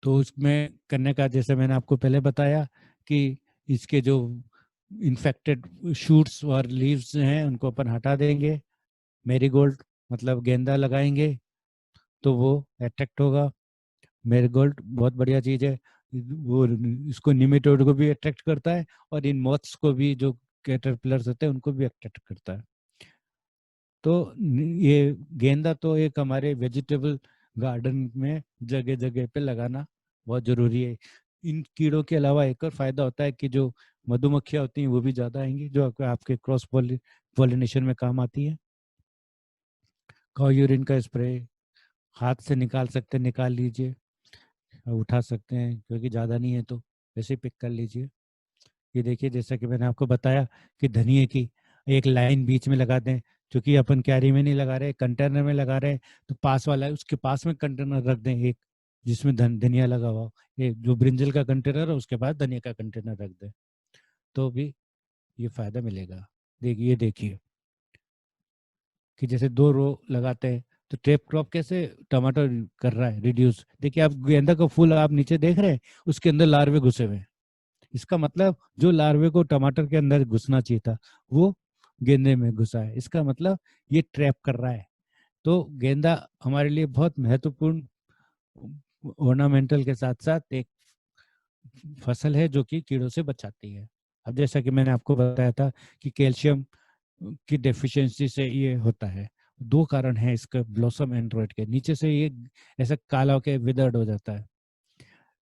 तो उसमें करने का जैसे मैंने आपको पहले बताया कि इसके जो इन्फेक्टेड शूट्स और लीव्स हैं उनको अपन हटा देंगे, मैरीगोल्ड मतलब गेंदा लगाएंगे तो वो अट्रैक्ट होगा। मैरीगोल्ड बहुत बढ़िया चीज है, वो इसको निमेटोड को भी अट्रैक्ट करता है और इन मॉथ्स को भी, जो कैटरपिलर्स होते हैं उनको भी अट्रैक्ट करता है। तो ये गेंदा तो एक हमारे वेजिटेबल गार्डन में जगह जगह पे लगाना बहुत जरूरी है। इन कीड़ों के अलावा एक और फायदा होता है कि जो मधुमक्खियां होती हैं वो भी ज्यादा आएंगी, जो आपके क्रॉस पॉलिनेशन में काम आती है। काऊ यूरिन का स्प्रे हाथ से निकाल सकते हैं, निकाल लीजिए, उठा सकते हैं क्योंकि ज़्यादा नहीं है तो वैसे पिक कर लीजिए। ये देखिए जैसा कि मैंने आपको बताया कि धनिए की एक लाइन बीच में लगा दें, क्योंकि अपन कैरी में नहीं लगा रहे, कंटेनर में लगा रहे हैं, तो पास वाला है उसके पास में कंटेनर रख दें एक जिसमें धनिया लगा हुआ हो। ये जो ब्रिंजल का कंटेनर है उसके पास धनिया का कंटेनर रख दें तो भी ये फायदा मिलेगा। देखिए देखिए कि जैसे 2 रो लगाते हैं तो ट्रैप क्रॉप कैसे टमाटर कर रहा है रिड्यूस। देखिए आप गेंदा का फूल आप नीचे देख रहे हैं, उसके अंदर लार्वे घुसे हुए हैं। इसका मतलब जो लार्वे को टमाटर के अंदर घुसना चाहिए था वो गेंदे में घुसा है, इसका मतलब ये ट्रैप कर रहा है। तो गेंदा हमारे लिए बहुत महत्वपूर्ण ऑर्नामेंटल के साथ साथ एक फसल है जो कि कीड़ों से बचाती है। अब जैसा कि मैंने आपको बताया था कि कैल्शियम की डेफिशिएंसी से ये होता है। 2 कारण हैं इसका ब्लॉसम एंड्रॉइड के, नीचे से ये ऐसा काला होकर विदर्ड हो जाता है।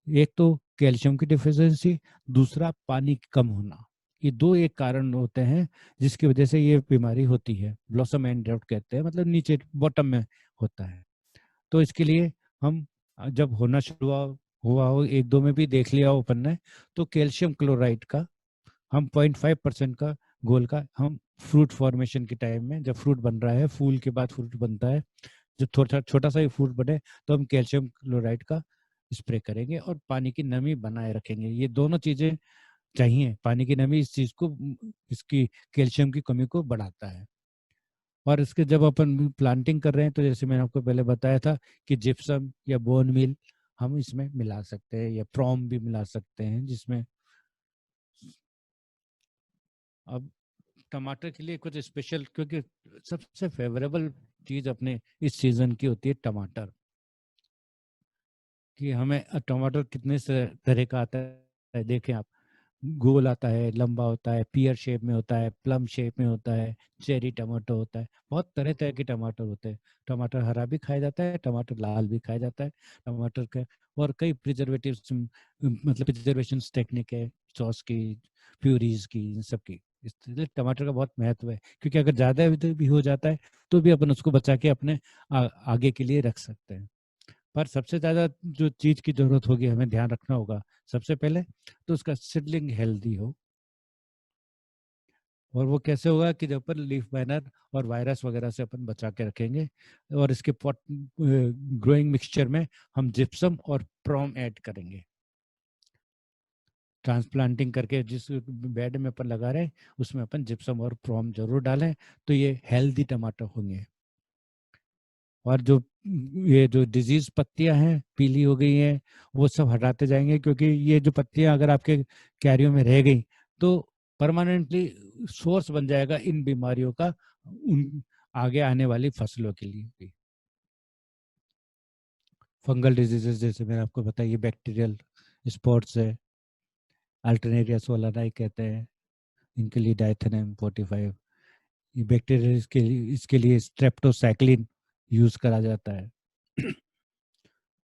एक तो कैल्शियम की डिफिशियंसी, दूसरा पानी कम होना। ये 2 एक कारण होते हैं जिसकी वजह से ये बीमारी होती है, ब्लॉसम एंड ड्राउट कहते हैं, मतलब नीचे बॉटम में होता है। तो इसके लिए हम जब होना शुरू हुआ हो 1-2 में भी देख लिया हो अपन ने, तो कैल्शियम क्लोराइड का हम 0.5% का घोल का हम फ्रूट फॉर्मेशन के टाइम में, जब फ्रूट बन रहा है, फूल के बाद फ्रूट बनता है, जब थोड़ा छोटा सा ही फ्रूट बने तो हम कैल्शियम क्लोराइड का स्प्रे करेंगे और पानी की नमी बनाए रखेंगे। ये दोनों चीजें चाहिए। पानी की नमी इस चीज को, इसकी कैल्शियम की कमी को बढ़ाता है। और इसके जब अपन प्लांटिंग कर रहे हैं तो जैसे मैंने आपको पहले बताया था कि जिप्सम या बोन मील हम इसमें मिला सकते हैं या प्रॉम भी मिला सकते हैं, जिसमें अब टमाटर के लिए कुछ स्पेशल, क्योंकि सबसे फेवरेबल चीज अपने इस सीजन की होती है टमाटर। कि हमें टमाटर कितने से तरह का आता है, देखें आप, गोल आता है, लंबा होता है, पियर शेप में होता है, प्लम शेप में होता है, चेरी टमाटो होता है, बहुत तरह तरह के टमाटर होते हैं। टमाटर हरा भी खाया जाता है, टमाटर लाल भी खाया जाता है, टमाटर का और कई प्रिजर्वेटिव्स, मतलब प्रिजर्वेशन टेक्निक है, सॉस की, प्यूरीज की, इन सब की। इसलिए टमाटर का बहुत महत्व है, क्योंकि अगर ज्यादा भी हो जाता है तो भी अपन उसको बचा के अपने आगे के लिए रख सकते हैं। पर सबसे ज्यादा जो चीज की जरूरत होगी, हमें ध्यान रखना होगा सबसे पहले तो उसका सीडलिंग हेल्दी हो। और वो कैसे होगा कि जब अपन लीफ माइनर और वायरस वगैरह से अपन बचा के रखेंगे। और इसके पॉट ग्रोइंग मिक्सचर में हम जिप्सम और प्रोम ऐड करेंगे। ट्रांसप्लांटिंग करके जिस बेड में अपन लगा रहे हैं उसमें अपन जिप्सम और प्रोम जरूर डालें, तो ये हेल्दी टमाटर होंगे। और जो ये जो डिजीज पत्तियां हैं पीली हो गई हैं वो सब हटाते जाएंगे, क्योंकि ये जो पत्तियां अगर आपके कैरियो में रह गई तो परमानेंटली सोर्स बन जाएगा इन बीमारियों का, उन आगे आने वाली फसलों के लिए भी। फंगल डिजीजेस जैसे मैंने आपको बताया, ये बैक्टीरियल स्पॉट्स है, अल्टरनेरिया सोलानाई कहते हैं, इनके लिए डाइथेनम 45, ये बैक्टीरिया इसके लिए स्ट्रेप्टोसाइक्लिन यूज करा जाता है।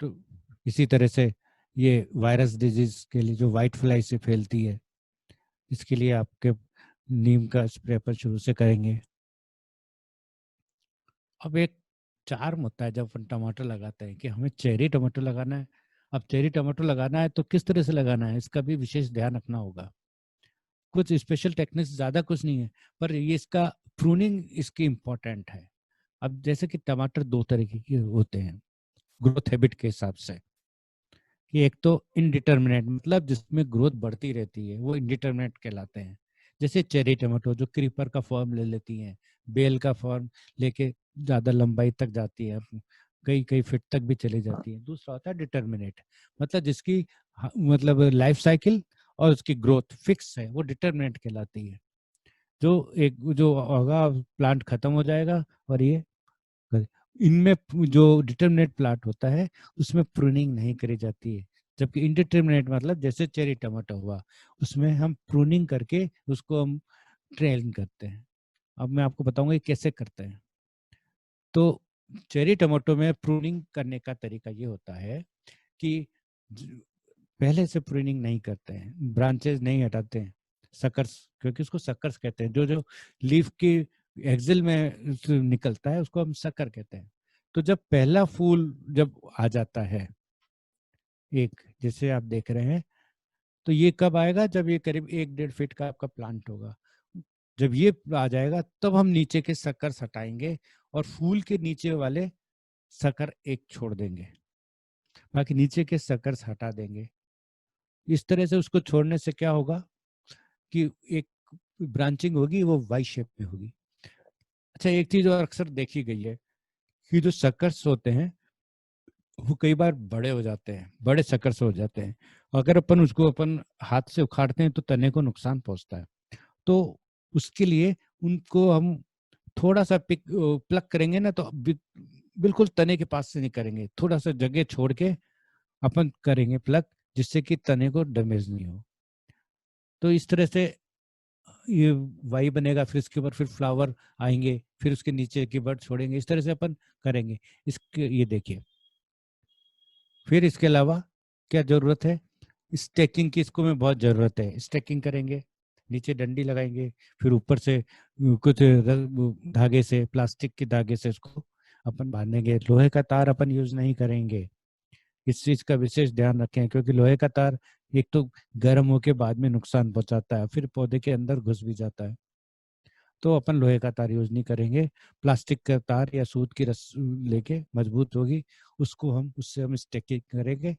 तो इसी तरह से ये वायरस डिजीज के लिए जो वाइट फ्लाई से फैलती है, इसके लिए आपके नीम का स्प्रे पर शुरू से करेंगे। अब एक चार्म होता है जब अपन टमाटर लगाते हैं कि हमें चेरी टमाटर लगाना है। अब चेरी टमाटर लगाना है तो किस तरह से लगाना है, इसका भी विशेष ध्यान रखना होगा। कुछ स्पेशल टेक्निक्स, ज़्यादा कुछ नहीं है, पर ये इसका प्रूनिंग इसकी इम्पोर्टेंट है। अब जैसे कि टमाटर दो तरीके के होते हैं ग्रोथ हैबिट के हिसाब से, कि एक तो इनडिटर्मिनेट, मतलब जिसमें ग्रोथ बढ़ती रहती है, वो इनडिटर्मिनेट कहलाते हैं। जैसे चेरी टमाटो जो क्रीपर का फॉर्म ले लेती हैं, बेल का फॉर्म लेके ज़्यादा लंबाई तक जाती है, कई कई फीट तक भी चली जाती है। दूसरा होता है डिटर्मिनेट, मतलब जिसकी मतलब लाइफ साइकिल और उसकी ग्रोथ फिक्स है, वो डिटर्मिनेट कहलाती है। जो एक जो होगा प्लांट खत्म हो जाएगा और ये इनमें जो डिटर्मिनेट प्लांट होता है उसमें प्रूनिंग नहीं करी जाती है, जबकि इनडिटर्मिनेट मतलब जैसे चेरी टमाटो हुआ, उसमें हम प्रूनिंग करके उसको हम ट्रेन करते हैं। अब मैं आपको बताऊंगा ये कैसे करते हैं। तो चेरी टमाटो में प्रूनिंग करने का तरीका ये होता है कि पहले से प्रूनिंग नहीं करते हैं, ब्रांचेस नहीं हटाते हैं, सकर्स, क्योंकि उसको सकर्स कहते हैं, जो जो लीफ की एक्सिल में निकलता है उसको हम सकर कहते हैं। तो जब पहला फूल जब आ जाता है एक, जैसे आप देख रहे हैं, तो ये कब आएगा, जब ये करीब 1-1.5 फीट का आपका प्लांट होगा। जब ये आ जाएगा तब हम नीचे के सकर हटाएंगे और फूल के नीचे वाले सकर एक छोड़ देंगे, बाकी नीचे के सकर हटा देंगे। इस तरह से उसको छोड़ने से क्या होगा कि एक ब्रांचिंग होगी, वो वाई शेप में होगी। अच्छा, एक चीज और अक्सर देखी गई है कि जो सकर्स होते हैं वो कई बार बड़े हो जाते हैं, बड़े सकर्स हो जाते हैं। अगर अपन उसको अपन हाथ से उखाड़ते हैं तो तने को नुकसान पहुंचता है। तो उसके लिए उनको हम थोड़ा सा प्लक करेंगे ना, तो बिल्कुल तने के पास से नहीं करेंगे, थोड़ा सा जगह छोड़ के अपन करेंगे प्लक, जिससे कि तने को डैमेज नहीं हो। तो इस तरह से ये वाई बनेगा, फिर इसके ऊपर फिर फ्लावर आएंगे, फिर उसके नीचे की बर्ड छोड़ेंगे, इस तरह से अपन करेंगे। इसके ये देखिए, फिर इसके अलावा क्या जरूरत है, स्टेकिंग की इसको में बहुत जरूरत है। स्टेकिंग करेंगे, नीचे डंडी लगाएंगे, फिर ऊपर से कुछ धागे से, प्लास्टिक के धागे से इसको अपन बांधेंगे। लोहे का तार अपन यूज नहीं करेंगे, इस चीज का विशेष ध्यान रखें, क्योंकि लोहे का तार एक तो गर्म होके बाद में नुकसान पहुंचाता है, फिर पौधे के अंदर घुस भी जाता है। तो अपन लोहे का तार यूज नहीं करेंगे। प्लास्टिक का तार या सूत की रस्सी लेके, मजबूत होगी, उसको हम उससे हम स्टेकिंग करेंगे।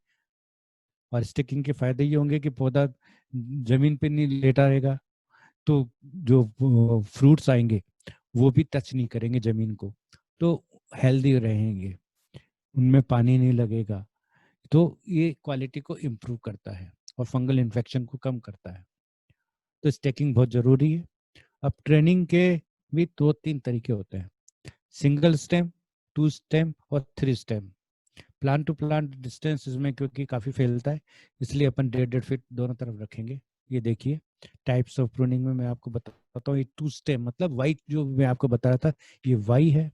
और स्टेकिंग के फायदे ये होंगे कि पौधा जमीन पे नहीं लेटा रहेगा, तो जो फ्रूट्स आएंगे वो भी टच नहीं करेंगे जमीन को, तो हेल्दी रहेंगे, उनमें पानी नहीं लगेगा। तो ये क्वालिटी को इम्प्रूव करता है और फंगल इन्फेक्शन को कम करता है। तो स्टेकिंग बहुत जरूरी है। अब ट्रेनिंग के भी 2-3 तरीके होते हैं, सिंगल स्टेम, 2 स्टेम और 3 stem. Plant to plant distance इसमें क्योंकि काफ़ी फैलता है, इसलिए अपन 1.5-1.5 फीट दोनों तरफ रखेंगे। ये देखिए, टाइप्स ऑफ प्रूनिंग में मैं आपको बताता हूँ। ये 2 स्टेम मतलब वाई जो मैं आपको बता रहा था, ये वाई है।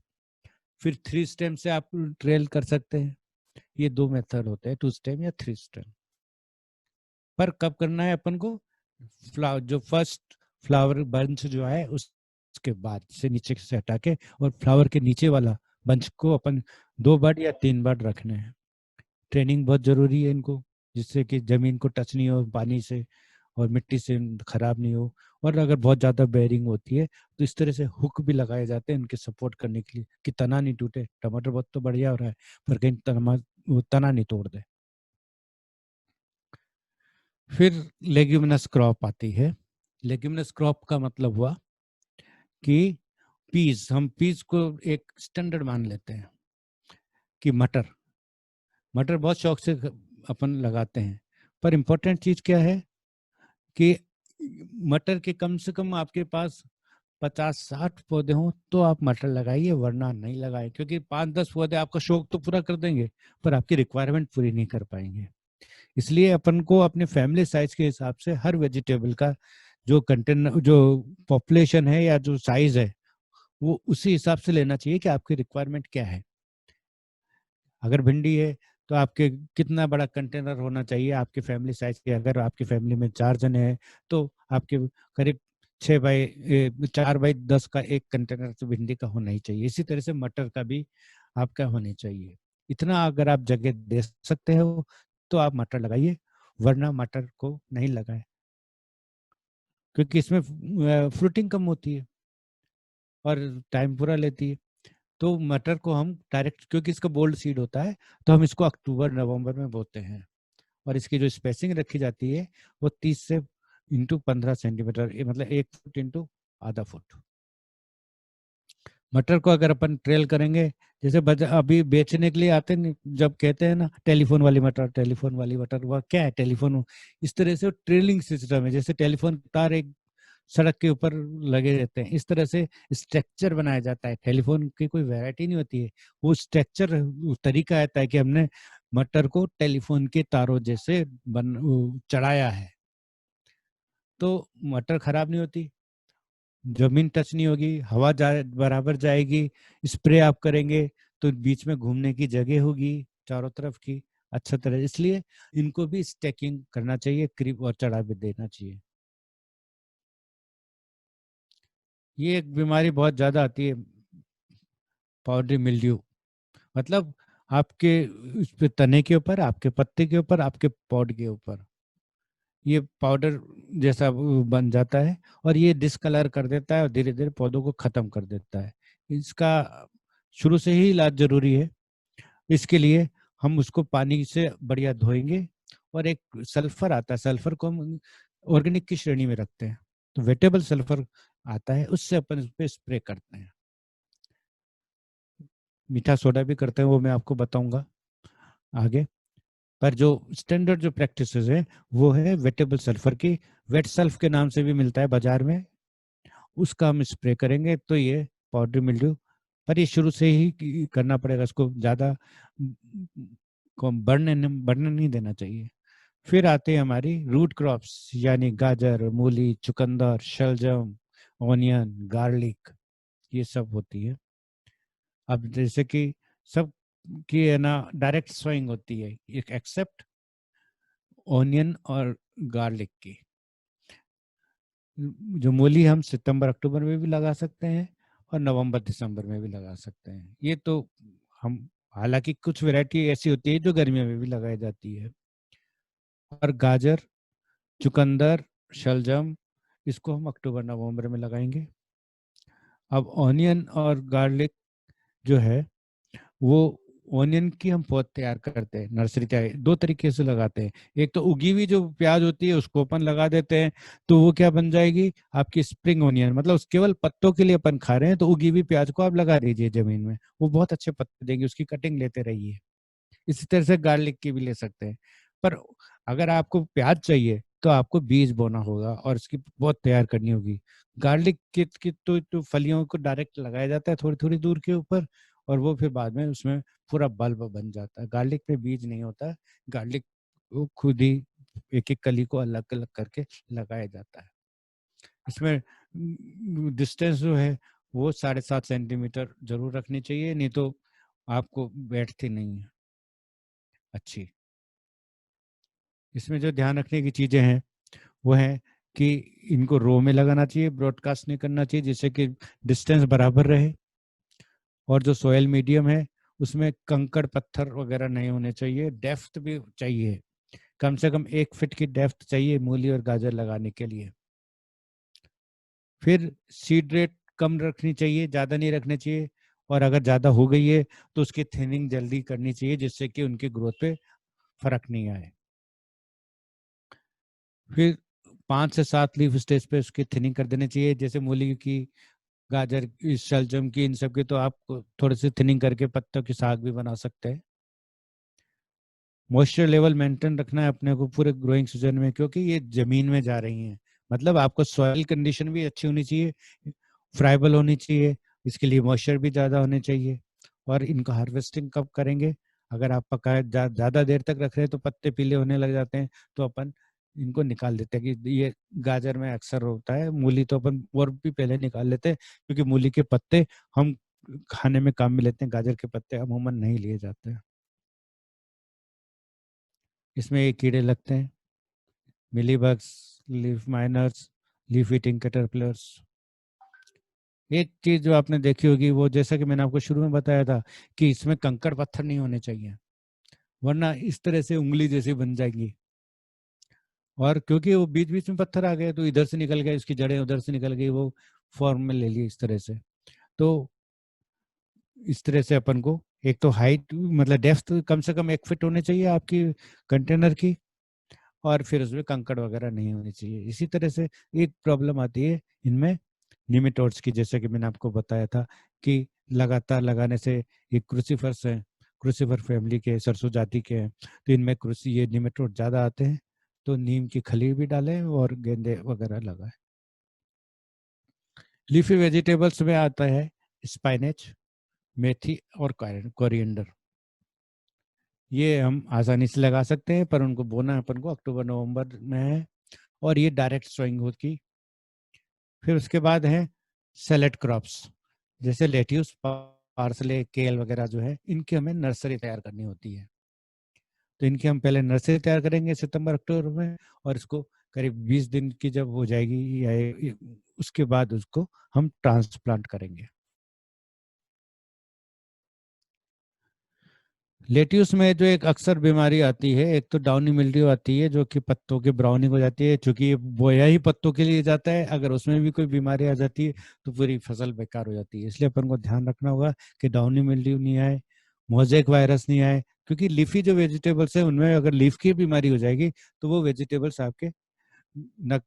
फिर 3 स्टेम से आप ट्रेल कर सकते हैं। ये 2 मेथड होते हैं, 2 स्टेम या 3 स्टेम। पर कब करना है अपन को, फ्लावर जो फर्स्ट फ्लावर बंच जो है उसके बाद से नीचे से हटा के, और फ्लावर के नीचे वाला बंच को अपन 2 बार या 3 बार रखने हैं। ट्रेनिंग बहुत जरूरी है इनको, जिससे कि जमीन को टच नहीं हो पानी से और मिट्टी से खराब नहीं हो। और अगर बहुत ज्यादा बेयरिंग होती है तो इस तरह से हुक भी लगाए जाते हैं उनके सपोर्ट करने के लिए, कि तना नहीं टूटे। टमाटर बहुत तो बढ़िया हो रहा है, पर कहीं वो तना नहीं तोड़ दे। फिर लेग्यूमिनस क्रॉप आती है। लेग्यूमिनस क्रॉप का मतलब हुआ कि पीस, हम पीस को एक स्टैंडर्ड मान लेते हैं कि मटर, मटर बहुत शौक से अपन लगाते हैं। पर इम्पोर्टेंट चीज क्या है कि मटर के कम से कम आपके पास 50-60 पौधे हों तो आप मटर लगाइए, वरना नहीं लगाएं, क्योंकि 5-10 पौधे आपका शौक तो पूरा कर देंगे पर आपकी रिक्वायरमेंट पूरी नहीं कर पाएंगे। इसलिए अपन को अपने फैमिली साइज के हिसाब से हर वेजिटेबल का जो कंटेनर, जो पॉपुलेशन है या जो साइज है, वो उसी हिसाब से लेना चाहिए कि आपकी रिक्वायरमेंट क्या है। अगर भिंडी है तो आपके कितना बड़ा कंटेनर होना चाहिए आपके फैमिली साइज के। अगर आपकी फैमिली में 4 जने हैं तो आपके करीब 4x10 का एक कंटेनर तो भिंडी का होना ही चाहिए। इसी तरह से मटर का भी आपका होना चाहिए। इतना अगर आप जगह दे सकते हो तो आप मटर लगाइए, वरना मटर को नहीं लगाएं, क्योंकि इसमें फ्रूटिंग कम होती है और टाइम पूरा लेती है। तो मटर को हम डायरेक्ट, क्योंकि इसका बोल्ड सीड होता है, तो हम इसको अक्टूबर नवंबर में बोते हैं। और इसकी जो स्पेसिंग रखी जाती है वो 30 से इंटू 15 सेंटीमीटर, मतलब 1 फुट इंटू आधा फुट। मटर को अगर अपन ट्रेल करेंगे, जैसे अभी बेचने के लिए आते हैं, जब कहते हैं ना टेलीफोन वाली मटर, टेलीफोन वाली मटर, वह क्या है टेलीफोन, इस तरह से ट्रेलिंग सिस्टम है। जैसे टेलीफोन तार एक सड़क के ऊपर लगे रहते हैं, इस तरह से स्ट्रक्चर बनाया जाता है। टेलीफोन की कोई वैरायटी नहीं होती है, वो स्ट्रक्चर तरीका आता है कि हमने मटर को टेलीफोन के तारों जैसे चढ़ाया है, तो मटर खराब नहीं होती, जमीन टच नहीं होगी, हवा बराबर जाएगी। स्प्रे आप करेंगे तो बीच में घूमने की जगह होगी चारों तरफ की अच्छा तरह। इसलिए इनको भी स्टैकिंग करना चाहिए, क्रीप और चढ़ा भी देना चाहिए। ये एक बीमारी बहुत ज्यादा आती है, पाउडरी मिल्ड्यू, मतलब आपके उस पे तने के ऊपर, आपके पत्ते के ऊपर, आपके पॉड के ऊपर ये पाउडर जैसा वो बन जाता है और ये डिसकलर कर देता है और धीरे धीरे पौधों को खत्म कर देता है। इसका शुरू से ही इलाज जरूरी है। इसके लिए हम उसको पानी से बढ़िया धोएंगे, और एक सल्फर आता है, सल्फर को हम ऑर्गेनिक की श्रेणी में रखते हैं, तो वेटेबल सल्फर आता है, उससे अपन उस पर स्प्रे करते हैं। मीठा सोडा भी करते हैं, वो मैं आपको बताऊंगा आगे। पर जो स्टैंडर्ड जो प्रैक्टिसेस है वो है वेटेबल सल्फर की, वेट सल्फ के नाम से भी मिलता है बाजार में, उसका हम स्प्रे करेंगे तो ये पाउडर मिल्ड्यू। पर ये शुरू से ही करना पड़ेगा, इसको ज़्यादा को बढ़ने नहीं देना चाहिए। फिर आते हैं हमारी रूट क्रॉप्स, यानी गाजर, मूली, चुकंदर, शलजम, ऑनियन, गार्लिक, ये सब होती है। अब जैसे कि सब की है ना डायरेक्ट सोइंग होती है, एक एक्सेप्ट ऑनियन और गार्लिक की। जो मूली हम सितंबर अक्टूबर में भी लगा सकते हैं और नवंबर दिसंबर में भी लगा सकते हैं। ये तो हम, हालांकि कुछ वैरायटी ऐसी होती है जो गर्मियों में भी लगाई जाती है। और गाजर, चुकंदर, शलजम, इसको हम अक्टूबर नवंबर में लगाएंगे। अब ऑनियन और गार्लिक जो है, वो ऑनियन की हम पौध तैयार करते हैं, नर्सरी तैयार 2 तरीके से लगाते हैं। एक तो उगी हुई जो प्याज होती है उसको अपन लगा देते हैं, तो वो क्या बन जाएगी आपकी स्प्रिंग ऑनियन, मतलब उस केवल पत्तों के लिए अपन खा रहे हैं, तो उगी हुई प्याज को आप लगा दीजिए जमीन में, वो बहुत अच्छे पत्ते देंगे, उसकी कटिंग लेते रहिए। इसी तरह से गार्लिक की भी ले सकते हैं। पर अगर आपको प्याज चाहिए तो आपको बीज बोना होगा और उसकी बहुत तैयार करनी होगी। गार्लिक की तो फलियों को डायरेक्ट लगाया जाता है थोड़ी थोड़ी दूर के ऊपर, और वो फिर बाद में उसमें पूरा बल्ब बन जाता है। गार्लिक पे बीज नहीं होता है, गार्लिक वो खुद ही एक एक कली को अलग अलग करके लगाया जाता है। इसमें डिस्टेंस जो है वो 7.5 सेंटीमीटर जरूर रखनी चाहिए, नहीं तो आपको बैठती नहीं है अच्छी। इसमें जो ध्यान रखने की चीजें हैं वो है कि इनको रो में लगाना चाहिए, ब्रॉडकास्ट नहीं करना चाहिए, जिससे कि डिस्टेंस बराबर रहे। और जो सोयल मीडियम है उसमें कंकड़ पत्थर वगैरह नहीं होने चाहिए, डेप्थ भी चाहिए, कम से कम 1 फीट की डेप्थ चाहिए मूली और गाजर लगाने के लिए। फिर सीड रेट कम रखनी चाहिए, ज़्यादा नहीं रखनी चाहिए, और अगर ज़्यादा हो गई है तो उसकी थिनिंग जल्दी करनी चाहिए, जिससे कि उनकी ग्रोथ पे फर्क नहीं आए। फिर 5 से 7 लीफ स्टेज पे उसकी थिनिंग कर देनी चाहिए। जैसे मूली की, गाजर की, शलजम की, इन सब की तो आप थोड़ी सी थिनिंग करके पत्तों की साग भी बना सकते हैं। मॉइस्चर लेवल मेंटेन रखना है अपने को पूरे ग्रोइंग सीजन में, क्योंकि ये जमीन में जा रही हैं, मतलब आपको सॉइल कंडीशन भी अच्छी होनी चाहिए फ्राइबल होनी चाहिए, इसके लिए मॉइस्चर भी ज़्यादा होने चाहिए। और इनका हार्वेस्टिंग कब करेंगे? अगर आप पकाए ज़्यादा देर तक रख रहे हैं तो पत्ते पीले होने लग जाते हैं, तो अपन इनको निकाल देते हैं। कि ये गाजर में अक्सर होता है, मूली तो अपन और भी पहले निकाल लेते हैं, क्योंकि मूली के पत्ते हम खाने में काम में लेते हैं, गाजर के पत्ते अमूमन नहीं लिए जाते हैं। इसमें ये कीड़े लगते हैं, mealybugs, leaf miners, leaf eating caterpillars. एक चीज जो आपने देखी होगी, वो जैसा कि मैंने आपको शुरू में बताया था कि इसमें कंकड़ पत्थर नहीं होने चाहिए, वरना इस तरह से उंगली जैसी बन जाएंगी। और क्योंकि वो बीच बीच में पत्थर आ गए तो इधर से निकल गए, इसकी जड़ें उधर से निकल गई, वो फॉर्म में ले ली इस तरह से। तो इस तरह से अपन को एक तो हाइट मतलब डेप्थ कम से कम 1 फीट होनी चाहिए आपकी कंटेनर की, और फिर उसमें कंकड़ वगैरह नहीं होनी चाहिए। इसी तरह से एक प्रॉब्लम आती है इनमें निमेटोड्स की, जैसे कि मैंने आपको बताया था कि लगातार लगाने से, ये क्रूसीफर्स है, क्रूसीफर फैमिली के सरसों जाति के हैं, तो इनमें क्रूसी ये निमेटोड ज़्यादा आते हैं। तो नीम की खली भी डालें और गेंदे वगैरह लगाएं। लीफी वेजिटेबल्स में आता है स्पाइनेच, मेथी और कोरिएंडर। ये हम आसानी से लगा सकते हैं, पर उनको बोना अपन को अक्टूबर नवंबर में है, और ये डायरेक्ट सोइंग होगी। फिर उसके बाद है सैलेड क्रॉप्स, जैसे लेट्यूस, पार्सले, केल वगैरह जो है, इनकी हमें नर्सरी तैयार करनी होती है। तो इनकी हम पहले नर्सरी तैयार करेंगे सितंबर अक्टूबर में, और इसको करीब 20 दिन की जब हो जाएगी या उसके बाद उसको हम ट्रांसप्लांट करेंगे। लेट्यूस में जो एक अक्सर बीमारी आती है, एक तो डाउनी मिल्ड्यू आती है जो कि पत्तों की ब्राउनिंग हो जाती है, क्योंकि ये बोया ही पत्तों के लिए जाता है। अगर उसमें भी कोई बीमारी आ जाती है तो पूरी फसल बेकार हो जाती है। इसलिए अपन को ध्यान रखना होगा कि डाउनी मिल्ड्यू नहीं आए, मोजेक वायरस नहीं आए, क्योंकि लीफी जो वेजिटेबल्स है उनमें अगर लीफ की बीमारी हो जाएगी तो वो वेजिटेबल्स आपके न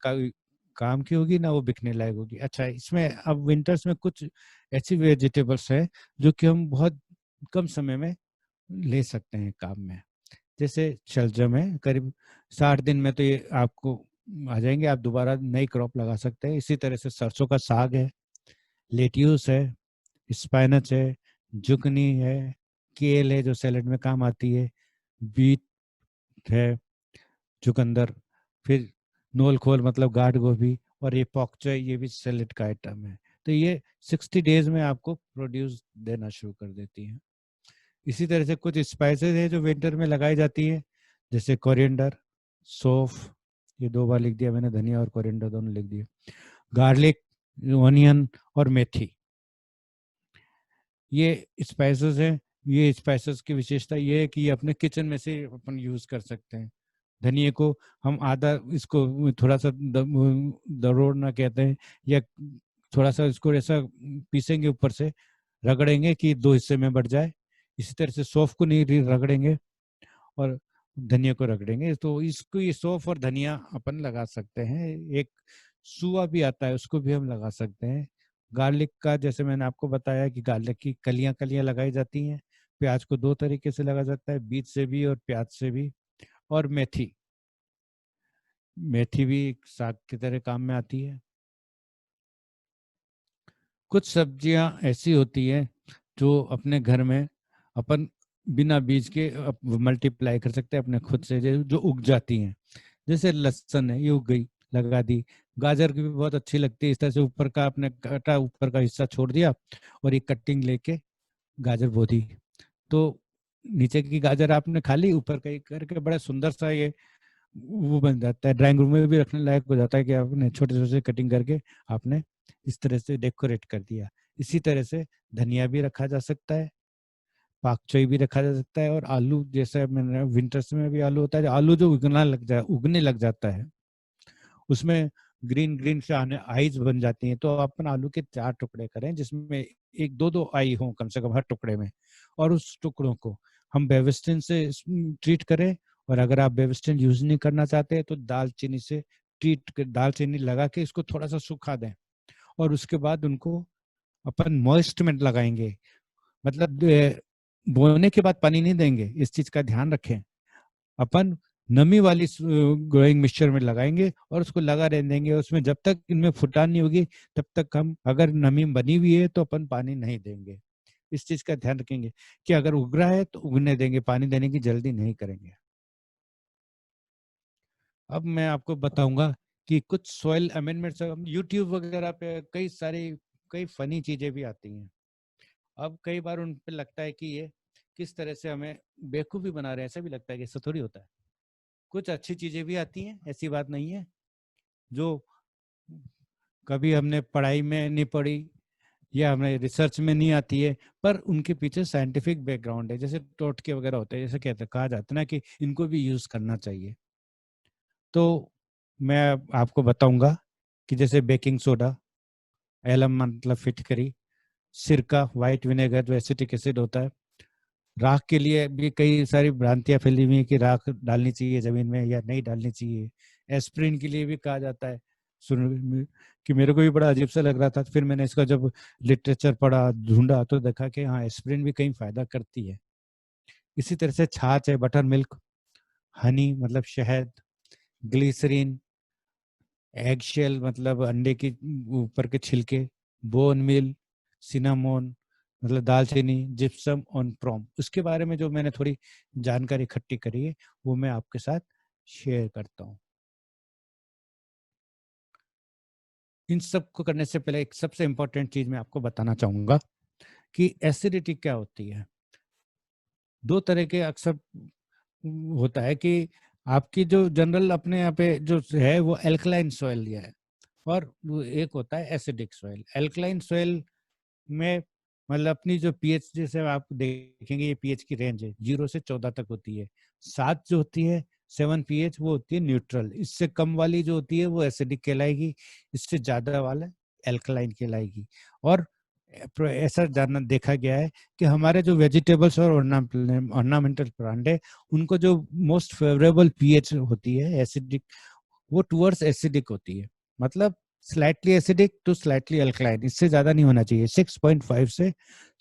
काम की होगी, ना वो बिकने लायक होगी। अच्छा, इसमें अब विंटर्स में कुछ ऐसी वेजिटेबल्स है जो कि हम बहुत कम समय में ले सकते हैं काम में। जैसे शलजम है, करीब 60 दिन में तो ये आपको आ जाएंगे, आप दोबारा नई क्रॉप लगा सकते हैं। इसी तरह से सरसों का साग है, लेट्यूस है, स्पाइनच है, जुकनी है, केल है जो सैलेड में काम आती है, बीट है, चुकंदर, फिर नोल खोल मतलब गार्ड गोभी, और ये पॉक चॉय, ये भी सैलेड का आइटम है। तो ये 60 डेज में आपको प्रोड्यूस देना शुरू कर देती है। इसी तरह से कुछ स्पाइसेस है जो विंटर में लगाई जाती है, जैसे कोरिएंडर, सौंफ, ये 2 बार लिख दिया मैंने, धनिया और कोरिएंडर दोनों लिख दिए, गार्लिक, ऑनियन और मेथी, ये स्पाइसेस हैं। ये स्पाइसेस की विशेषता ये है कि ये अपने किचन में से अपन यूज कर सकते हैं। धनिए को हम आधा, इसको थोड़ा सा दरोड़ना कहते हैं, या थोड़ा सा इसको ऐसा पीसेंगे ऊपर से, रगड़ेंगे कि 2 हिस्से में बढ़ जाए। इसी तरह से सौंफ को नहीं रगड़ेंगे और धनिया को रगड़ेंगे, तो इसको ये सौंफ और धनिया अपन लगा सकते हैं। एक सुआ भी आता है, उसको भी हम लगा सकते हैं। गार्लिक का जैसे मैंने आपको बताया कि गार्लिक की कलियां कलियां लगाई जाती हैं। प्याज को 2 तरीके से लगा जाता है, बीज से भी और प्याज से भी। और मेथी, मेथी भी साग की तरह काम में आती है। कुछ सब्जियां ऐसी होती हैं जो अपने घर में अपन बिना बीज के मल्टीप्लाई कर सकते हैं अपने खुद से, जो उग जाती हैं। जैसे लहसुन है, ये उग गई, लगा दी। गाजर की भी बहुत अच्छी लगती है, इस तरह से ऊपर का आपने कटा, ऊपर का हिस्सा छोड़ दिया और ये कटिंग लेके गाजर बो दी, तो नीचे की गाजर आपने खा ली, ऊपर का एक करके बड़ा सुंदर सा ये वो बन जाता है। ड्राइंग रूम में भी रखने लायक हो जाता है कि आपने छोटे छोटे कटिंग करके आपने इस तरह से डेकोरेट कर दिया। इसी तरह से धनिया भी रखा जा सकता है, पाक चोई भी रखा जा सकता है, और आलू, जैसे मैंने विंटर्स में भी आलू होता है, आलू जो उगने लग जाता है, उसमें ग्रीन ग्रीन से आने आईज बन जाती हैं, तो अपन आलू के 4 टुकड़े करें जिसमें एक दो दो आई हो कम से कम हर टुकड़े में, और उस टुकड़ों को हम बेविस्टिन से ट्रीट करें। और अगर आप बेविस्टिन यूज नहीं करना चाहते हैं तो दालचीनी से दालचीनी लगा के इसको थोड़ा सा सुखा दें, और उसके बाद उनको अपन मॉइस्ट में लगाएंगे। मतलब बोने के बाद पानी नहीं देंगे, इस चीज का ध्यान रखें। अपन नमी वाली ग्रोइंग मिक्सचर में लगाएंगे और उसको लगा रहने देंगे। उसमें जब तक इनमें फुटान नहीं होगी तब तक हम, अगर नमी बनी हुई है तो अपन पानी नहीं देंगे। इस चीज का ध्यान रखेंगे कि अगर उग रहा है तो उगने देंगे, पानी देने की जल्दी नहीं करेंगे। अब मैं आपको बताऊंगा कि कुछ सॉइल अमेंडमेंट्स, यूट्यूब वगैरह पे कई फनी चीजें भी आती हैं। अब कई बार उन पे लगता है कि ये किस तरह से हमें बेवकूफ़ी बना रहे हैं, ऐसा भी लगता है कि ऐसा थोड़ी होता है। कुछ अच्छी चीजें भी आती हैं, ऐसी बात नहीं है, जो कभी हमने पढ़ाई में नहीं पढ़ी या हमें रिसर्च में नहीं आती है, पर उनके पीछे साइंटिफिक बैकग्राउंड है। जैसे टोटके वगैरह होते हैं, जैसे कहते कहा जाता है ना कि इनको भी यूज करना चाहिए। तो मैं आपको बताऊंगा कि जैसे बेकिंग सोडा, एलम मतलब फिटकरी, सिरका, व्हाइट विनेगर जो एसिटिक एसिड होता है, राख के लिए भी कई सारी भ्रांतियां फैली हुई है कि राख डालनी चाहिए जमीन में या नहीं डालनी चाहिए। एस्प्रिन के लिए भी कहा जाता है। सुन कि मेरे को भी बड़ा अजीब सा लग रहा था, फिर मैंने इसका जब लिटरेचर पढ़ा, ढूंढा, तो देखा कि हाँ, एस्प्रिन भी कहीं फायदा करती है। इसी तरह से छाछ है, बटर मिल्क, हनी मतलब शहद, ग्लिसरीन, एग शेल मतलब अंडे के ऊपर के छिलके, बोन मिल, सिनामोन मतलब दालचीनी, जिप्सम और प्रोम। उसके बारे में जो मैंने थोड़ी जानकारी इकट्ठी करी है वो मैं आपके साथ शेयर करता हूँ। इन सब को करने से पहले एक सबसे इम्पोर्टेंट चीज मैं आपको बताना चाहूंगा कि एसिडिटी क्या होती है। दो तरह के अक्सर होता है कि आपकी जो जनरल अपने यहाँ पे जो है वो एल्कलाइन सॉइल लिया है, और वो एक होता है एसिडिक सॉइल। एल्कलाइन सॉइल में मतलब अपनी जो पीएच, जैसे आप देखेंगे ये पीएच की रेंज है 0 से 14 तक होती है। 7 जो होती है 7 पीएच वो होती है न्यूट्रल। इससे कम वाली जो होती है वो एसिडिक कहलाएगी, इससे ज्यादा वाला एल्कलाइन कहलाएगी। और ऐसा जानना देखा गया है कि हमारे जो वेजिटेबल्स और ऑर्नामेंटल प्लांट है उनको जो मोस्ट फेवरेबल पीएच होती है एसिडिक, वो टुवर्ड्स एसिडिक होती है। मतलब slightly acidic to slightly alkaline, इससे ज्यादा नहीं होना चाहिए। 6.5 से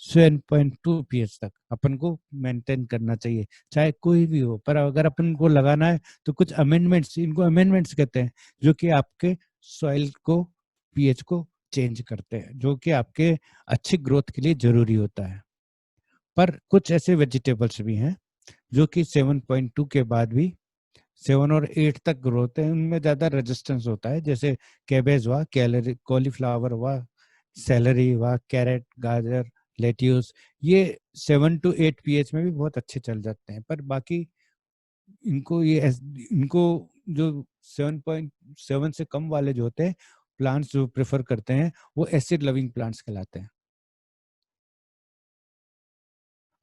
7.2 पीएच तक अपन को मेंटेन करना चाहिए, चाहे कोई भी हो। पर अगर अपन को लगाना है तो कुछ अमेंडमेंट्स, इनको अमेंडमेंट्स कहते हैं, जो कि आपके सॉइल को, पीएच को चेंज करते हैं, जो कि आपके अच्छी ग्रोथ के लिए जरूरी होता है। पर कुछ ऐसे वेजिटेबल्स भी हैं जो कि 7.2 के बाद भी 7 और 8 तक ग्रोथ है, उनमें ज्यादा रेजिस्टेंस होता है। जैसे कैबेज हुआ, कैलरी कॉलीफ्लावर हुआ, सेलरी हुआ, कैरेट, गाजर, लेट्यूस, ये 7 to 8 पीएच में भी बहुत अच्छे चल जाते हैं। पर बाकी इनको जो 7.7 से कम वाले जो होते हैं प्लांट्स जो प्रेफर करते हैं वो एसिड लविंग प्लांट्स कहलाते हैं।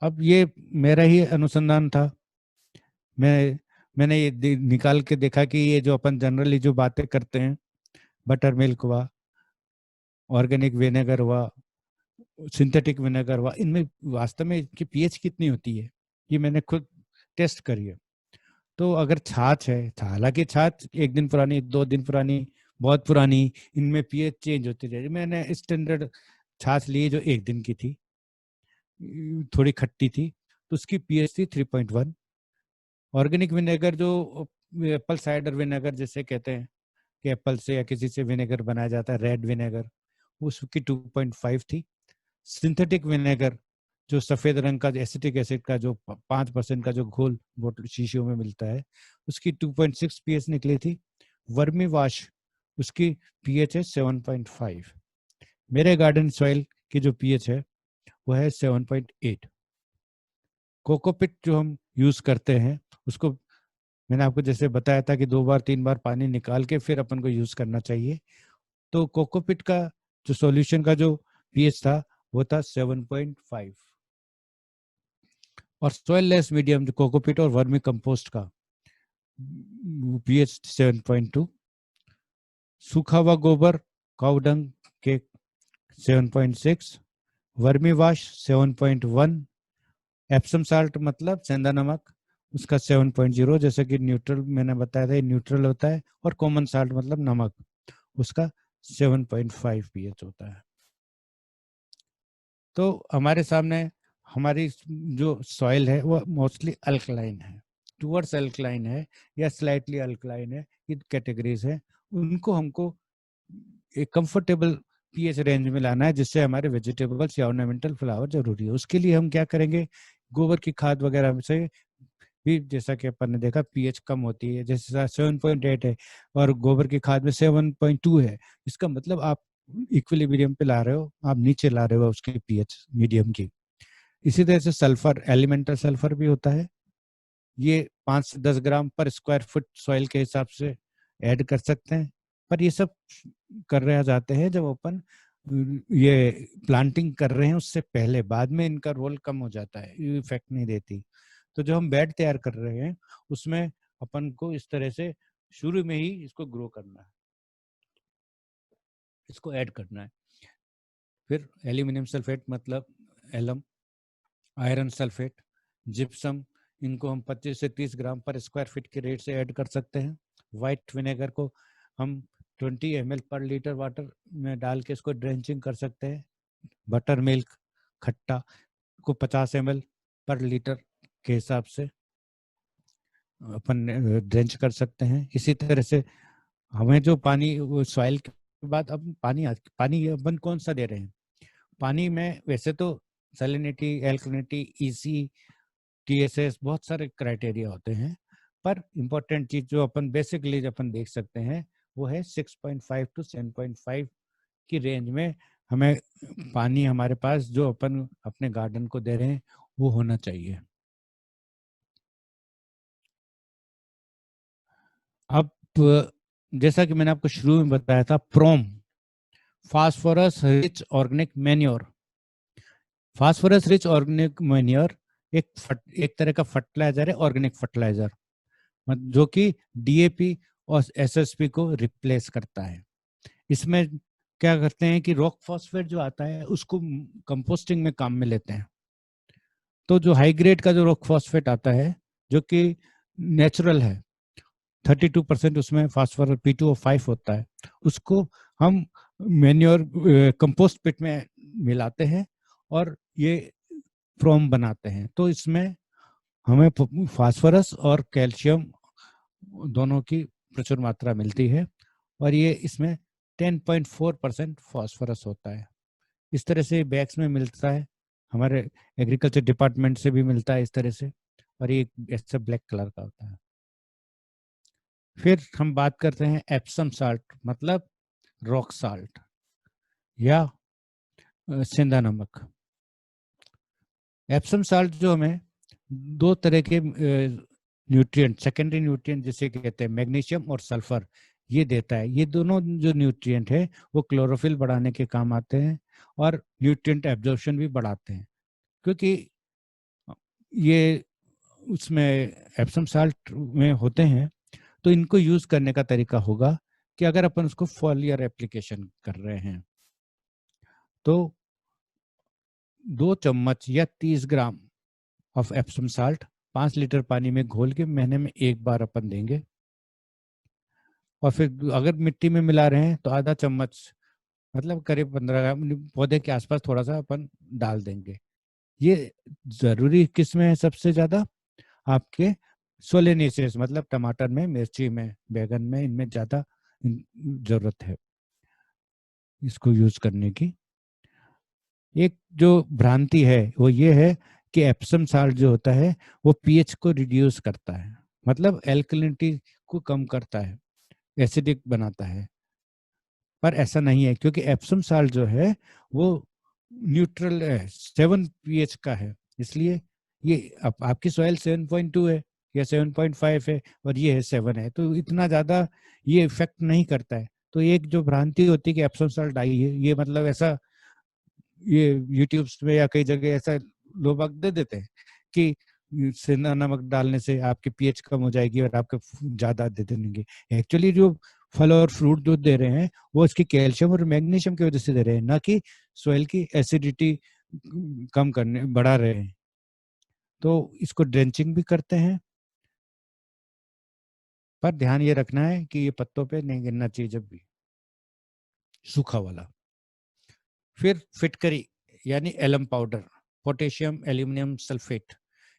अब ये मेरा ही अनुसंधान था। मैंने ये निकाल के देखा कि ये जो अपन जनरली जो बातें करते हैं, बटर मिल्क हुआ, ऑर्गेनिक विनेगर हुआ, सिंथेटिक विनेगर हुआ, इनमें वास्तव में इनकी पीएच कितनी होती है ये मैंने खुद टेस्ट करी है। तो अगर छाछ है, हालांकि छाछ 1 दिन पुरानी, 2 दिन पुरानी, बहुत पुरानी, इनमें पीएच चेंज होती रहेगी। मैंने स्टैंडर्ड छाछ ली जो 1 दिन की थी, थोड़ी खट्टी थी, तो उसकी पीएच थी 3.1। ऑर्गेनिक विनेगर जो एप्पल साइडर विनेगर जैसे कहते हैं कि एप्पल से या किसी से विनेगर बनाया जाता है, रेड विनेगर, उसकी 2.5 थी। सिंथेटिक विनेगर जो सफेद रंग का एसिटिक एसिड का जो 5% का जो घोल बोतल शीशियों में मिलता है, उसकी 2.6 पीएच निकली थी। वर्मी वाश, उसकी पीएच है 7.5। मेरे गार्डन सॉइल की जो पीएच है वो है 7.8। कोकोपिट जो हम यूज करते हैं उसको मैंने आपको जैसे बताया था कि 2 बार 3 बार पानी निकाल के फिर अपन को यूज करना चाहिए। तो कोकोपिट का जो सॉल्यूशन का जो पीएच था वो था 7.5। और सॉइल लेस मीडियम जो कोकोपिट और वर्मी कंपोस्ट का पीएच 7.2। सूखा हुआ गोबर, काउडंग के 7.6, वर्मी वाश 7.1, एप्सम साल्ट मतलब सेंधा नमक, उसका 7.0, जैसे कि न्यूट्रल मैंने बताया था, न्यूट्रल होता है। और कॉमन साल्ट मतलब नमक, उसका 7.5 पीएच होता है। तो हमारे सामने हमारी जो सॉइल है वो मोस्टली अल्कलाइन है। टुवर्ड्स अल्कलाइन है या स्लाइटली अल्कलाइन है, ये कैटेगरीज है, उनको हमको एक कंफर्टेबल पीएच रेंज में लाना है जिससे हमारे वेजिटेबल्स या ऑर्नामेंटल फ्लावर जरूरी है। उसके लिए हम क्या करेंगे, गोबर की खाद वगैरह से भी, जैसा कि अपन ने देखा पीएच कम होती है, जैसे 7.8 है और गोबर की खाद में 7.2 है, इसका मतलब आप इक्विलिब्रियम पे ला रहे हो, आप नीचे ला रहे हो उसकी पीएच मीडियम की। इसी तरह से सल्फर, एलिमेंटल सल्फर भी होता है, ये 5 से 10 ग्राम पर स्क्वायर फुट सॉइल के हिसाब से ऐड कर सकते हैं। पर ये सब कर रहे जाते हैं जब अपन ये प्लांटिंग कर रहे हैं उससे पहले, बाद में इनका रोल कम हो जाता है, ये इफेक्ट नहीं देती। तो जो हम बेड तैयार कर रहे हैं उसमें अपन को इस तरह से शुरू में ही इसको ग्रो करना है, इसको ऐड करना है। फिर एल्यूमिनियम सल्फेट मतलब एलम, आयरन सल्फेट, जिप्सम, इनको हम 25 से 30 ग्राम पर स्क्वायर फीट के रेट से ऐड कर सकते हैं। वाइट विनेगर को हम 20 ml पर लीटर वाटर में डाल के इसको ड्रेंचिंग कर सकते हैं। बटर मिल्क खट्टा को 50 ml पर लीटर के हिसाब से अपन ड्रेंच कर सकते हैं। इसी तरह से हमें जो पानी सॉइल के बाद, अब पानी अपन कौन सा दे रहे हैं, पानी में वैसे तो सैलिनिटी, एल्कलिनिटी, ईसी, टीएसएस, बहुत सारे क्राइटेरिया होते हैं, पर इम्पोर्टेंट चीज जो अपन बेसिकली अपन देख सकते हैं वो है 6.5 to 7.5 की रेंज में हमें पानी हमारे पास जो अपन अपने गार्डन को दे रहे हैं वो होना चाहिए। अब जैसा कि मैंने आपको शुरू में बताया था, PROM, phosphorus rich organic manure. Phosphorus rich organic manure एक तरह का फर्टिलाइजर है, ऑर्गेनिक फर्टिलाइजर, जो कि डीएपी और एसएसपी को रिप्लेस करता है। इसमें क्या करते हैं कि रॉक फॉस्फेट जो आता है उसको कंपोस्टिंग में काम में लेते हैं। तो जो हाई ग्रेड का जो रॉक फॉस्फेट आता है जो कि नेचुरल है, 32% उसमें फास्फोरस P2O5 होता है, उसको हम मैन्योर कंपोस्ट पिट में मिलाते हैं और ये फ्रोम बनाते हैं। तो इसमें हमें फास्फोरस और कैल्शियम दोनों की प्रचुर मात्रा मिलती है और ये इसमें 10.4% फास्फोरस होता है। इस तरह से बैग्स में मिलता है, हमारे एग्रीकल्चर डिपार्टमेंट से भी मिलता है इस तरह से, और ये ऐसा ब्लैक कलर का होता है। फिर हम बात करते हैं एप्सम साल्ट, मतलब रॉक साल्ट या सेंधा नमक। एप्सम साल्ट जो हमें दो तरह के न्यूट्रिएंट, सेकेंडरी न्यूट्रिएंट जिसे कहते हैं मैग्नीशियम और सल्फर, ये देता है। ये दोनों जो न्यूट्रिएंट है वो क्लोरोफिल बढ़ाने के काम आते हैं और न्यूट्रिएंट एब्जॉर्प्शन भी बढ़ाते हैं, क्योंकि ये उसमें एप्सम साल्ट में होते हैं। तो इनको यूज करने का तरीका होगा कि अगर अपन उसको फॉलियर एप्लीकेशन कर रहे हैं तो 2 चम्मच या 30 gram of Epsom salt 5 litre पानी में घोल के महीने में एक बार अपन देंगे। और फिर अगर मिट्टी में मिला रहे हैं तो आधा चम्मच, मतलब करीब 15 ग्राम पौधे के आसपास थोड़ा सा अपन डाल देंगे। ये जरूरी किस में है सबसे ज्यादा, आपके सोलेनेसियस, मतलब टमाटर में, मिर्ची में, बैगन में, इनमें ज्यादा जरूरत है इसको यूज करने की। एक जो भ्रांति है वो ये है कि एप्सम साल्ट जो होता है वो पीएच को रिड्यूस करता है, मतलब एल्कलिनिटी को कम करता है, एसिडिक बनाता है। पर ऐसा नहीं है, क्योंकि एप्सम साल्ट जो है वो न्यूट्रल है, 7 पीएच का है, इसलिए ये आपकी सॉइल 7.2 है या 7.5 है और ये है 7 है, तो इतना ज्यादा ये इफेक्ट नहीं करता है। तो एक जो भ्रांति होती है कि एप्सम साल्ट आई है, ये मतलब ऐसा, ये यूट्यूब में या कई जगह ऐसा लोग दे देते हैं कि सेंधा नमक डालने से आपकी पीएच कम हो जाएगी और आपके ज्यादा दे देंगे। एक्चुअली जो फल और फ्रूट जो दे रहे हैं वो इसकी कैल्शियम और मैग्नीशियम की वजह से दे रहे हैं, ना कि सॉइल की एसिडिटी कम करने बढ़ा रहे हैं। तो इसको ड्रेंचिंग भी करते हैं, पर ध्यान ये रखना है कि ये पत्तों पे नहीं गिरना चाहिए जब भी, सूखा वाला। फिर फिटकरी यानी alum powder, potassium aluminium sulphate,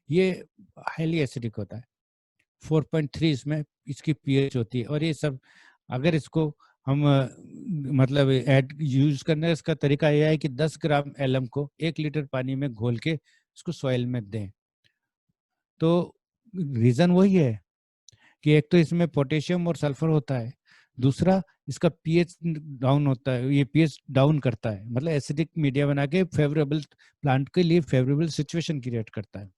ये हाईली एसिडिक होता है। 4.3 इसमें इसकी पीएच होती है। और ये सब अगर इसको हम मतलब ऐड यूज करने का इसका तरीका यह है कि 10 ग्राम एलम को 1 लीटर पानी में घोल के इसको सॉइल में दें। तो रीजन वही है कि एक तो इसमें पोटेशियम और सल्फर होता है, दूसरा इसका पीएच डाउन होता है, ये पीएच डाउन करता है, मतलब एसिडिक मीडिया बना के फेवरेबल प्लांट के लिए फेवरेबल सिचुएशन क्रिएट करता है।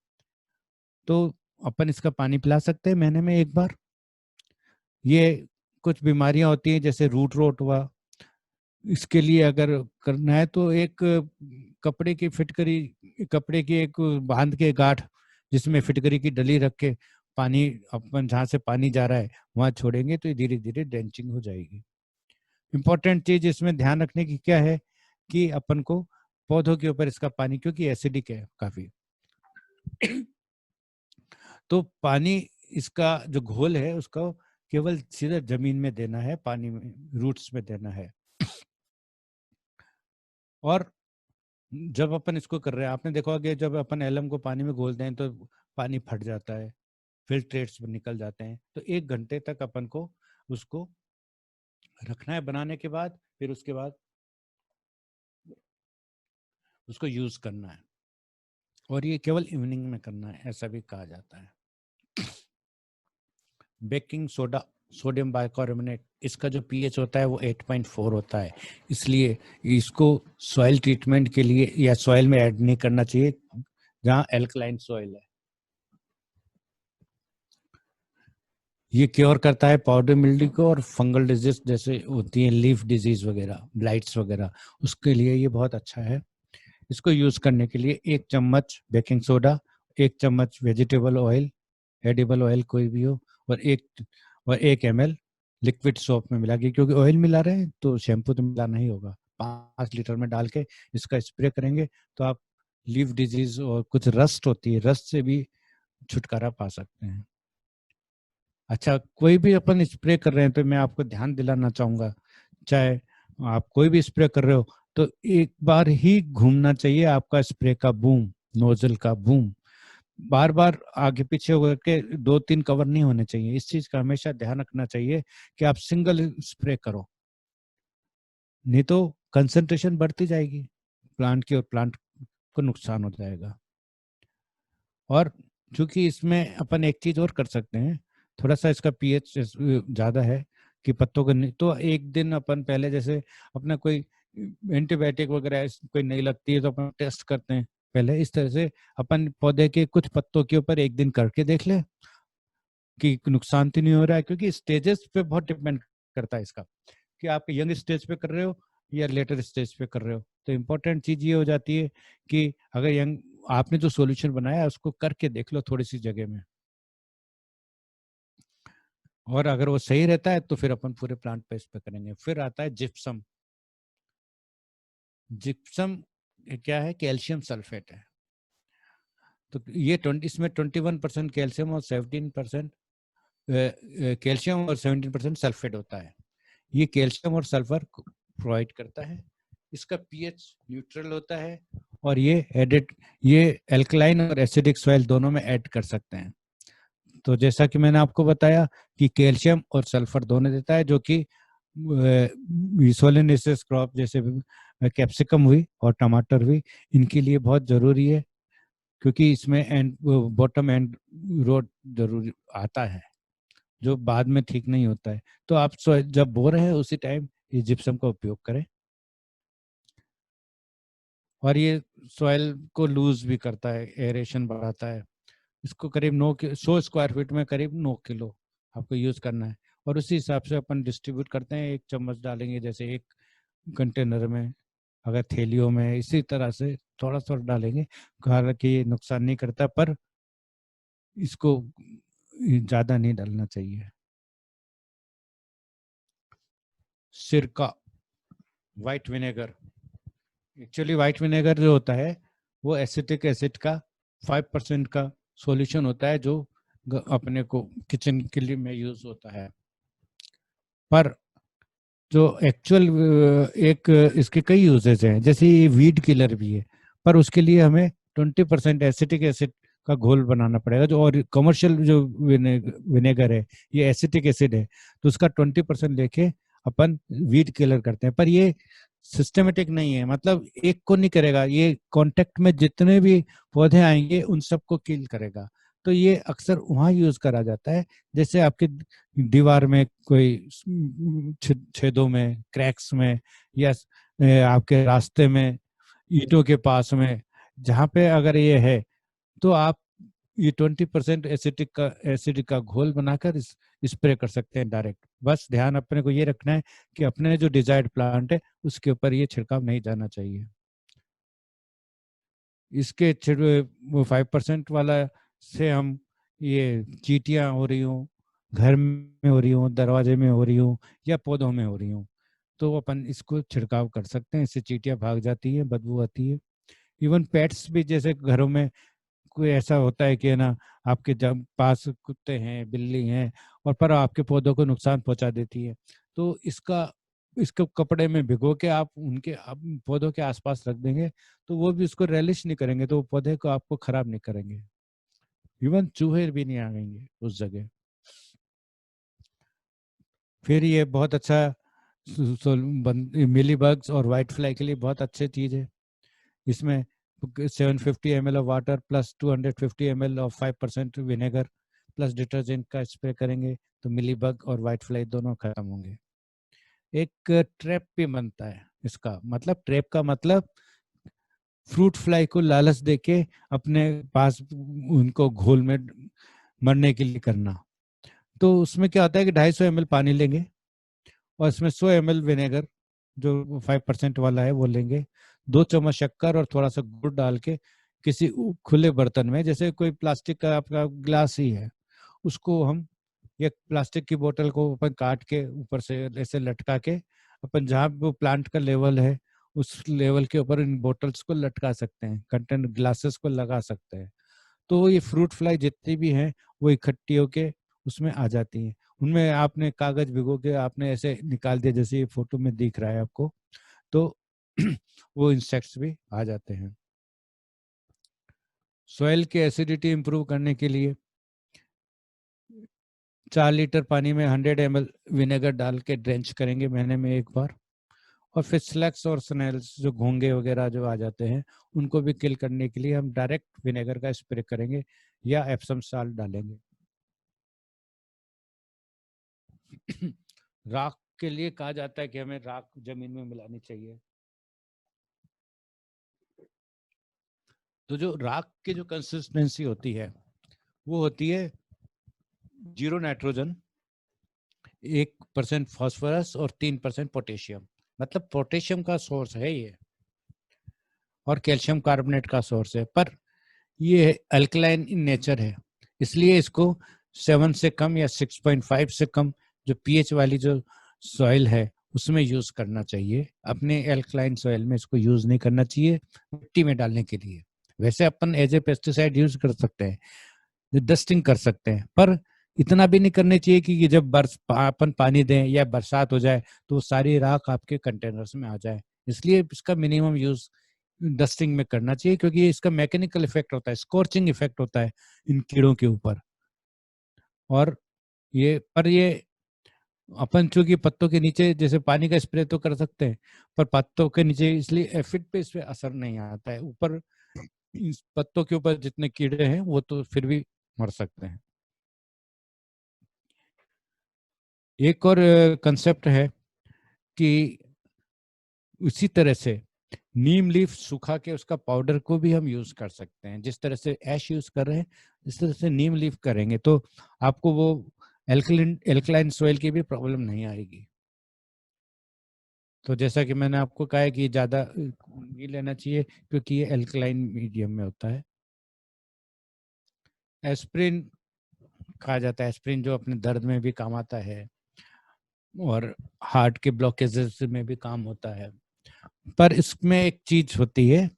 तो अपन इसका पानी पिला सकते हैं महीने में एक बार। ये कुछ बीमारियां होती हैं जैसे रूट रोट हुआ, इसके लिए अगर करना है तो एक कपड़े की फिटकरी, कपड़े की एक बांध के गांठ जिसमें फिटकरी की डली रख के पानी अपन जहाँ से पानी जा रहा है वहां छोड़ेंगे तो धीरे धीरे ड्रेंचिंग हो जाएगी। इंपॉर्टेंट चीज इसमें ध्यान रखने की क्या है कि अपन को पौधों के ऊपर इसका पानी, क्योंकि एसिडिक है काफी, तो पानी इसका जो घोल है उसको केवल सीधा जमीन में देना है, पानी में रूट्स में देना है। और जब अपन इसको कर रहे हैं, आपने देखा होगा जब अपन एलम को पानी में घोलते हैं तो पानी फट जाता है, फिल्ट्रेट्स निकल जाते हैं। तो 1 घंटे तक अपन को उसको रखना है बनाने के बाद, फिर उसके बाद उसको यूज करना है। और ये केवल इवनिंग में करना है, ऐसा भी कहा जाता है। बेकिंग सोडा, सोडियम बाइकार्बोनेट, इसका जो पीएच होता है वो 8.4 होता है, इसलिए इसको सॉइल ट्रीटमेंट के लिए या सॉइल में ऐड नहीं करना चाहिए जहां एल्कलाइन सॉइल है। ये क्योर करता है पाउडर मिल्ड्यू को और फंगल डिजीज जैसे होती है, लीफ डिजीज वगैरह, ब्लाइट्स वगैरह, उसके लिए ये बहुत अच्छा है। इसको यूज करने के लिए 1 चम्मच बेकिंग सोडा, 1 चम्मच वेजिटेबल ऑयल, एडिबल ऑयल कोई भी हो, और 1 ml लिक्विड सोप में मिला के, क्योंकि ऑयल मिला रहे हैं तो शैम्पू तो मिलाना ही होगा। 5 लीटर में डाल के इसका स्प्रे करेंगे तो आप लीफ डिजीज और कुछ रस्ट होती है, रस्ट से भी छुटकारा पा सकते हैं। अच्छा, कोई भी अपन स्प्रे कर रहे हैं तो मैं आपको ध्यान दिलाना चाहूंगा, चाहे आप कोई भी स्प्रे कर रहे हो तो एक बार ही घूमना चाहिए आपका स्प्रे का बूम, नोजल का बूम। बार बार आगे पीछे होकर के 2-3 कवर नहीं होने चाहिए। इस चीज का हमेशा ध्यान रखना चाहिए कि आप सिंगल स्प्रे करो, नहीं तो कंसंट्रेशन बढ़ती जाएगी प्लांट की और प्लांट को नुकसान हो जाएगा। और चूंकि इसमें अपन एक चीज और कर सकते हैं, थोड़ा सा इसका पीएच ज्यादा है कि पत्तों को नहीं, तो एक दिन अपन पहले जैसे अपना कोई एंटीबायोटिक वगैरह कोई नहीं लगती है तो अपन टेस्ट करते हैं पहले, इस तरह से अपन पौधे के कुछ पत्तों के ऊपर एक दिन करके देख ले कि नुकसान तो नहीं हो रहा है, क्योंकि स्टेजेस पे बहुत डिपेंड करता है इसका कि आप यंग स्टेज पे कर रहे हो या लेटर स्टेज पे कर रहे हो। तो इम्पोर्टेंट चीज ये हो जाती है कि अगर यंग आपने जो सॉल्यूशन बनाया है उसको करके देख लो थोड़ी सी जगह में, और अगर वो सही रहता है तो फिर अपन पूरे प्लांट पे इस पे करेंगे। फिर आता है जिप्सम। जिप्सम क्या है? कैल्शियम सल्फेट है। तो ये 20, इसमें 21% कैल्शियम और 17% कैल्शियम और 17% सल्फेट होता है। ये कैल्शियम और सल्फर प्रोवाइड करता है। इसका पीएच न्यूट्रल होता है और ये एल्कलाइन और एसिडिक सॉइल दोनों में ऐड कर सकते हैं। तो जैसा कि मैंने आपको बताया कि कैल्शियम और सल्फर दोनों देता है, जो कि सोलेनेसियस क्रॉप जैसे कैप्सिकम हुई और टमाटर हुई, इनके लिए बहुत जरूरी है, क्योंकि इसमें एंड बॉटम एंड रोड जरूरी आता है जो बाद में ठीक नहीं होता है। तो आप जब बो रहे हैं उसी टाइम ये जिप्सम का उपयोग करें। और ये सॉइल को लूज भी करता है, एरेशन बढ़ाता है। इसको करीब 100 स्क्वायर फीट में करीब 9 किलो आपको यूज करना है, और उसी हिसाब से अपन डिस्ट्रीब्यूट करते हैं। 1 चम्मच डालेंगे जैसे 1 कंटेनर में, अगर थैलियों में, इसी तरह से थोड़ा थोड़ा डालेंगे। हालांकि ये नुकसान नहीं करता, पर इसको ज्यादा नहीं डालना चाहिए। सिरका, white vinegar, actually white vinegar जो होता है वो एसिटिक एसिड का 5% का सॉल्यूशन होता है, जो अपने को किचन के लिए में यूज होता है। पर जो एक्चुअल एक इसके कई यूजेज हैं, जैसे ये वीड किलर भी है, पर उसके लिए हमें 20% एसिटिक एसिड का घोल बनाना पड़ेगा। जो और कमर्शियल जो विनेगर है ये एसिटिक एसिड है, तो उसका 20% लेके अपन वीड किलर करते हैं। पर ये सिस्टमेटिक नहीं है, मतलब एक को नहीं करेगा, ये कांटेक्ट में जितने भी पौधे आएंगे उन सबको किल करेगा। तो ये अक्सर वहां यूज करा जाता है जैसे आपके दीवार में कोई छेदों में, क्रैक्स में, या आपके रास्ते में, ईंटों के पास में, जहाँ पे अगर ये है तो आप ये 20% एसिडिक का घोल बनाकर स्प्रे कर सकते हैं डायरेक्ट। बस ध्यान अपने को ये रखना है कि अपने जो डिजायर्ड प्लांट है उसके ऊपर ये छिड़काव नहीं जाना चाहिए। इसके 5% वाला से हम ये चींटियां हो रही हूँ, घर में हो रही हूँ, दरवाजे में हो रही हूँ, या पौधों में हो रही हूँ, तो अपन इसको छिड़काव कर सकते हैं। इससे चींटियां भाग जाती है, बदबू आती है। इवन पेट्स भी, जैसे घरों में कोई ऐसा होता है कि ना आपके जब पास कुत्ते हैं, बिल्ली हैं, और पर आपके पौधों को नुकसान पहुंचा देती है, तो इसको कपड़े में भिगो के आप उनके पौधों के आसपास रख देंगे तो वो भी उसको रेलिश नहीं करेंगे, तो वो पौधे को आपको खराब नहीं करेंगे। इवन चूहे भी नहीं आएंगे उस जगह। फिर ये बहुत अच्छा मिली बग्स और वाइट फ्लाई के लिए बहुत अच्छी चीज है। इसमें 750 ml of water plus 250 ml of 5% vinegar plus detergent का स्प्रे करेंगे तो मिली बग और वाइट फ्लाई दोनों खत्म होंगे। एक ट्रैप भी बनता है इसका, मतलब ट्रैप का मतलब फ्रूट फ्लाई को लालच देके अपने पास उनको घोल में मरने के लिए करना। तो उसमें क्या होता है कि 250 ml पानी लेंगे और इसमें 100 ml विनेगर जो 5% वाला है वो लेंगे, 2 चम्मच शक्कर और थोड़ा सा गुड़ डाल के किसी खुले बर्तन में, जैसे कोई प्लास्टिक का आपका ग्लास ही है, उसको हम एक प्लास्टिक की बोतल को अपन काट के ऊपर से ऐसे लटका के अपन जहाँ वो प्लांट का लेवल है उस लेवल के ऊपर इन बोतल्स को लटका सकते हैं, कंटेनर ग्लासेस को लगा सकते हैं। तो ये फ्रूट फ्लाई जितनी भी हैं वो इकट्ठी होके उसमें आ जाती हैं। उनमें आपने कागज भिगो के आपने ऐसे निकाल दिया जैसे ये फोटो में दिख रहा है आपको, तो वो इंसेक्ट्स भी आ जाते हैं। सॉइल की एसिडिटी इंप्रूव करने के लिए 4 लीटर पानी में 100 ml विनेगर डाल के ड्रेंच करेंगे महीने में एक बार। और फिर स्लैक्स और स्नेल्स जो घोंगे वगैरह जो आ जाते हैं उनको भी किल करने के लिए हम डायरेक्ट विनेगर का स्प्रे करेंगे या एप्सम साल्ट डालेंगे। राख के लिए कहा जाता है कि हमें राख जमीन में मिलानी चाहिए। तो जो राख की जो कंसिस्टेंसी होती है वो होती है 0 नाइट्रोजन, 1% फास्फोरस और 3% पोटेशियम। मतलब पोटेशियम का सोर्स है ये और कैल्शियम कार्बोनेट का सोर्स है, पर ये अल्कलाइन इन नेचर है, इसलिए इसको 7 से कम या 6.5 से कम जो पीएच वाली जो सॉइल है उसमें यूज करना चाहिए। अपने अल्कलाइन सॉइल में इसको यूज नहीं करना चाहिए मिट्टी में डालने के लिए। वैसे अपन एज ए पेस्टिसाइड यूज कर सकते हैं, डस्टिंग कर सकते हैं, पर इतना भी नहीं करने चाहिए कि जब अपन पानी दें या बरसात हो जाए तो सारी राख आपके कंटेनर्स में आ जाए। इसलिए इसका मिनिमम यूज डस्टिंग में करना चाहिए, क्योंकि इसका मैकेनिकल इफेक्ट होता है, स्कॉर्चिंग इफेक्ट होता है इन कीड़ों के ऊपर। और ये अपन चूंकि पत्तों के नीचे जैसे पानी का स्प्रे तो कर सकते हैं, पर पत्तों के नीचे इसलिए एफिड पे इस पे असर नहीं आता है। ऊपर इस पत्तों के ऊपर जितने कीड़े हैं वो तो फिर भी मर सकते हैं। एक और कंसेप्ट है कि उसी तरह से नीम लीफ सुखा के उसका पाउडर को भी हम यूज कर सकते हैं। जिस तरह से ऐश यूज कर रहे हैं इस तरह से नीम लीफ करेंगे तो आपको वो एल्कलाइन सोइल की भी प्रॉब्लम नहीं आएगी। तो जैसा कि मैंने आपको कहा है कि ज्यादा ये लेना चाहिए क्योंकि ये एल्कलाइन मीडियम में होता है। एस्प्रिन कहा जाता है, एस्प्रिन जो अपने दर्द में भी काम आता है और हार्ट के ब्लॉकेजेस में भी काम होता है। पर इसमें एक चीज होती है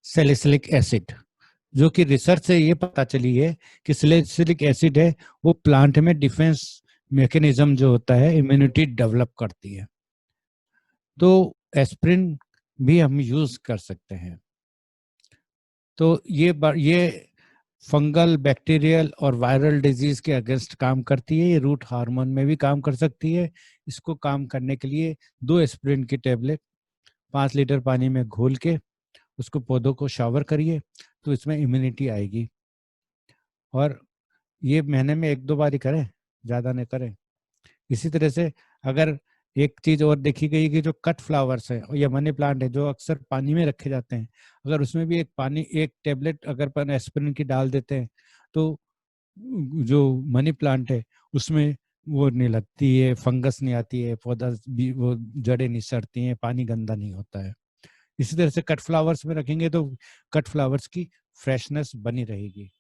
सैलिसिलिक एसिड, जो कि रिसर्च से ये पता चली है कि सैलिसिलिक एसिड है वो प्लांट में डिफेंस मैकेनिज्म जो होता है, इम्यूनिटी डेवलप करती है। तो एस्प्रिन भी हम यूज कर सकते हैं। तो ये फंगल, बैक्टीरियल और वायरल डिजीज के अगेंस्ट काम करती है। ये रूट हार्मोन में भी काम कर सकती है। इसको काम करने के लिए 2 एस्पिरिन की टेबलेट 5 लीटर पानी में घोल के उसको पौधों को शावर करिए, तो इसमें इम्यूनिटी आएगी। और ये महीने में 1-2 बार ही करें, ज़्यादा नहीं करें। इसी तरह से अगर एक चीज और देखी गई कि जो कट फ्लावर्स है या मनी प्लांट है जो अक्सर पानी में रखे जाते हैं, अगर उसमें भी एक टेबलेट अगर अपन एस्पिरिन की डाल देते हैं तो जो मनी प्लांट है उसमें वो नहीं लगती है, फंगस नहीं आती है, पौधा भी वो जड़ें नहीं सड़ती हैं, पानी गंदा नहीं होता है। इसी तरह से कट फ्लावर्स में रखेंगे तो कट फ्लावर्स की फ्रेशनेस बनी रहेगी।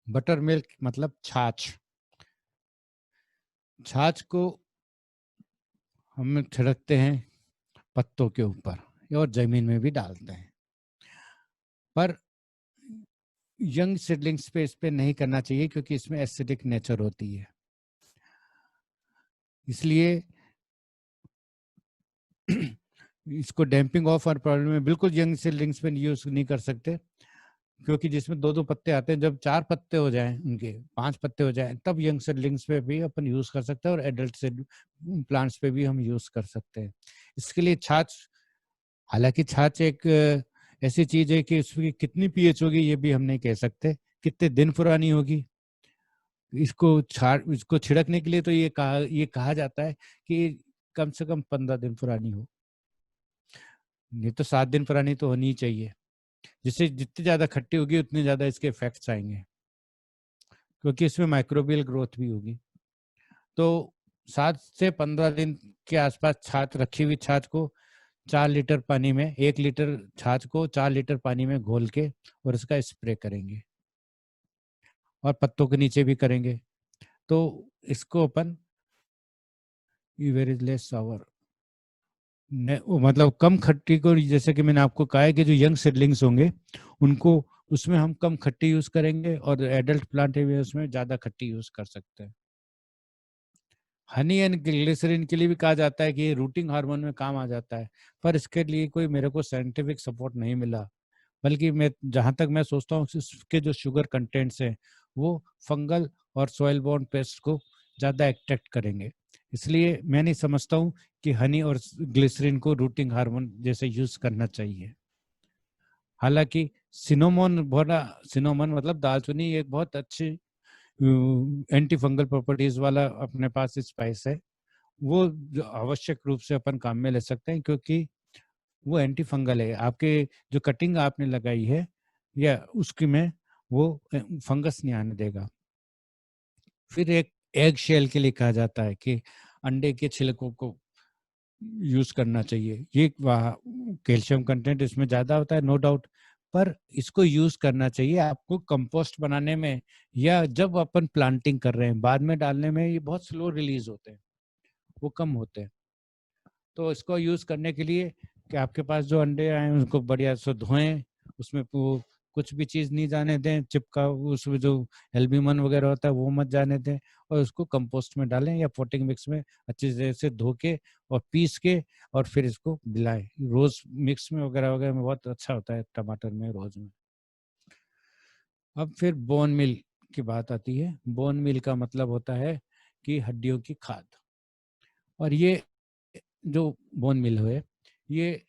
बटर मिल्क मतलब छाछ। छाछ को हम छिड़कते हैं पत्तों के ऊपर और जमीन में भी डालते हैं, पर यंग सीडलिंग्स पे इस पे नहीं करना चाहिए क्योंकि इसमें एसिडिक नेचर होती है। इसलिए इसको डैम्पिंग ऑफ और प्रॉब्लम में बिल्कुल यंग सीडलिंग्स पे यूज नहीं कर सकते, क्योंकि जिसमें 2-2 पत्ते आते हैं, जब 4 पत्ते हो जाएं, उनके 5 पत्ते हो जाएं, तब यंग सीडलिंग्स पे भी अपन यूज कर सकते हैं और एडल्ट सीड प्लांट्स पे भी हम यूज कर सकते हैं। इसके लिए छाछ, हालांकि छाछ एक ऐसी चीज है कि इसकी कितनी पीएच होगी ये भी हम नहीं कह सकते, कितने दिन पुरानी होगी। इसको छिड़कने के लिए तो ये कहा जाता है कि कम से कम 15 दिन पुरानी हो, नहीं तो 7 दिन पुरानी तो होनी ही चाहिए। जिससे जितनी ज्यादा खट्टी होगी उतने ज्यादा इसके इफेक्ट्स आएंगे, क्योंकि इसमें माइक्रोबियल ग्रोथ भी होगी। तो 7 से 15 दिन के आसपास छाछ, रखी हुई छाछ को 4 लीटर पानी में, 1 लीटर छाछ को 4 लीटर पानी में घोल के और इसका स्प्रे करेंगे और पत्तों के नीचे भी करेंगे। तो इसको अपन वेर इज लेस सावर, मतलब कम खट्टी को, जैसे कि मैंने आपको कहा है कि जो यंग सीडलिंग्स होंगे उनको उसमें हम कम खट्टी यूज करेंगे और एडल्ट प्लांट है उसमें ज्यादा खट्टी यूज कर सकते हैं। हनी एंड ग्लिसरीन के लिए भी कहा जाता है कि ये रूटिंग हार्मोन में काम आ जाता है, पर इसके लिए कोई मेरे को साइंटिफिक सपोर्ट नहीं मिला। बल्कि मैं जहां तक मैं सोचता हूँ इसके जो शुगर कंटेंट्स हैं वो फंगल और सॉइल बोर्न पेस्ट को ज्यादा अट्रैक्ट करेंगे। इसलिए मैं नहीं समझता हूँ कि हनी और ग्लिसरीन को रूटिंग हार्मोन जैसे यूज करना चाहिए। हालांकि सिनोमोन, बड़ा सिनोमोन मतलब दालचीनी, एक बहुत अच्छी एंटी फंगल प्रॉपर्टीज वाला अपने पास स्पाइस है। वो जो आवश्यक रूप से अपन काम में ले सकते हैं, क्योंकि वो एंटी फंगल है। आपके जो कटिंग आपने लगाई है या उसकी में वो फंगस नहीं आने देगा। फिर एक एग शेल के लिए कहा जाता है कि अंडे के छिलकों को यूज करना चाहिए। ये कैल्शियम कंटेंट इसमें ज्यादा होता है, नो डाउट, पर इसको यूज करना चाहिए आपको कंपोस्ट बनाने में, या जब अपन प्लांटिंग कर रहे हैं बाद में डालने में ये बहुत स्लो रिलीज होते हैं, वो कम होते हैं। तो इसको यूज करने के लिए कि आपके पास जो अंडे आए उनको बढ़िया से धोएं, उसमें कुछ भी चीज नहीं जाने दें, चिपका, उसमें जो एल्ब्यूमिन वगैरह होता है वो मत जाने दें, और उसको कंपोस्ट में डालें या पोटिंग मिक्स में अच्छी तरह से धो के और पीस के और फिर इसको मिलाएं। रोज मिक्स में वगैरह वगैरह में बहुत अच्छा होता है, टमाटर में, रोज में। अब फिर बोन मिल की बात आती है। बोन मिल का मतलब होता है कि हड्डियों की खाद। और ये जो बोन मिल है ये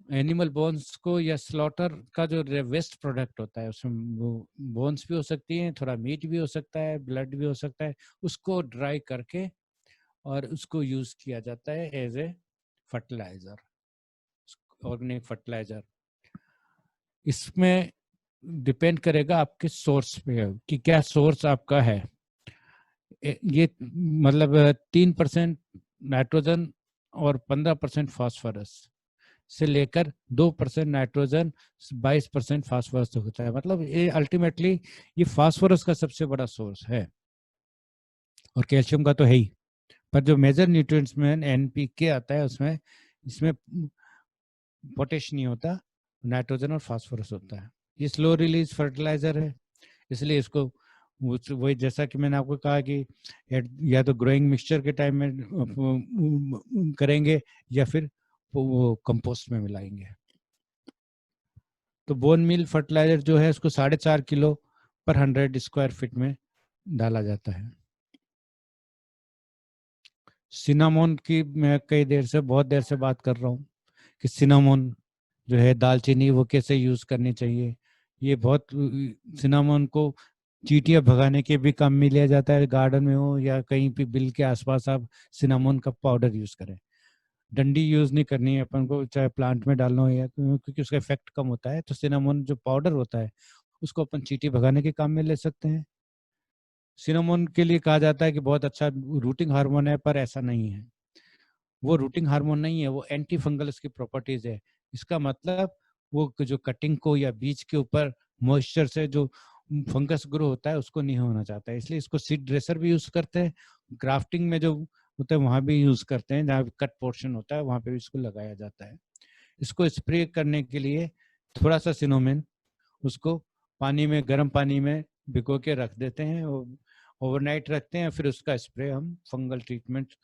एनिमल बोन्स को या स्लॉटर का जो वेस्ट प्रोडक्ट होता है, उसमें वो बोन्स भी हो सकती हैं, थोड़ा मीट भी हो सकता है, ब्लड भी हो सकता है, उसको ड्राई करके और उसको यूज किया जाता है as a fertiliser, organic fertiliser. इसमें डिपेंड करेगा आपके सोर्स पे कि क्या सोर्स आपका है। ये मतलब 3% नाइट्रोजन और 15% फास्फोरस से लेकर 2% नाइट्रोजन, 22% फास्फोरस तक होता है। मतलब ये अल्टीमेटली ये फास्फोरस का सबसे बड़ा सोर्स है और कैल्शियम का तो है ही, पर जो मेजर न्यूट्रिएंट्स में एनपीके आता है उसमें इसमें पोटेश नहीं होता, नाइट्रोजन और फास्फोरस होता है। ये स्लो रिलीज फर्टिलाइजर है, इसलिए इसको वही जैसा कि मैंने आपको कहा कि या तो ग्रोइंग मिक्सचर के टाइम में करेंगे या फिर वो कंपोस्ट में मिलाएंगे। तो बोन मील फर्टिलाइजर जो है उसको 4.5 किलो पर 100 स्क्वायर फीट में डाला जाता है। सिनामोन की मैं बहुत देर से बात कर रहा हूँ कि सिनामोन जो है दालचीनी वो कैसे यूज करनी चाहिए। ये बहुत सिनामोन को चींटियां भगाने के भी काम में लिया जाता है, गार्डन में हो या कहीं भी बिल के आसपास आप सिनामोन का पाउडर यूज करें। डंडी यूज नहीं करनी है अपन को, चाहे प्लांट में डालना हो या क्योंकि उसका इफेक्ट कम होता है। तो सिनामोन जो पाउडर होता है उसको अपन चींटी भगाने के काम में ले सकते हैं। सिनामोन के लिए कहा जाता है कि बहुत अच्छा रूटिंग हार्मोन है, पर ऐसा नहीं है। वो रूटिंग हार्मोन नहीं है, वो एंटी फंगल इसकी प्रॉपर्टीज है। इसका मतलब वो जो कटिंग को या बीज के ऊपर मॉइस्चर से जो फंगस ग्रो होता है उसको नहीं होना चाहता है, इसलिए इसको सीड ड्रेसर भी यूज करते हैं। ग्राफ्टिंग में जो होता है वहां भी यूज करते हैं, जहाँ कट पोर्शन होता है वहां पे भी इसको लगाया जाता है। इसको स्प्रे करने के लिए थोड़ा सा सिनोमेन उसको पानी में, गर्म पानी में भिगो के रख देते हैं, ओवरनाइट रखते हैं, फिर उसका स्प्रे हम फंगल ट्रीटमेंट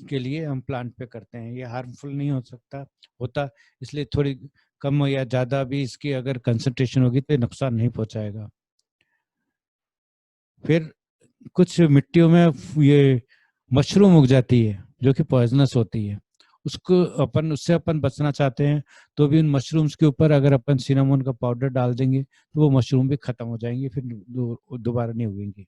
के लिए हम प्लांट पे करते हैं। ये हार्मफुल नहीं हो सकता होता, इसलिए थोड़ी कम या ज्यादा भी इसकी अगर कंसंट्रेशन होगी तो नुकसान नहीं पहुंचाएगा। फिर कुछ मिट्टियों में ये मशरूम उग जाती है जो कि पॉइजनस होती है, उससे अपन बचना चाहते हैं तो भी उन मशरूम्स के ऊपर अगर अपन सिनामोन का पाउडर डाल देंगे तो वो मशरूम भी खत्म हो जाएंगी, फिर दोबारा नहीं उगेंगी।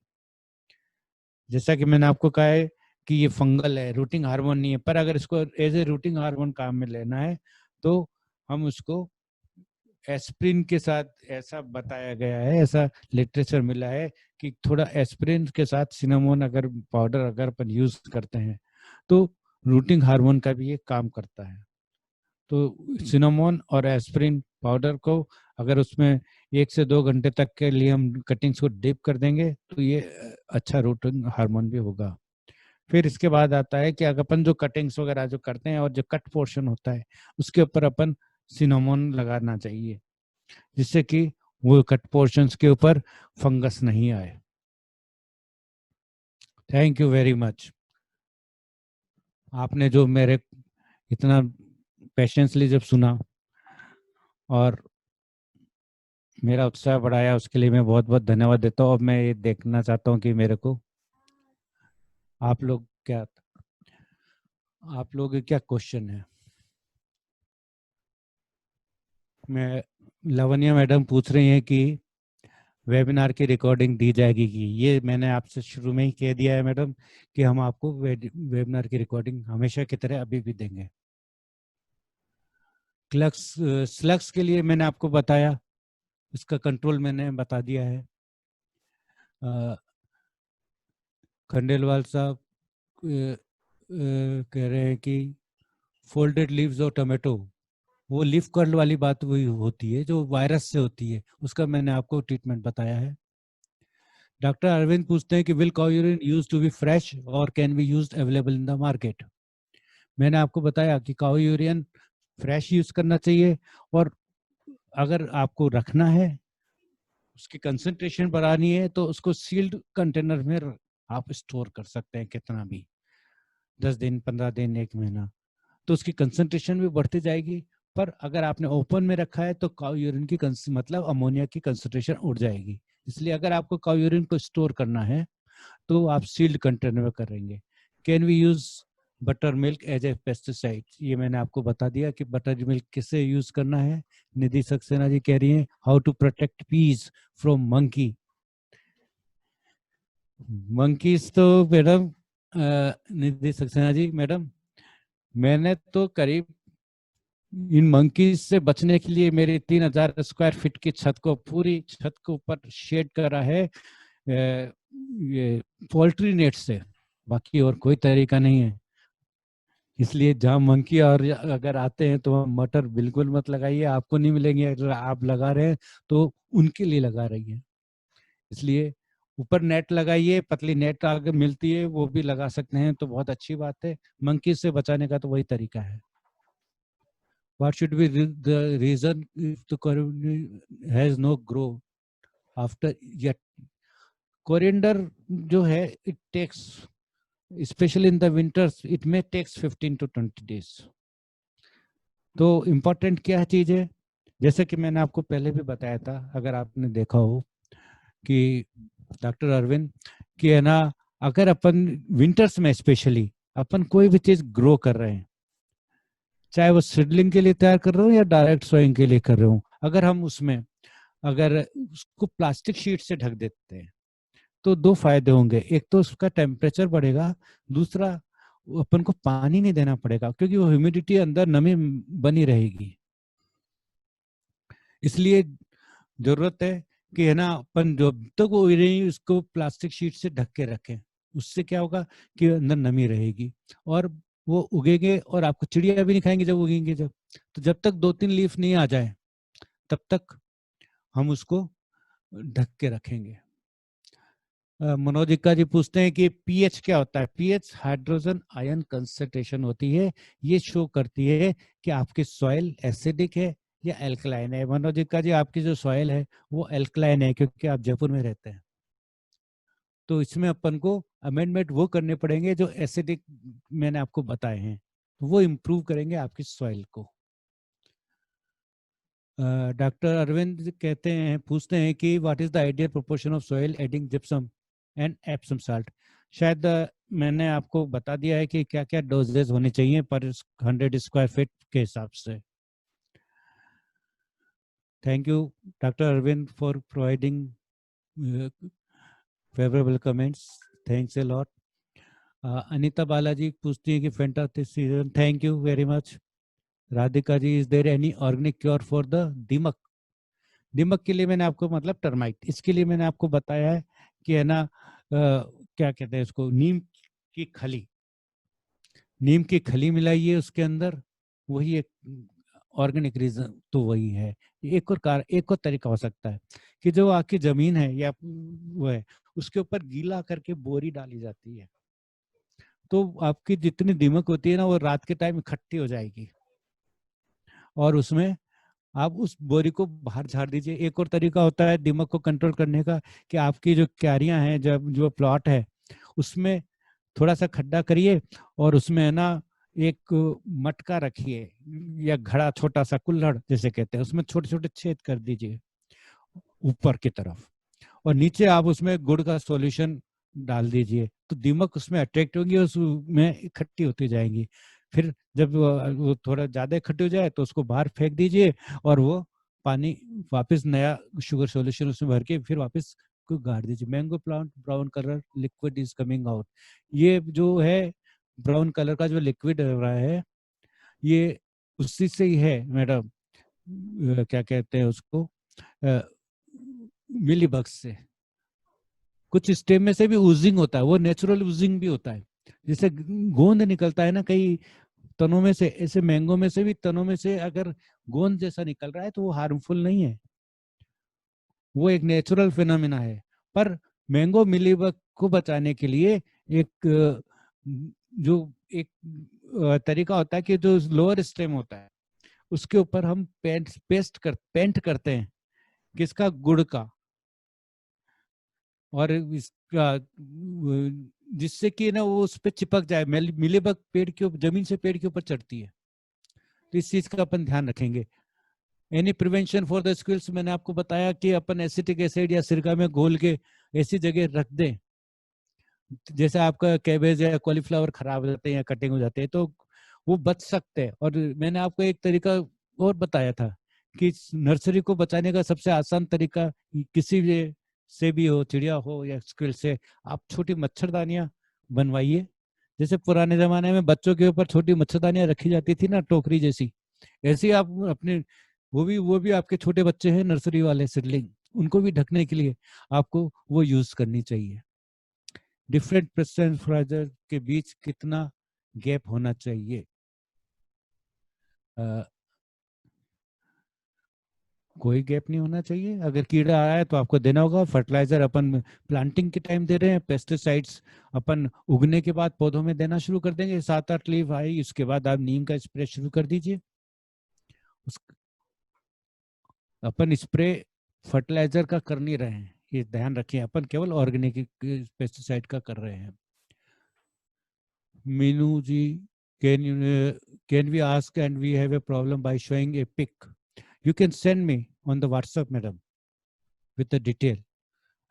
जैसा कि मैंने आपको कहा है कि ये फंगल है, रूटिंग हार्मोन नहीं है, पर अगर इसको एज ए रूटिंग हार्मोन काम में लेना है तो हम उसको एस्प्रिन के साथ, ऐसा बताया गया है, ऐसा लिटरेचर मिला है कि थोड़ा एस्प्रिन के साथ सिनामोन अगर पाउडर अगर अपन यूज करते हैं तो रूटिंग हार्मोन का भी ये काम करता है। तो सिनामोन और एस्प्रिन पाउडर को अगर उसमें 1 से 2 घंटे तक के लिए हम कटिंग्स को डिप कर देंगे तो ये अच्छा रूटिंग हार्मोन भी होगा। फिर इसके बाद आता है कि अगर अपन जो कटिंग्स वगैरह जो करते हैं और जो कट पोर्शन होता है उसके ऊपर अपन सिनामोन लगाना चाहिए, जिससे कि वो कट पोर्शंस के ऊपर फंगस नहीं आए। Thank you very much. आपने जो मेरे इतना पेशेंसली जब सुना और मेरा उत्साह बढ़ाया उसके लिए मैं बहुत बहुत धन्यवाद देता हूँ। अब मैं ये देखना चाहता हूँ कि मेरे को आप लोग के क्या क्वेश्चन है। मैं लवन्या मैडम पूछ रही हैं कि वेबिनार की रिकॉर्डिंग दी जाएगी कि, ये मैंने आपसे शुरू में ही कह दिया है मैडम कि हम आपको वेबिनार की रिकॉर्डिंग हमेशा की तरह अभी भी देंगे। स्लग्स के लिए मैंने आपको बताया, इसका कंट्रोल मैंने बता दिया है। खंडेलवाल साहब कह रहे हैं कि फोल्डेड लीव्स और टमाटो, वो लीफ कर्ल वाली बात वही होती है जो वायरस से होती है, उसका मैंने आपको ट्रीटमेंट बताया है। डॉक्टर अरविंद पूछते हैं कि will cow urine use to be fresh और can be used available in the market. मैंने आपको बताया कि काउ यूरिन फ्रेश यूज करना चाहिए, और अगर आपको रखना है, उसकी कंसंट्रेशन बढ़ानी है तो उसको सील्ड कंटेनर में आप स्टोर कर सकते हैं, कितना भी, 10 दिन, 15 दिन, 1 महीना, तो उसकी कंसंट्रेशन भी बढ़ती जाएगी। पर अगर आपने ओपन में रखा है तो काउ यूरिन की मतलब अमोनिया की कंसंट्रेशन उड़ जाएगी। इसलिए अगर आपको काउ यूरिन को स्टोर करना है तो आप सील्ड कंटेनर में करेंगे। Can we use butter milk as a pesticide, ये मैंने आपको बता दिया कि बटर मिल्क किससे यूज करना है। निधि सक्सेना जी कह रही हैं how to protect peas from monkey. Monkeys तो मैडम, निधि सक्सेना जी मैडम, मैंने तो करीब इन मंकीज से बचने के लिए मेरी 3000 स्क्वायर फीट की छत को, पूरी छत के ऊपर शेड करा है ये पोल्ट्री नेट से, बाकी और कोई तरीका नहीं है। इसलिए जहाँ मंकी और अगर आते हैं तो मटर बिल्कुल मत लगाइए, आपको नहीं मिलेंगे। अगर आप लगा रहे हैं तो उनके लिए लगा रही है, इसलिए ऊपर नेट लगाइए, पतली नेट अगर मिलती है वो भी लगा सकते हैं तो बहुत अच्छी बात है। मंकी से बचाने का तो वही तरीका है। What should be the reason if the coriander has no grow after yet? Coriander जो है it takes, especially in the winters, it may takes 15 to 20 days. तो इम्पोर्टेंट क्या चीज है, जैसे कि मैंने आपको पहले भी बताया था, अगर आपने देखा हो कि डॉक्टर अरविंद, कि है ना, अगर अपन विंटर्स में स्पेशली अपन कोई भी चीज ग्रो कर रहे हैं, चाहे वो सीडलिंग के लिए तैयार कर रहे हो या डायरेक्ट सोइंग के लिए कर रहे हो, अगर हम उसमें अगर उसको प्लास्टिक शीट से ढक देते हैं तो दो फायदे होंगे। एक तो उसका टेम्परेचर बढ़ेगा, दूसरा अपन को पानी नहीं देना पड़ेगा क्योंकि वो ह्यूमिडिटी अंदर नमी बनी रहेगी। इसलिए जरूरत है कि है ना, अपन जब तक वो नहीं उसको प्लास्टिक शीट से ढक के रखें। उससे क्या होगा कि अंदर नमी रहेगी और वो उगेंगे, और आपको चिड़िया भी नहीं खाएंगे जब उगेंगे। जब तो जब तक 2-3 लीफ नहीं आ जाए तब तक हम उसको ढक के रखेंगे। मनोजिका जी पूछते हैं कि पीएच क्या होता है। पीएच हाइड्रोजन आयन कंसंट्रेशन होती है। ये शो करती है कि आपकी सॉइल एसिडिक है या एल्कलाइन है। मनोजिका जी, आपकी जो सॉइल है वो एल्कलाइन है क्योंकि आप जयपुर में रहते हैं। तो इसमें अपन को अमेंडमेंट वो करने पड़ेंगे जो एसिडिक मैंने आपको बताए हैं, वो इम्प्रूव करेंगे आपकी सॉइल को। डॉक्टर अरविंद कहते हैं, पूछते हैं कि what is the ideal proportion of soil adding gypsum and Epsom salt. शायद मैंने आपको बता दिया है कि क्या क्या डोजेज होने चाहिए पर 100 स्क्वायर फीट के हिसाब से। Thank you doctor Arvind for providing favourable comments. Thanks a lot. Anita Balaji पूछती है कि fantastic season, thank you very much. Radhika ji, is there any organic cure for the deemak. दीमक के लिए मैंने आपको, मतलब टर्माइट, इसके लिए मैंने आपको बताया है कि है ना, क्या कहते हैं उसको, नीम की खली। नीम की खली मिलाइए उसके अंदर, वही एक ऑर्गेनिक रीजन तो वही है। एक और तरीका हो सकता है कि जो आपकी जमीन है या वो है, उसके ऊपर गीला करके बोरी डाली जाती है, तो आपकी जितनी दीमक होती है ना वो रात के टाइम इकट्ठी हो जाएगी और उसमें आप उस बोरी को बाहर झाड़ दीजिए। एक और तरीका होता है दीमक को कंट्रोल करने का कि आपकी जो क्यारियां हैं, जब जो प्लॉट है उसमें थोड़ा सा खड्डा करिए और उसमें है ना एक मटका रखिए या घड़ा, छोटा सा कुल्हड़ जैसे कहते हैं, उसमें छोटे छोटे छेद कर दीजिए ऊपर की तरफ, और नीचे आप उसमें गुड़ का सॉल्यूशन डाल दीजिए। तो दीमक उसमें अट्रैक्ट होंगी, उसमें इकट्ठी होती जाएंगी। फिर जब वो थोड़ा ज्यादा इकट्ठी हो जाए तो उसको बाहर फेंक दीजिए और वो पानी वापस नया शुगर सॉल्यूशन उसमें भर के फिर वापस को गाड़ दीजिए। Mango plant brown colour liquid is coming out. ये जो है ब्राउन कलर का जो लिक्विड हो रहा है, ये उसी से ही है मैडम। क्या कहते हैं उसको, मिली बग्स से। कुछ स्टेम में से भी ऊजिंग होता है, वो नेचुरल ऊजिंग भी होता है। जैसे गोंद निकलता है ना कई तनों में से, ऐसे मैंगो में से भी तनों में से अगर गोंद जैसा निकल रहा है तो वो हार्मफुल नहीं है, वो एक नेचुरल फिनोमिना है। पर मैंगो मिलीबग को बचाने के लिए एक जो एक तरीका होता है कि जो लोअर स्टेम होता है उसके ऊपर हम पेंट करते हैं, किसका, गुड़ का। और इसका जिससे कि ना वो उस पर चिपक जाए। मिलीबग पेड़ के जमीन से पेड़ के ऊपर चढ़ती है, तो इस चीज का अपन ध्यान रखेंगे। एनी प्रिवेंशन फॉर द स्क्विल्स, मैंने आपको बताया कि अपन एसिटिक एसिड या सिरका में घोल के ऐसी जगह रख दें, जैसे आपका कैबेज या कॉलीफ्लावर खराब हो जाते हैं या कटिंग हो जाते हैं तो वो बच सकते हैं। और मैंने आपको एक तरीका और बताया था कि नर्सरी को बचाने का सबसे आसान तरीका, किसी भी से भी हो, चिड़िया हो या स्क्विल से, आप छोटी मच्छरदानियां बनवाइए। जैसे पुराने जमाने में बच्चों के ऊपर छोटी मच्छरदानियां रखी जाती थी ना, टोकरी जैसी, ऐसे ही आप अपने, वो भी आपके छोटे बच्चे हैं नर्सरी वाले सिडलिंग, उनको भी ढकने के लिए आपको वो यूज करनी चाहिए। डिफरेंट प्रेसिडेंट फ्राइजर के बीच कितना गैप होना चाहिए? कोई गैप नहीं होना चाहिए। अगर कीड़ा आया है तो आपको देना होगा। फर्टिलाइजर अपन प्लांटिंग के टाइम दे रहे हैं, पेस्टिसाइड्स अपन उगने के बाद पौधों में देना शुरू कर देंगे। 7-8 लीफ आई उसके बाद आप नीम का स्प्रे शुरू कर दीजिए। अपन स्प्रे फर्टिलाइजर का कर नहीं रहे हैं, ये ध्यान रखिए, अपन केवल ऑर्गेनिक पेस्टिसाइड का कर रहे हैं। Meenu ji, can we ask and we have a problem by showing a pic. You can send me on the WhatsApp, madam, with the detail.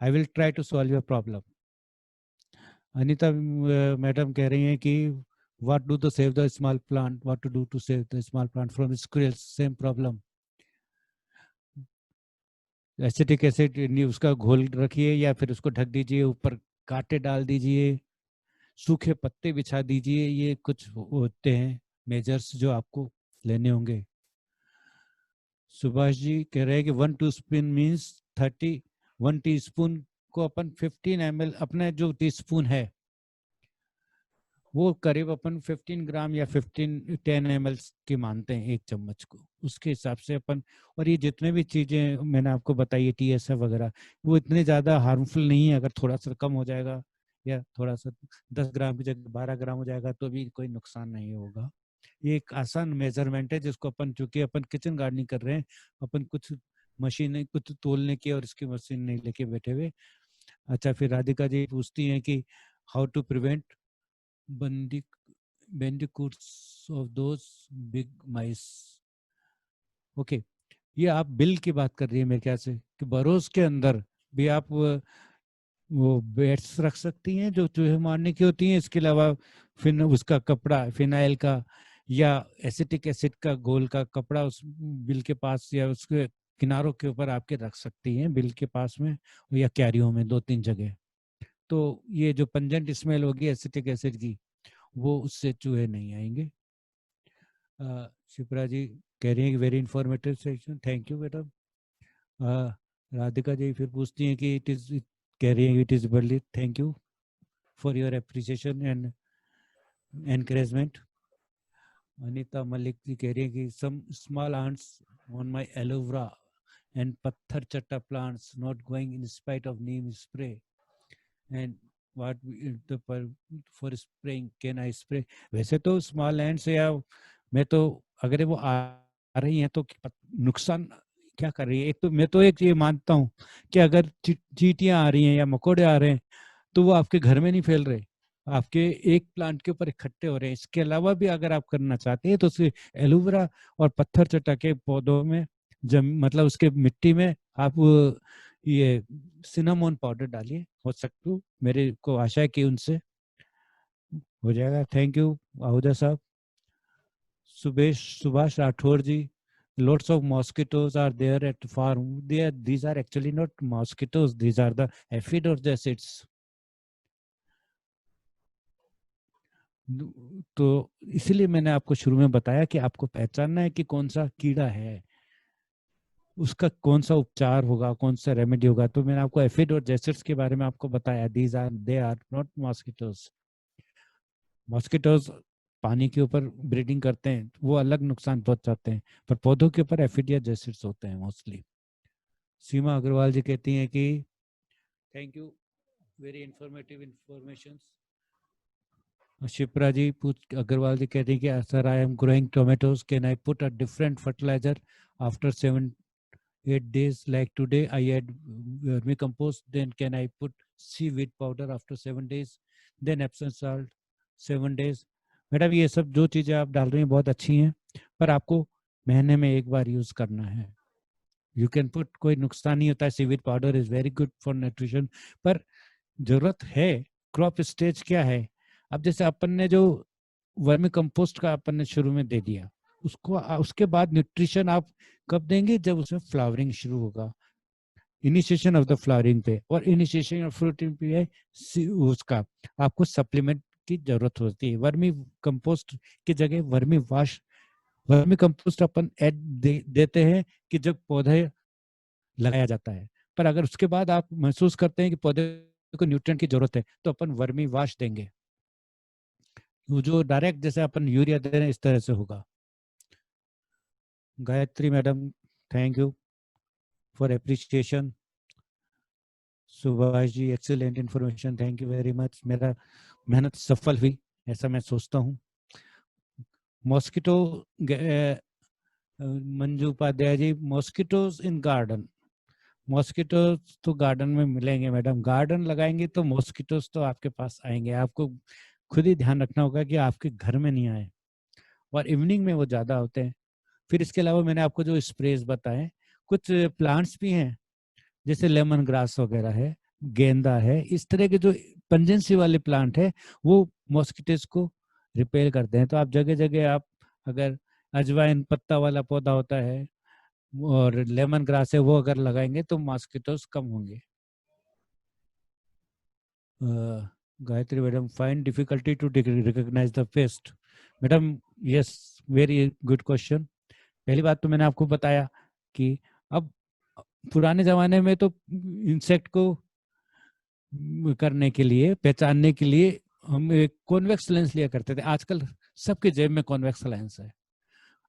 I will try to solve your problem. Anita madam कह रही हैं कि what do to save the small plant, what to do to save the small plant from squirrels, same problem. Acetic acid उसका घोल रखिए या फिर उसको ढक दीजिए, ऊपर कांटे डाल दीजिए, सूखे पत्ते बिछा दीजिए, ये कुछ होते हैं मेजर्स जो आपको लेने होंगे। सुभाष जी कह रहे हैं कि 1 टीस्पून मीन्स 30, 1 टीस्पून को अपन 15 ml, अपने जो टीस्पून है वो करीब अपन 15 ग्राम या 10 ml की मानते हैं एक चम्मच को, उसके हिसाब से अपन। और ये जितने भी चीजें मैंने आपको बताई है TSF वगैरह, वो इतने ज्यादा हार्मफुल नहीं है। अगर थोड़ा सा कम हो जाएगा या थोड़ा सा 10 ग्राम की जगह 12 ग्राम हो जाएगा तो भी कोई नुकसान नहीं होगा। ये एक आसान मेजरमेंट है जिसको अपन, चूंकि अपन किचन गार्डनिंग कर रहे हैं, अपन कुछ मशीनें कुछ तोलने की और इसकी मशीन नहीं लेके बैठे हुए। अच्छा, फिर राधिका जी पूछती हैं कि how to prevent bandicoots of those big mice. Okay, ये आप बिल की बात कर रही है मेरे ख्याल से, कि बरोज के अंदर भी आप वो बेट्स रख सकती हैं जो चूहे मारने की होती हैं। इसके अलावा फिर उसका कपड़ा, फिनाइल का या एसिटिक एसिड का घोल का कपड़ा उस बिल के पास या उसके किनारों के ऊपर आपके रख सकती हैं, बिल के पास में या कैरियों में 2-3 जगह। तो ये जो पंजेंट स्मेल होगी एसिटिक एसिड की, वो उससे चूहे नहीं आएंगे। शिप्रा जी कह रही हैं कि very informative section, thank you बेटा। राधिका जी फिर पूछती हैं कि कह रही हैं it is barely, thank you for your appreciation and encouragement. Anita Malik ji कह रही हैं कि some small ants on my aloe vera and patthar chatta plants not going in spite of neem spray and what for spraying can I spray. वैसे तो small ends या मैं तो अगर वो आ रही हैं तो नुकसान क्या कर रही है। एक तो मैं तो एक ये मानता हूँ कि अगर चींटियां आ रही हैं या मकोड़े आ रहे हैं तो वो आपके घर में नहीं फैल रहे, आपके एक प्लांट के ऊपर इकट्ठे हो रहे हैं। इसके अलावा भी अगर आप करना चाहते हैं तो एलोवेरा और पत्थर चट्टा के पौधों में मतलब उसके मिट्टी में आप ये सिनामोन पाउडर डालिए, हो सकता है, मेरे को आशा है कि उनसे हो जाएगा। थैंक यू आहूजा साहब। सुभाष राठौर जी, lots of mosquitoes are there at farm. These are actually not mosquitoes, these are the aphid or the acids. तो इसीलिए मैंने आपको शुरू में बताया कि आपको पहचानना है कि कौन सा कीड़ा है, उसका कौन सा उपचार होगा, कौन सा रेमेडी होगा। तो मैंने आपको एफिड और जेसिड्स के बारे में आपको बताया, they are not mosquitoes. Mosquitoes पानी के ऊपर ब्रीडिंग करते हैं, वो अलग नुकसान पहुंचाते हैं, पर पौधों के ऊपर एफिड या जेसिड्स होते हैं मोस्टली। सीमा अग्रवाल जी कहती हैं कि thank you, very informative information. Shipra ji Agarwal ji कहती हैं कि sir I am growing tomatoes, can I put a different fertiliser after 7-8 days, like today I add vermicompost, then can I put seaweed powder after 7 days, then Epsom salt 7 days? Madam ये सब जो चीजें आप डाल रही हैं बहुत अच्छी हैं, पर आपको महीने में एक बार यूज करना है। यू कैन पुट, कोई नुकसान नहीं होता है, seaweed powder is very good for nutrition. पर जरूरत है, क्रॉप स्टेज क्या है। अब जैसे अपन ने जो वर्मी कंपोस्ट का अपन ने शुरू में दे दिया, उसको उसके बाद न्यूट्रिशन आप कब देंगे, जब उसमें फ्लावरिंग शुरू होगा, इनिशिएशन ऑफ द फ्लावरिंग पे, और इनिशिएशन ऑफ फ्रूटिंग पे है उसका आपको सप्लीमेंट की जरूरत होती है। वर्मी कंपोस्ट की जगह वर्मी कंपोस्ट अपन देते हैं कि जब पौधे लगाया जाता है, पर अगर उसके बाद आप महसूस करते हैं कि पौधे को न्यूट्रिएंट की जरूरत है तो अपन वर्मी वाश देंगे, जो डायरेक्ट जैसे अपन यूरिया दे रहे हैं इस तरह से होगा। Gayatri madam thank you for appreciation. Subhash ji excellent information, thank you very much. मेरा मेहनत सफल हुई ऐसा मैं सोचता हूँ। Mosquito, Manju Upadhyay ji, mosquitoes in garden, mosquitoes तो गार्डन में मिलेंगे मैडम, गार्डन लगाएंगे तो मॉस्किटोज तो आपके पास आएंगे। आपको खुद ही ध्यान रखना होगा कि आपके घर में नहीं आए, और इवनिंग में वो ज्यादा होते हैं। फिर इसके अलावा मैंने आपको जो स्प्रेज बताए, कुछ प्लांट्स भी हैं जैसे लेमन ग्रास वगैरह है, गेंदा है, इस तरह के जो पंजेंसी वाले प्लांट है वो मॉस्किटोज को रिपेल करते हैं। तो आप जगह जगह आप अगर अजवाइन पत्ता वाला पौधा होता है और लेमन ग्रास है वो अगर लगाएंगे तो मॉस्किटोज कम होंगे। Gayatri madam, find difficulty to recognise the pest. Madam yes, very good question. पहली बात तो मैंने आपको बताया कि अब पुराने जमाने में तो इंसेक्ट को करने के लिए, पहचानने के लिए हम एक कॉन्वेक्स लेंस लिया करते थे। आजकल सबके जेब में कॉन्वेक्स लेंस है।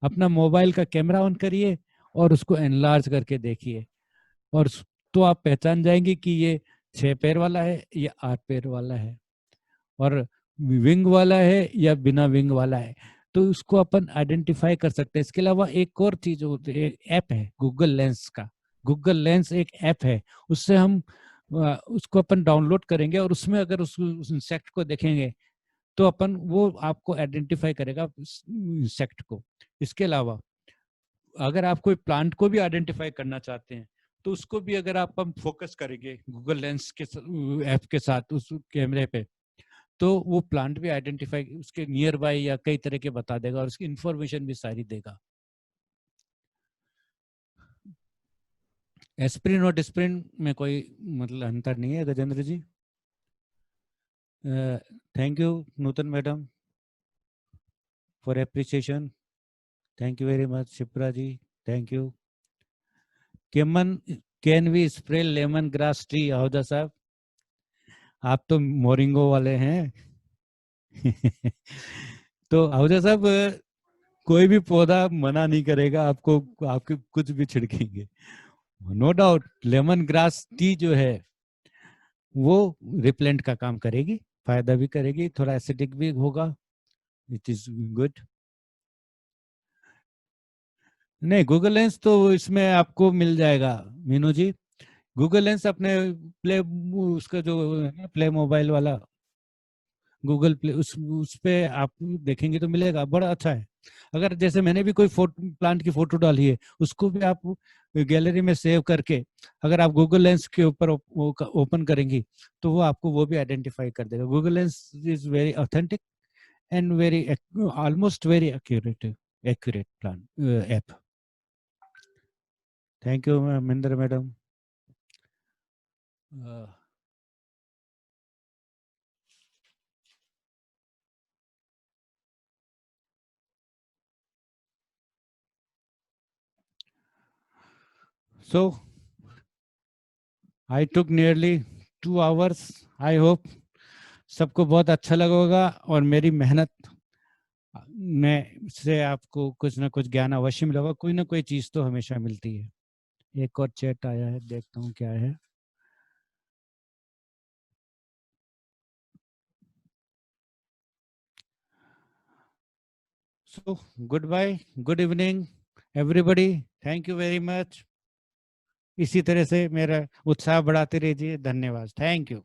अपना मोबाइल का कैमरा ऑन करिए और उसको एनलार्ज करके देखिए और तो आप पहचान जाएंगे कि ये 6 पैर वाला है या 8 पैर वाला है और विंग वाला है या बिना विंग वाला है। तो उसको अपन आइडेंटिफाई कर सकते हैं। इसके अलावा एक और चीज होती है, ऐप है गूगल लेंस का। गूगल लेंस एक ऐप है, उससे हम उसको अपन डाउनलोड करेंगे और उसमें अगर उस इंसेक्ट को देखेंगे तो अपन वो आपको आइडेंटिफाई करेगा इंसेक्ट को। इसके अलावा अगर आप कोई प्लांट को भी आइडेंटिफाई करना चाहते हैं तो उसको भी अगर आप हम फोकस करेंगे गूगल लेंस के ऐप के साथ उस कैमरे पे, तो वो प्लांट भी आइडेंटिफाई उसके नियर बाय या कई तरह के बता देगा और उसकी इंफॉर्मेशन भी सारी देगा। एस्प्रिन और डिस्प्रिन में कोई मतलब अंतर नहीं है Gajendra ji. Thank you Nutan madam for appreciation. Thank you very much Shipra ji, thank you. Can we spray lemon grass tree? Ahuja साहब, आप तो मोरिंगो वाले हैं। तो आहूजा साहब, कोई भी पौधा मना नहीं करेगा आपको, आपके कुछ भी छिड़केंगे। No doubt lemon grass tea जो है वो रिपेलेंट का काम करेगी, फायदा भी करेगी, थोड़ा एसिडिक भी होगा, इट इज गुड। नहीं, गूगल लेंस तो इसमें आपको मिल जाएगा मीनू जी। गूगल लेंस अपने प्ले, उसका जो है ना प्ले मोबाइल वाला गूगल प्ले, उस पे आप देखेंगे तो मिलेगा, बड़ा अच्छा है। अगर जैसे मैंने भी कोई फोटो प्लांट की फोटो डाली है उसको भी आप गैलरी में सेव करके अगर आप गूगल लेंस के ऊपर ओपन करेंगी तो वो आपको वो भी आइडेंटिफाई कर देगा। Google lens is very authentic and very almost very accurate plan app. Thank you Mahendra madam. So I took nearly 2 hours. I hope सबको बहुत अच्छा लगा होगा और मेरी मेहनत में से आपको कुछ ना कुछ ज्ञान अवश्य मिला होगा। कोई ना कोई चीज तो हमेशा मिलती है। एक और चैट आया है, देखता हूँ क्या है। So good bye, good evening everybody, thank you very much. इसी तरह से मेरा उत्साह बढ़ाते रहिए। धन्यवाद, थैंक यू।